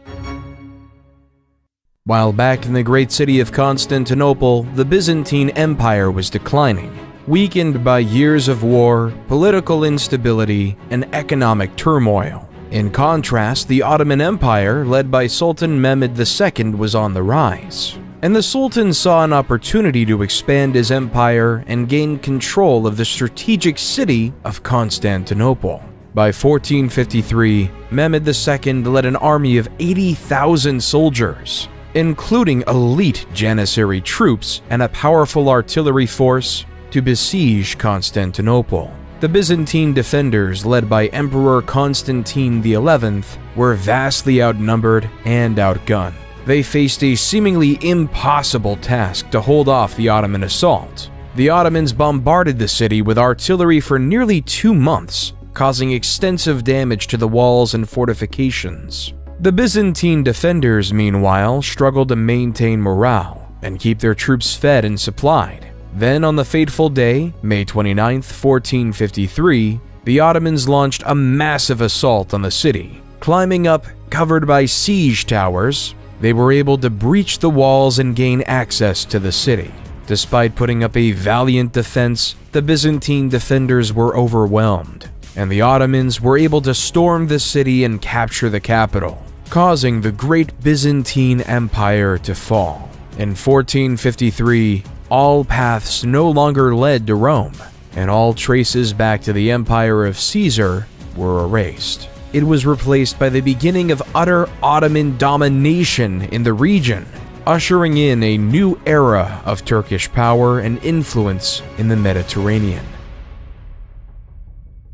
S1: While back in the great city of Constantinople, the Byzantine Empire was declining, weakened by years of war, political instability, and economic turmoil. In contrast, the Ottoman Empire, led by Sultan Mehmed II, was on the rise, and the Sultan saw an opportunity to expand his empire and gain control of the strategic city of Constantinople. By 1453, Mehmed II led an army of 80,000 soldiers, including elite Janissary troops and a powerful artillery force, to besiege Constantinople. The Byzantine defenders, led by Emperor Constantine XI, were vastly outnumbered and outgunned. They faced a seemingly impossible task to hold off the Ottoman assault. The Ottomans bombarded the city with artillery for nearly 2 months, causing extensive damage to the walls and fortifications. The Byzantine defenders, meanwhile, struggled to maintain morale and keep their troops fed and supplied. Then, on the fateful day, May 29, 1453, the Ottomans launched a massive assault on the city. Climbing up, covered by siege towers, they were able to breach the walls and gain access to the city. Despite putting up a valiant defense, the Byzantine defenders were overwhelmed, and the Ottomans were able to storm the city and capture the capital, causing the Great Byzantine Empire to fall. In 1453, all paths no longer led to Rome, and all traces back to the empire of Caesar were erased. It was replaced by the beginning of utter Ottoman domination in the region, ushering in a new era of Turkish power and influence in the Mediterranean.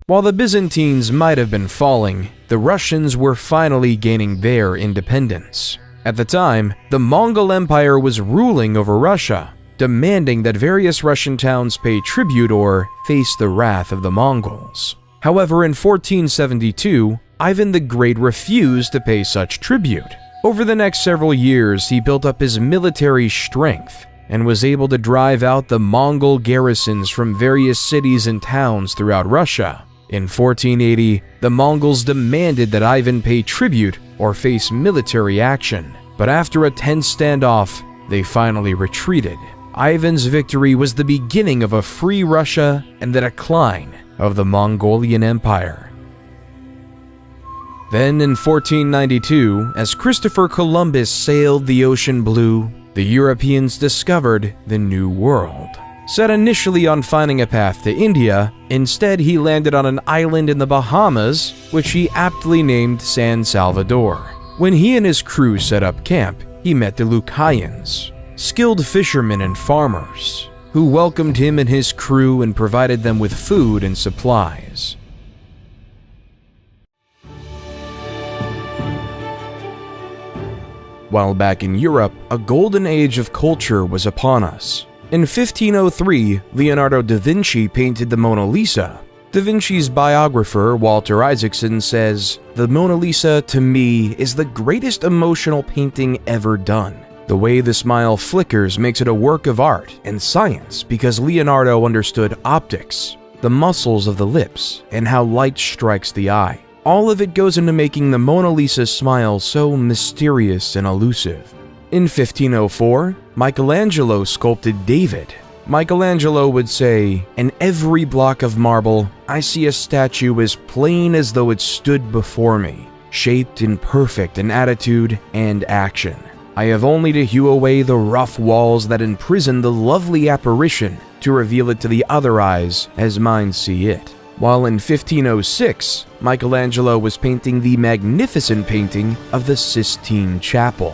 S1: While the Byzantines might have been falling, the Russians were finally gaining their independence. At the time, the Mongol Empire was ruling over Russia, demanding that various Russian towns pay tribute or face the wrath of the Mongols. However, in 1472, Ivan the Great refused to pay such tribute. Over the next several years, he built up his military strength and was able to drive out the Mongol garrisons from various cities and towns throughout Russia. In 1480, the Mongols demanded that Ivan pay tribute or face military action, but after a tense standoff, they finally retreated. Ivan's victory was the beginning of a free Russia and the decline of the Mongolian Empire. Then in 1492, as Christopher Columbus sailed the ocean blue, the Europeans discovered the New World. Set initially on finding a path to India, instead he landed on an island in the Bahamas, which he aptly named San Salvador. When he and his crew set up camp, he met the Lucayans, skilled fishermen and farmers, who welcomed him and his crew and provided them with food and supplies. While back in Europe, a golden age of culture was upon us. In 1503, Leonardo da Vinci painted the Mona Lisa. Da Vinci's biographer, Walter Isaacson, says, "The Mona Lisa, to me, is the greatest emotional painting ever done. The way the smile flickers makes it a work of art and science because Leonardo understood optics, the muscles of the lips, and how light strikes the eye. All of it goes into making the Mona Lisa smile so mysterious and elusive." In 1504, Michelangelo sculpted David. Michelangelo would say, "In every block of marble, I see a statue as plain as though it stood before me, shaped in perfect in attitude and action. I have only to hew away the rough walls that imprison the lovely apparition to reveal it to the other eyes as mine see it." While in 1506, Michelangelo was painting the magnificent painting of the Sistine Chapel.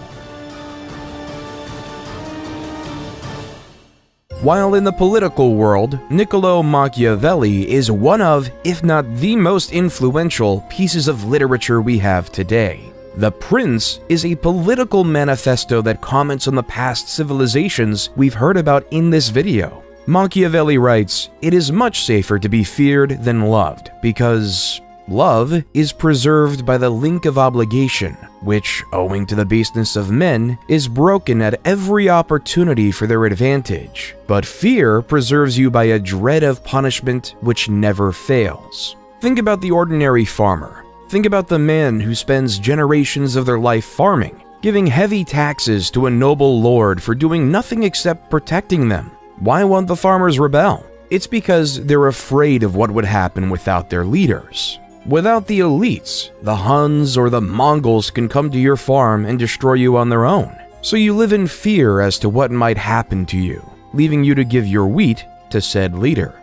S1: While in the political world, Niccolò Machiavelli is one of, if not the most influential, pieces of literature we have today. The Prince is a political manifesto that comments on the past civilizations we've heard about in this video. Machiavelli writes, "It is much safer to be feared than loved, because Love is preserved by the link of obligation, which, owing to the baseness of men, is broken at every opportunity for their advantage. But fear preserves you by a dread of punishment which never fails. Think about the ordinary farmer. Think about the man who spends generations of their life farming, giving heavy taxes to a noble lord for doing nothing except protecting them. Why won't the farmers rebel? It's because they're afraid of what would happen without their leaders. Without the elites, the Huns or the Mongols can come to your farm and destroy you on their own. So you live in fear as to what might happen to you, leaving you to give your wheat to said leader.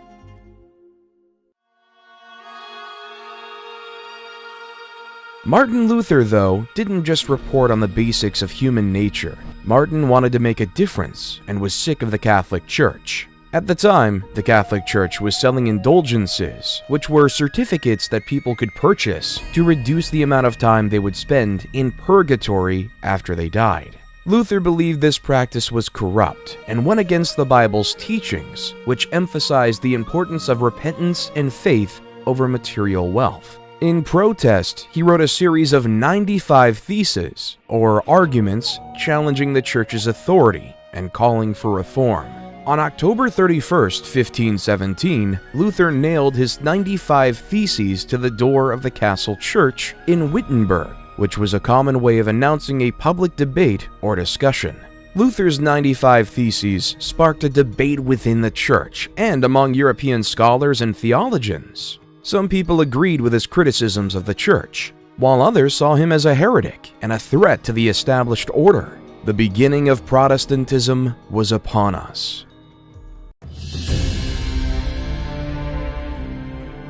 S1: Martin Luther, though, didn't just report on the basics of human nature. Martin wanted to make a difference and was sick of the Catholic Church. At the time, the Catholic Church was selling indulgences, which were certificates that people could purchase to reduce the amount of time they would spend in purgatory after they died. Luther believed this practice was corrupt and went against the Bible's teachings, which emphasized the importance of repentance and faith over material wealth. In protest, he wrote a series of 95 theses, or arguments, challenging the Church's authority and calling for reform. On October 31st, 1517, Luther nailed his 95 Theses to the door of the castle church in Wittenberg, which was a common way of announcing a public debate or discussion. Luther's 95 Theses sparked a debate within the church and among European scholars and theologians. Some people agreed with his criticisms of the church, while others saw him as a heretic and a threat to the established order. The beginning of Protestantism was upon us.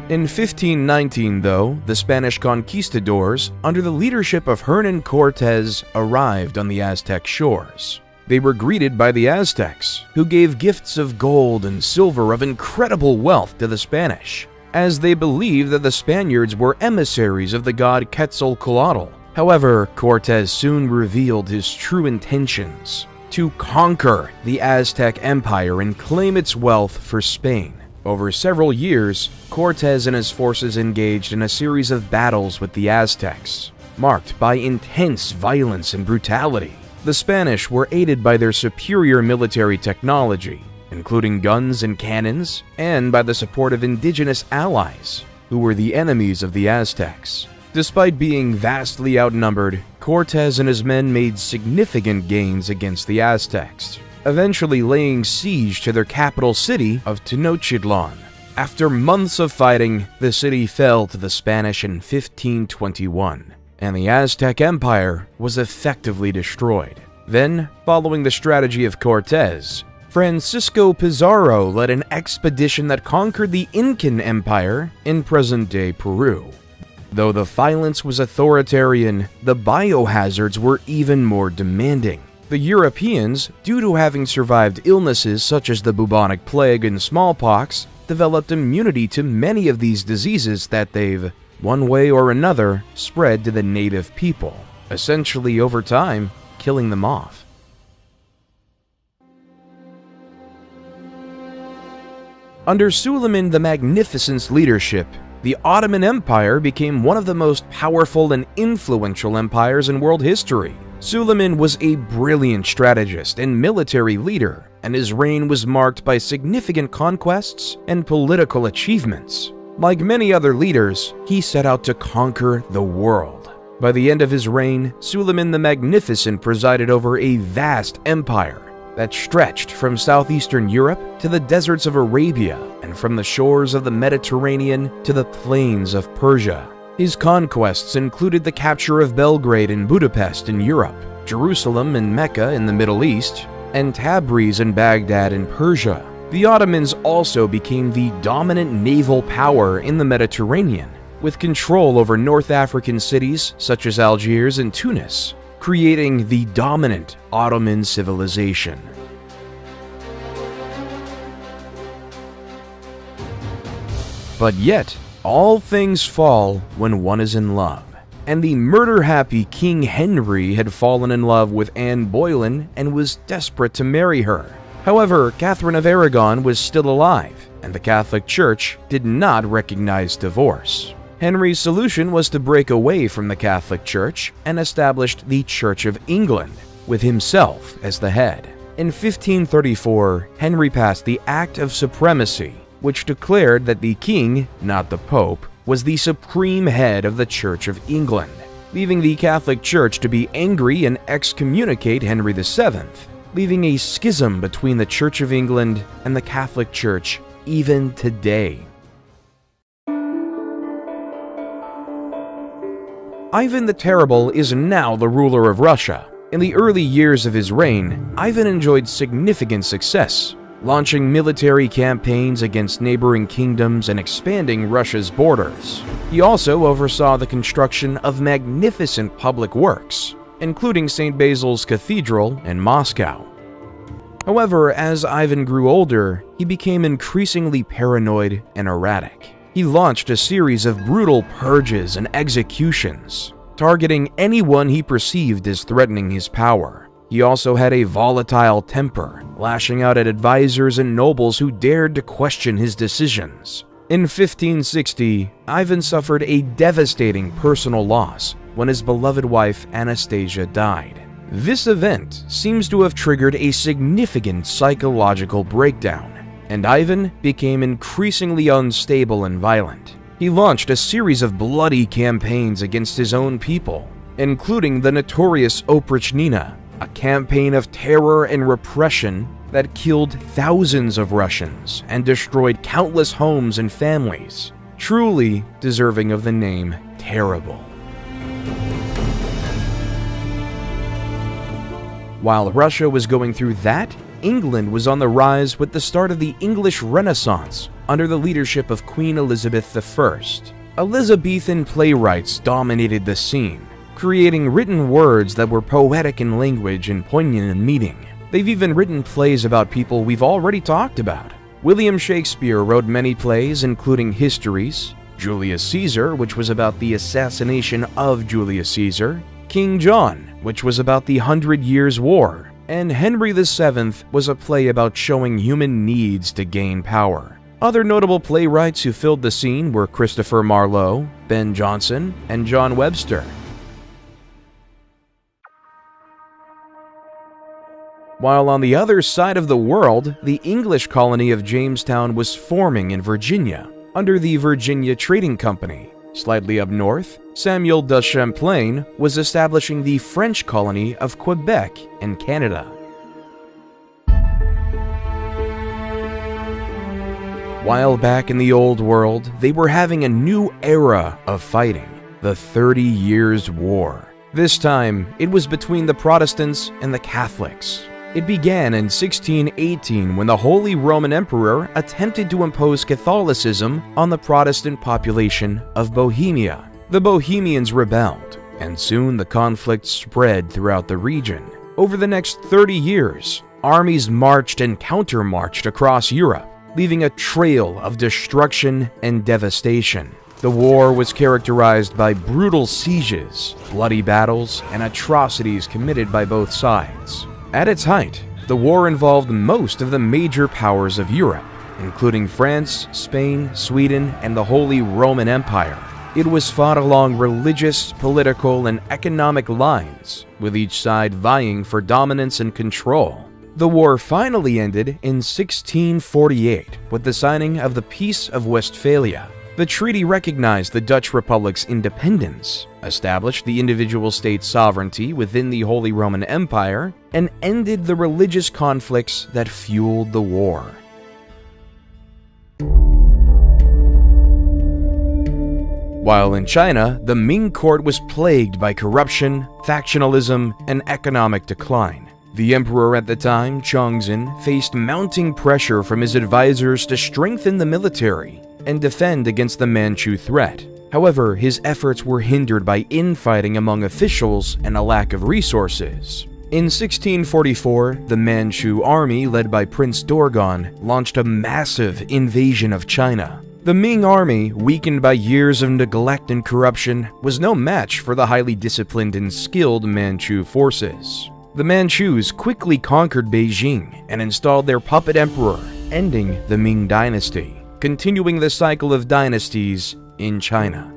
S1: In 1519, though, the Spanish conquistadors, under the leadership of Hernan Cortés, arrived on the Aztec shores. They were greeted by the Aztecs, who gave gifts of gold and silver of incredible wealth to the Spanish, as they believed that the Spaniards were emissaries of the god Quetzalcoatl. However, Cortés soon revealed his true intentions: to conquer the Aztec Empire and claim its wealth for Spain. Over several years, Cortés and his forces engaged in a series of battles with the Aztecs, marked by intense violence and brutality. The Spanish were aided by their superior military technology, including guns and cannons, and by the support of indigenous allies, who were the enemies of the Aztecs. Despite being vastly outnumbered, Cortés and his men made significant gains against the Aztecs, eventually laying siege to their capital city of Tenochtitlan. After months of fighting, the city fell to the Spanish in 1521, and the Aztec Empire was effectively destroyed. Then, following the strategy of Cortés, Francisco Pizarro led an expedition that conquered the Incan Empire in present-day Peru. Though the violence was authoritarian, the biohazards were even more demanding. The Europeans, due to having survived illnesses such as the bubonic plague and smallpox, developed immunity to many of these diseases that they've, one way or another, spread to the native people, essentially over time, killing them off. Under Suleiman the Magnificent's leadership, the Ottoman Empire became one of the most powerful and influential empires in world history. Suleiman was a brilliant strategist and military leader, and his reign was marked by significant conquests and political achievements. Like many other leaders, he set out to conquer the world. By the end of his reign, Suleiman the Magnificent presided over a vast empire that stretched from southeastern Europe to the deserts of Arabia and from the shores of the Mediterranean to the plains of Persia. His conquests included the capture of Belgrade and Budapest in Europe, Jerusalem and Mecca in the Middle East, and Tabriz and Baghdad in Persia. The Ottomans also became the dominant naval power in the Mediterranean, with control over North African cities such as Algiers and Tunis, creating the dominant Ottoman civilization. But yet, all things fall when one is in love, and the murder-happy King Henry had fallen in love with Anne Boleyn and was desperate to marry her. However, Catherine of Aragon was still alive, and the Catholic Church did not recognize divorce. Henry's solution was to break away from the Catholic Church and established the Church of England, with himself as the head. In 1534, Henry passed the Act of Supremacy, which declared that the king, not the Pope, was the supreme head of the Church of England, leaving the Catholic Church to be angry and excommunicate Henry VII, leaving a schism between the Church of England and the Catholic Church even today. Ivan the Terrible is now the ruler of Russia. In the early years of his reign, Ivan enjoyed significant success, launching military campaigns against neighboring kingdoms and expanding Russia's borders. He also oversaw the construction of magnificent public works, including St. Basil's Cathedral in Moscow. However, as Ivan grew older, he became increasingly paranoid and erratic. He launched a series of brutal purges and executions, targeting anyone he perceived as threatening his power. He also had a volatile temper, lashing out at advisors and nobles who dared to question his decisions. In 1560, Ivan suffered a devastating personal loss when his beloved wife Anastasia died. This event seems to have triggered a significant psychological breakdown, and Ivan became increasingly unstable and violent. He launched a series of bloody campaigns against his own people, including the notorious Oprichnina, a campaign of terror and repression that killed thousands of Russians and destroyed countless homes and families, truly deserving of the name Terrible. While Russia was going through that, England was on the rise with the start of the English Renaissance under the leadership of Queen Elizabeth I. Elizabethan playwrights dominated the scene, creating written words that were poetic in language and poignant in meaning. They've even written plays about people we've already talked about. William Shakespeare wrote many plays, including Histories, Julius Caesar, which was about the assassination of Julius Caesar, King John, which was about the 100 Years' War, and Henry VII was a play about showing human needs to gain power. Other notable playwrights who filled the scene were Christopher Marlowe, Ben Jonson, and John Webster. While on the other side of the world, the English colony of Jamestown was forming in Virginia, under the Virginia Trading Company. Slightly up north, Samuel de Champlain was establishing the French colony of Quebec in Canada. While back in the Old World, they were having a new era of fighting, the 30 Years' War. This time, it was between the Protestants and the Catholics. It began in 1618 when the Holy Roman Emperor attempted to impose Catholicism on the Protestant population of Bohemia. The Bohemians rebelled, and soon the conflict spread throughout the region. Over the next 30 years, armies marched and counter-marched across Europe, leaving a trail of destruction and devastation. The war was characterized by brutal sieges, bloody battles, and atrocities committed by both sides. At its height, the war involved most of the major powers of Europe, including France, Spain, Sweden, and the Holy Roman Empire. It was fought along religious, political, and economic lines, with each side vying for dominance and control. The war finally ended in 1648 with the signing of the Peace of Westphalia. The treaty recognized the Dutch Republic's independence, established the individual state's sovereignty within the Holy Roman Empire, and ended the religious conflicts that fueled the war. While in China, the Ming court was plagued by corruption, factionalism, and economic decline. The emperor at the time, Chongzhen, faced mounting pressure from his advisors to strengthen the military and defend against the Manchu threat. However, his efforts were hindered by infighting among officials and a lack of resources. In 1644, the Manchu army, led by Prince Dorgon, launched a massive invasion of China. The Ming army, weakened by years of neglect and corruption, was no match for the highly disciplined and skilled Manchu forces. The Manchus quickly conquered Beijing and installed their puppet emperor, ending the Ming dynasty, continuing the cycle of dynasties in China.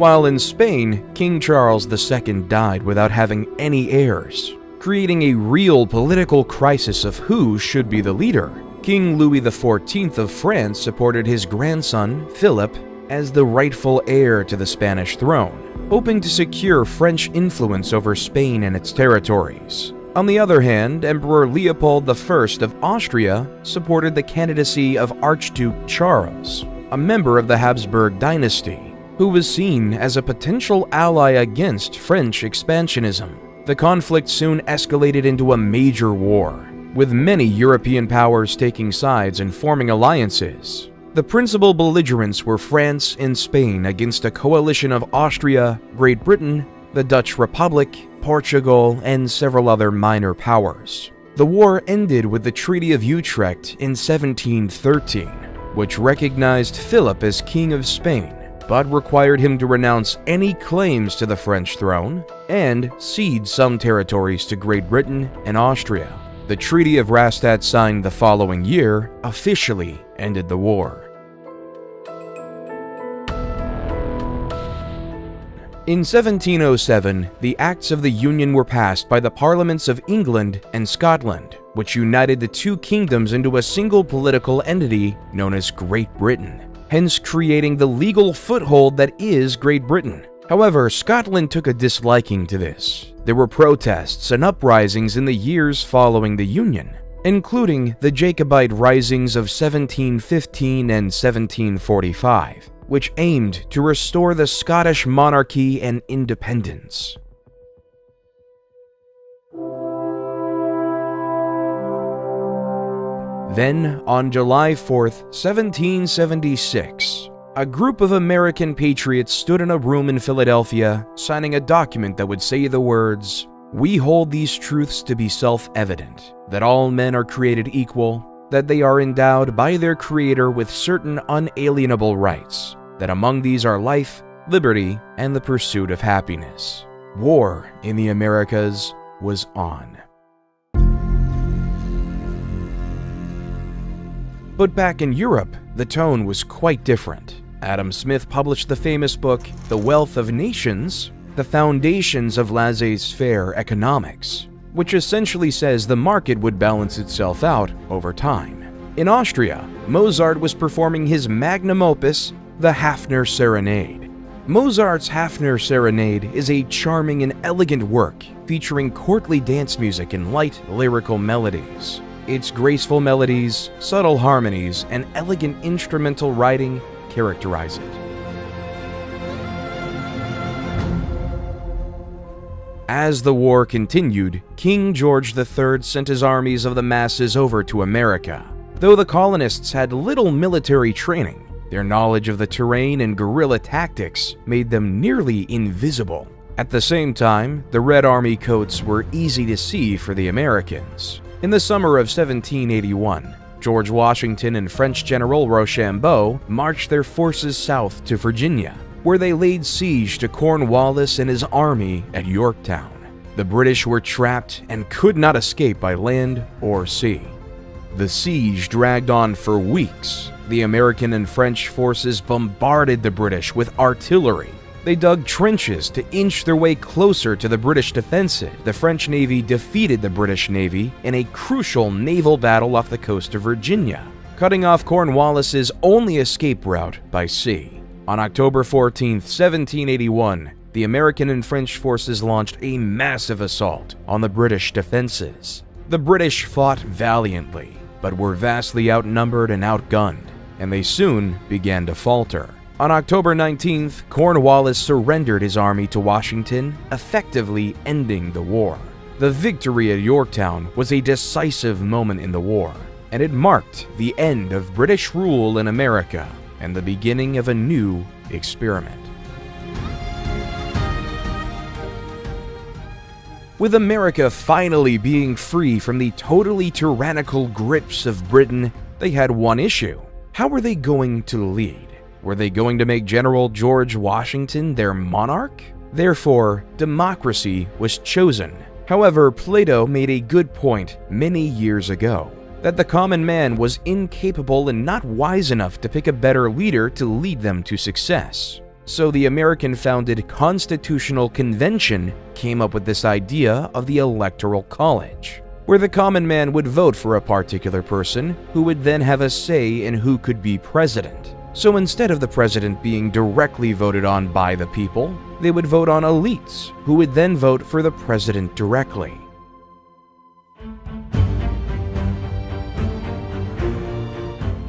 S1: While in Spain, King Charles II died without having any heirs, creating a real political crisis of who should be the leader. King Louis XIV of France supported his grandson, Philip, as the rightful heir to the Spanish throne, hoping to secure French influence over Spain and its territories. On the other hand, Emperor Leopold I of Austria supported the candidacy of Archduke Charles, a member of the Habsburg dynasty, who was seen as a potential ally against French expansionism. The conflict soon escalated into a major war, with many European powers taking sides and forming alliances. The principal belligerents were France and Spain against a coalition of Austria, Great Britain, the Dutch Republic, Portugal, and several other minor powers. The war ended with the Treaty of Utrecht in 1713, which recognized Philip as King of Spain, but required him to renounce any claims to the French throne and cede some territories to Great Britain and Austria. The Treaty of Rastatt, signed the following year, officially ended the war. In 1707, the Acts of the Union were passed by the Parliaments of England and Scotland, which united the two kingdoms into a single political entity known as Great Britain, hence creating the legal foothold that is Great Britain. However, Scotland took a disliking to this. There were protests and uprisings in the years following the Union, including the Jacobite risings of 1715 and 1745, which aimed to restore the Scottish monarchy and independence. Then, on July 4th, 1776, a group of American patriots stood in a room in Philadelphia, signing a document that would say the words, "We hold these truths to be self-evident, that all men are created equal, that they are endowed by their Creator with certain unalienable rights, that among these are life, liberty, and the pursuit of happiness." War in the Americas was on. But back in Europe, the tone was quite different. Adam Smith published the famous book, The Wealth of Nations, the foundations of laissez-faire economics, which essentially says the market would balance itself out over time. In Austria, Mozart was performing his magnum opus, the Hafner Serenade. Mozart's Hafner Serenade is a charming and elegant work featuring courtly dance music and light, lyrical melodies. Its graceful melodies, subtle harmonies, and elegant instrumental writing characterize it. As the war continued, King George III sent his armies of the masses over to America. Though the colonists had little military training, their knowledge of the terrain and guerrilla tactics made them nearly invisible. At the same time, the Red Army coats were easy to see for the Americans. In the summer of 1781, George Washington and French General Rochambeau marched their forces south to Virginia, where they laid siege to Cornwallis and his army at Yorktown. The British were trapped and could not escape by land or sea. The siege dragged on for weeks. The American and French forces bombarded the British with artillery. They dug trenches to inch their way closer to the British defenses. The French Navy defeated the British Navy in a crucial naval battle off the coast of Virginia, cutting off Cornwallis's only escape route by sea. On October 14, 1781, the American and French forces launched a massive assault on the British defenses. The British fought valiantly, but were vastly outnumbered and outgunned, and they soon began to falter. On October 19th, Cornwallis surrendered his army to Washington, effectively ending the war. The victory at Yorktown was a decisive moment in the war, and it marked the end of British rule in America and the beginning of a new experiment. With America finally being free from the totally tyrannical grips of Britain, they had one issue. How were they going to lead? Were they going to make General George Washington their monarch? Therefore, democracy was chosen. However, Plato made a good point many years ago, that the common man was incapable and not wise enough to pick a better leader to lead them to success. So the American-founded Constitutional Convention came up with this idea of the Electoral College, where the common man would vote for a particular person who would then have a say in who could be president. So instead of the president being directly voted on by the people, they would vote on elites, who would then vote for the president directly.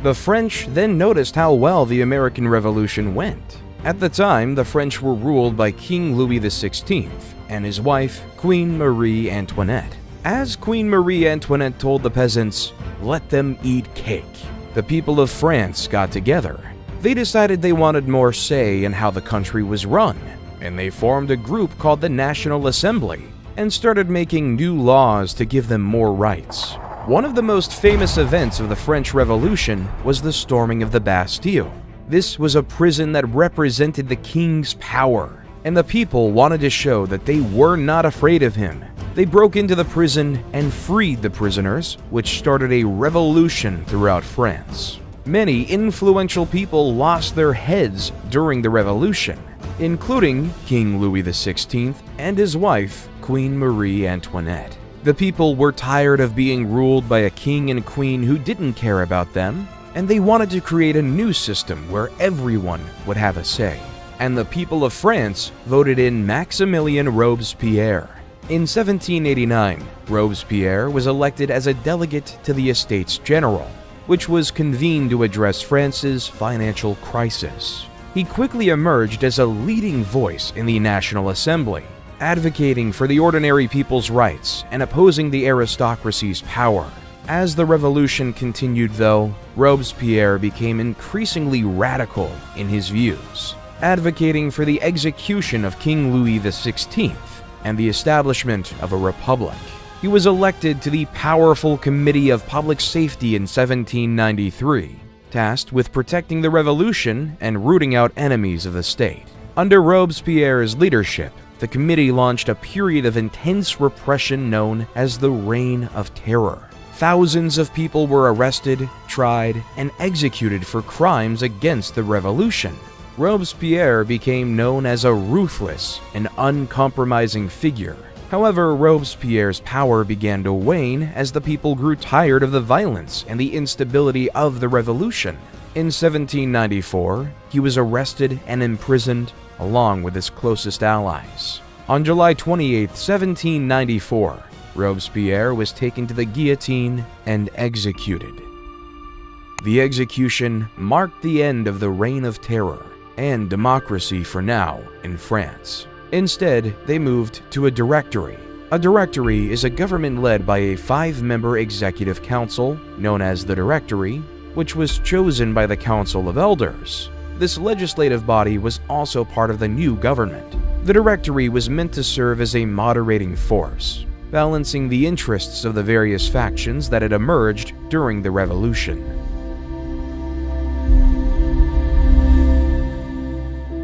S1: The French then noticed how well the American Revolution went. At the time, the French were ruled by King Louis XVI and his wife, Queen Marie Antoinette. As Queen Marie Antoinette told the peasants, "Let them eat cake," the people of France got together. They decided they wanted more say in how the country was run, and they formed a group called the National Assembly and started making new laws to give them more rights. One of the most famous events of the French Revolution was the storming of the Bastille. This was a prison that represented the king's power, and the people wanted to show that they were not afraid of him. They broke into the prison and freed the prisoners, which started a revolution throughout France. Many influential people lost their heads during the revolution, including King Louis XVI and his wife, Queen Marie Antoinette. The people were tired of being ruled by a king and queen who didn't care about them, and they wanted to create a new system where everyone would have a say. And the people of France voted in Maximilien Robespierre. In 1789, Robespierre was elected as a delegate to the Estates General, which was convened to address France's financial crisis. He quickly emerged as a leading voice in the National Assembly, advocating for the ordinary people's rights and opposing the aristocracy's power. As the revolution continued, though, Robespierre became increasingly radical in his views, advocating for the execution of King Louis XVI and the establishment of a republic. He was elected to the powerful Committee of Public Safety in 1793, tasked with protecting the revolution and rooting out enemies of the state. Under Robespierre's leadership, the committee launched a period of intense repression known as the Reign of Terror. Thousands of people were arrested, tried, and executed for crimes against the revolution. Robespierre became known as a ruthless and uncompromising figure. However, Robespierre's power began to wane as the people grew tired of the violence and the instability of the revolution. In 1794, he was arrested and imprisoned along with his closest allies. On July 28, 1794, Robespierre was taken to the guillotine and executed. The execution marked the end of the Reign of Terror and democracy for now in France. Instead, they moved to a directory. A directory is a government led by a 5-member executive council known as the Directory, which was chosen by the Council of Elders. This legislative body was also part of the new government. The Directory was meant to serve as a moderating force, balancing the interests of the various factions that had emerged during the revolution.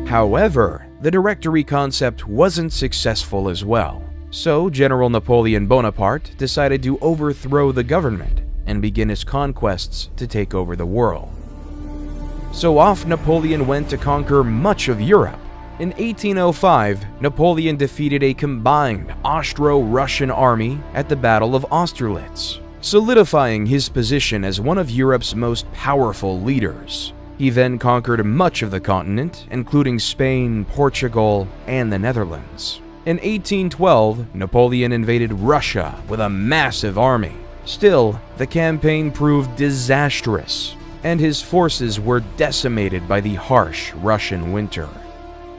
S1: However, the Directory concept wasn't successful as well, so General Napoleon Bonaparte decided to overthrow the government and begin his conquests to take over the world. So off Napoleon went to conquer much of Europe. In 1805, Napoleon defeated a combined Austro-Russian army at the Battle of Austerlitz, solidifying his position as one of Europe's most powerful leaders. He then conquered much of the continent, including Spain, Portugal, and the Netherlands. In 1812, Napoleon invaded Russia with a massive army. Still, the campaign proved disastrous, and his forces were decimated by the harsh Russian winter.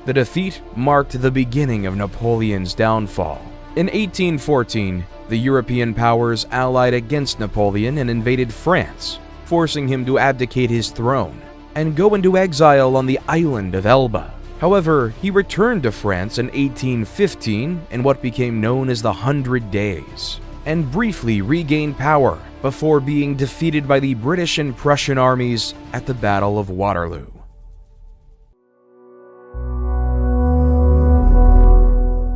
S1: The defeat marked the beginning of Napoleon's downfall. In 1814, the European powers allied against Napoleon and invaded France, forcing him to abdicate his throne and go into exile on the island of Elba. However, he returned to France in 1815 in what became known as the 100 Days, and briefly regained power before being defeated by the British and Prussian armies at the Battle of Waterloo.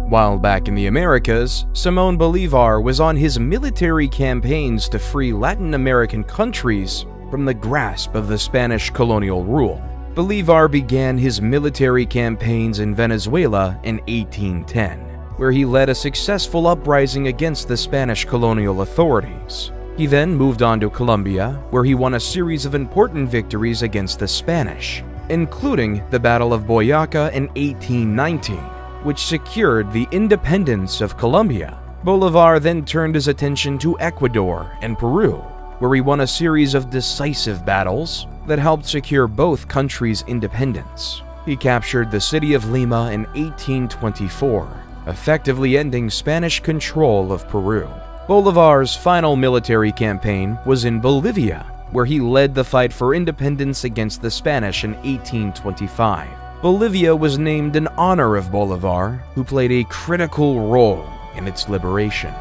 S1: While back in the Americas, Simón Bolívar was on his military campaigns to free Latin American countries from the grasp of the Spanish colonial rule. Bolívar began his military campaigns in Venezuela in 1810, where he led a successful uprising against the Spanish colonial authorities. He then moved on to Colombia, where he won a series of important victories against the Spanish, including the Battle of Boyacá in 1819, which secured the independence of Colombia. Bolívar then turned his attention to Ecuador and Peru, where he won a series of decisive battles that helped secure both countries' independence. He captured the city of Lima in 1824, effectively ending Spanish control of Peru. Bolívar's final military campaign was in Bolivia, where he led the fight for independence against the Spanish in 1825. Bolivia was named in honor of Bolívar, who played a critical role in its liberation.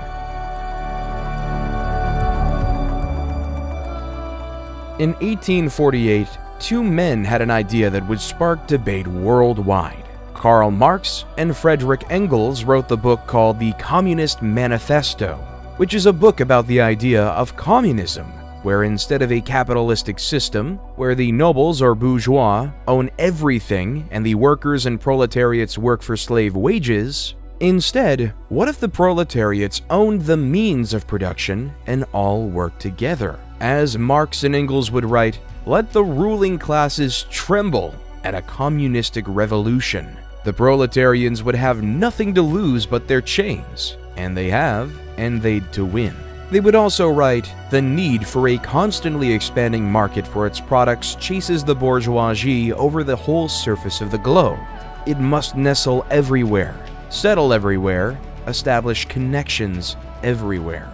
S1: In 1848, two men had an idea that would spark debate worldwide. Karl Marx and Friedrich Engels wrote the book called The Communist Manifesto, which is a book about the idea of communism, where instead of a capitalistic system, where the nobles or bourgeois own everything and the workers and proletariats work for slave wages, instead, what if the proletariats owned the means of production and all worked together? As Marx and Engels would write, let the ruling classes tremble at a communistic revolution. The proletarians would have nothing to lose but their chains, and they have, and they'd to win. They would also write, the need for a constantly expanding market for its products chases the bourgeoisie over the whole surface of the globe. It must nestle everywhere, settle everywhere, establish connections everywhere.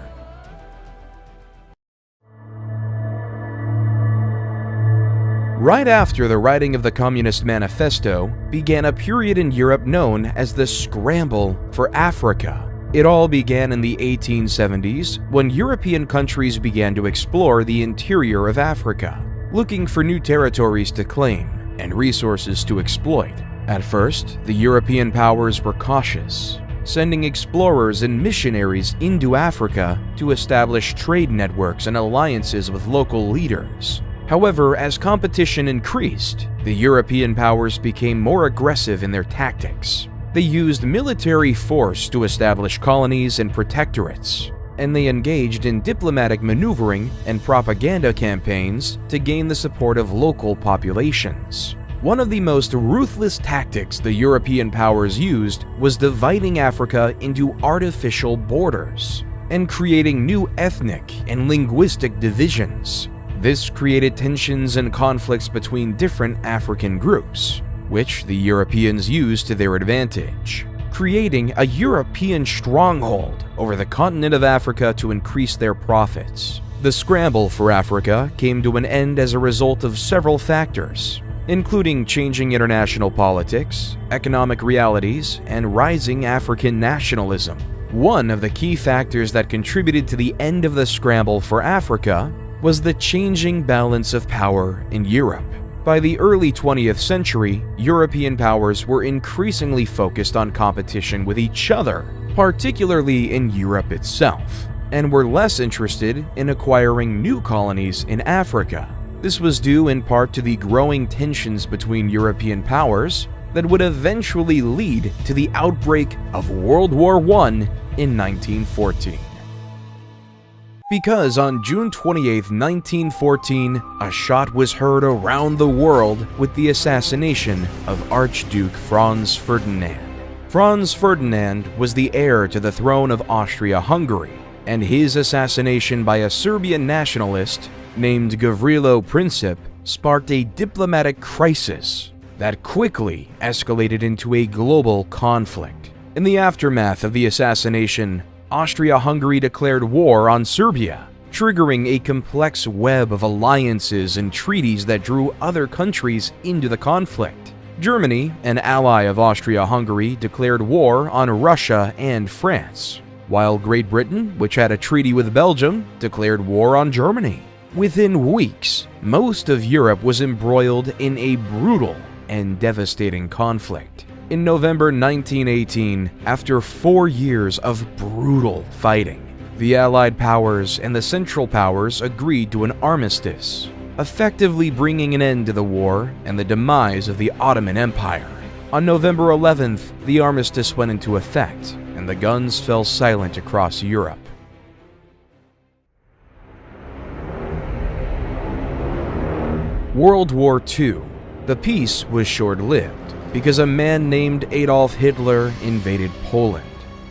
S1: Right after the writing of the Communist Manifesto began a period in Europe known as the Scramble for Africa. It all began in the 1870s when European countries began to explore the interior of Africa, looking for new territories to claim and resources to exploit. At first, the European powers were cautious, sending explorers and missionaries into Africa to establish trade networks and alliances with local leaders. However, as competition increased, the European powers became more aggressive in their tactics. They used military force to establish colonies and protectorates, and they engaged in diplomatic maneuvering and propaganda campaigns to gain the support of local populations. One of the most ruthless tactics the European powers used was dividing Africa into artificial borders and creating new ethnic and linguistic divisions. This created tensions and conflicts between different African groups, which the Europeans used to their advantage, creating a European stronghold over the continent of Africa to increase their profits. The scramble for Africa came to an end as a result of several factors, including changing international politics, economic realities, and rising African nationalism. One of the key factors that contributed to the end of the scramble for Africa was the changing balance of power in Europe. By the early 20th century, European powers were increasingly focused on competition with each other, particularly in Europe itself, and were less interested in acquiring new colonies in Africa. This was due in part to the growing tensions between European powers that would eventually lead to the outbreak of World War I in 1914. Because on June 28, 1914, a shot was heard around the world with the assassination of Archduke Franz Ferdinand. Franz Ferdinand was the heir to the throne of Austria-Hungary, and his assassination by a Serbian nationalist named Gavrilo Princip sparked a diplomatic crisis that quickly escalated into a global conflict. In the aftermath of the assassination, Austria-Hungary declared war on Serbia, triggering a complex web of alliances and treaties that drew other countries into the conflict. Germany, an ally of Austria-Hungary, declared war on Russia and France, while Great Britain, which had a treaty with Belgium, declared war on Germany. Within weeks, most of Europe was embroiled in a brutal and devastating conflict. In November 1918, after 4 years of brutal fighting, the Allied powers and the Central Powers agreed to an armistice. effectively bringing an end to the war and the demise of the Ottoman Empire. On November 11th, the armistice went into effect, and the guns fell silent across Europe. World War II. The peace was short-lived because a man named Adolf Hitler invaded Poland.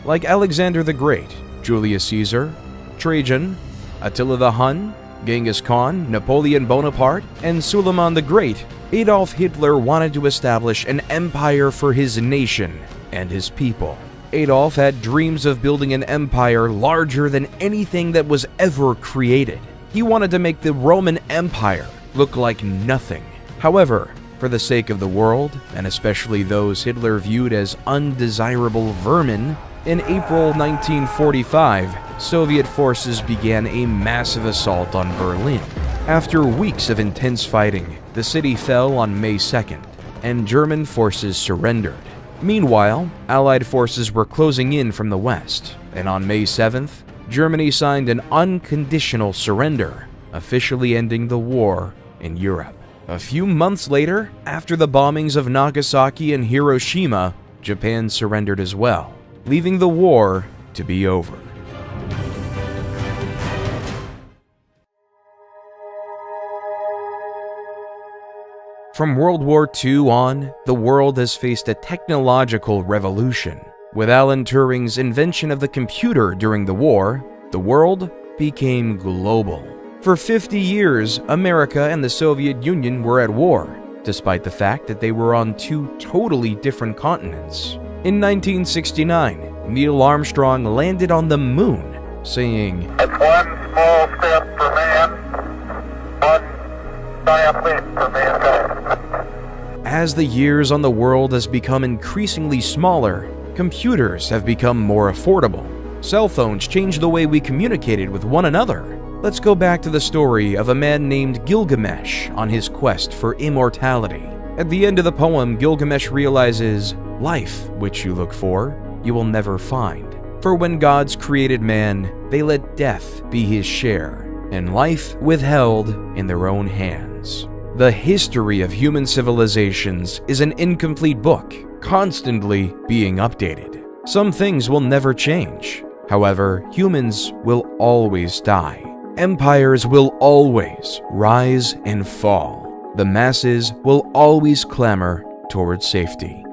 S1: Like Alexander the Great, Julius Caesar, Trajan, Attila the Hun, Genghis Khan, Napoleon Bonaparte, and Suleiman the Great, Adolf Hitler wanted to establish an empire for his nation and his people. Adolf had dreams of building an empire larger than anything that was ever created. He wanted to make the Roman Empire look like nothing. However, for the sake of the world, and especially those Hitler viewed as undesirable vermin, in April 1945, Soviet forces began a massive assault on Berlin. After weeks of intense fighting, the city fell on May 2nd, and German forces surrendered. Meanwhile, Allied forces were closing in from the west, and on May 7th, Germany signed an unconditional surrender, officially ending the war in Europe. A few months later, after the bombings of Nagasaki and Hiroshima, Japan surrendered as well, leaving the war to be over. From World War II on, the world has faced a technological revolution. With Alan Turing's invention of the computer during the war, the world became global. For 50 years, America and the Soviet Union were at war, despite the fact that they were on two totally different continents. In 1969, Neil Armstrong landed on the moon, saying,
S2: "It's one small step for man, one giant leap for mankind."
S1: As the years on the world has become increasingly smaller, computers have become more affordable. Cell phones changed the way we communicated with one another. Let's go back to the story of a man named Gilgamesh on his quest for immortality. At the end of the poem, Gilgamesh realizes, life, which you look for, you will never find. For when gods created man, they let death be his share, and life withheld in their own hands. The history of human civilizations is an incomplete book, constantly being updated. Some things will never change. However, humans will always die. Empires will always rise and fall. The masses will always clamor towards safety.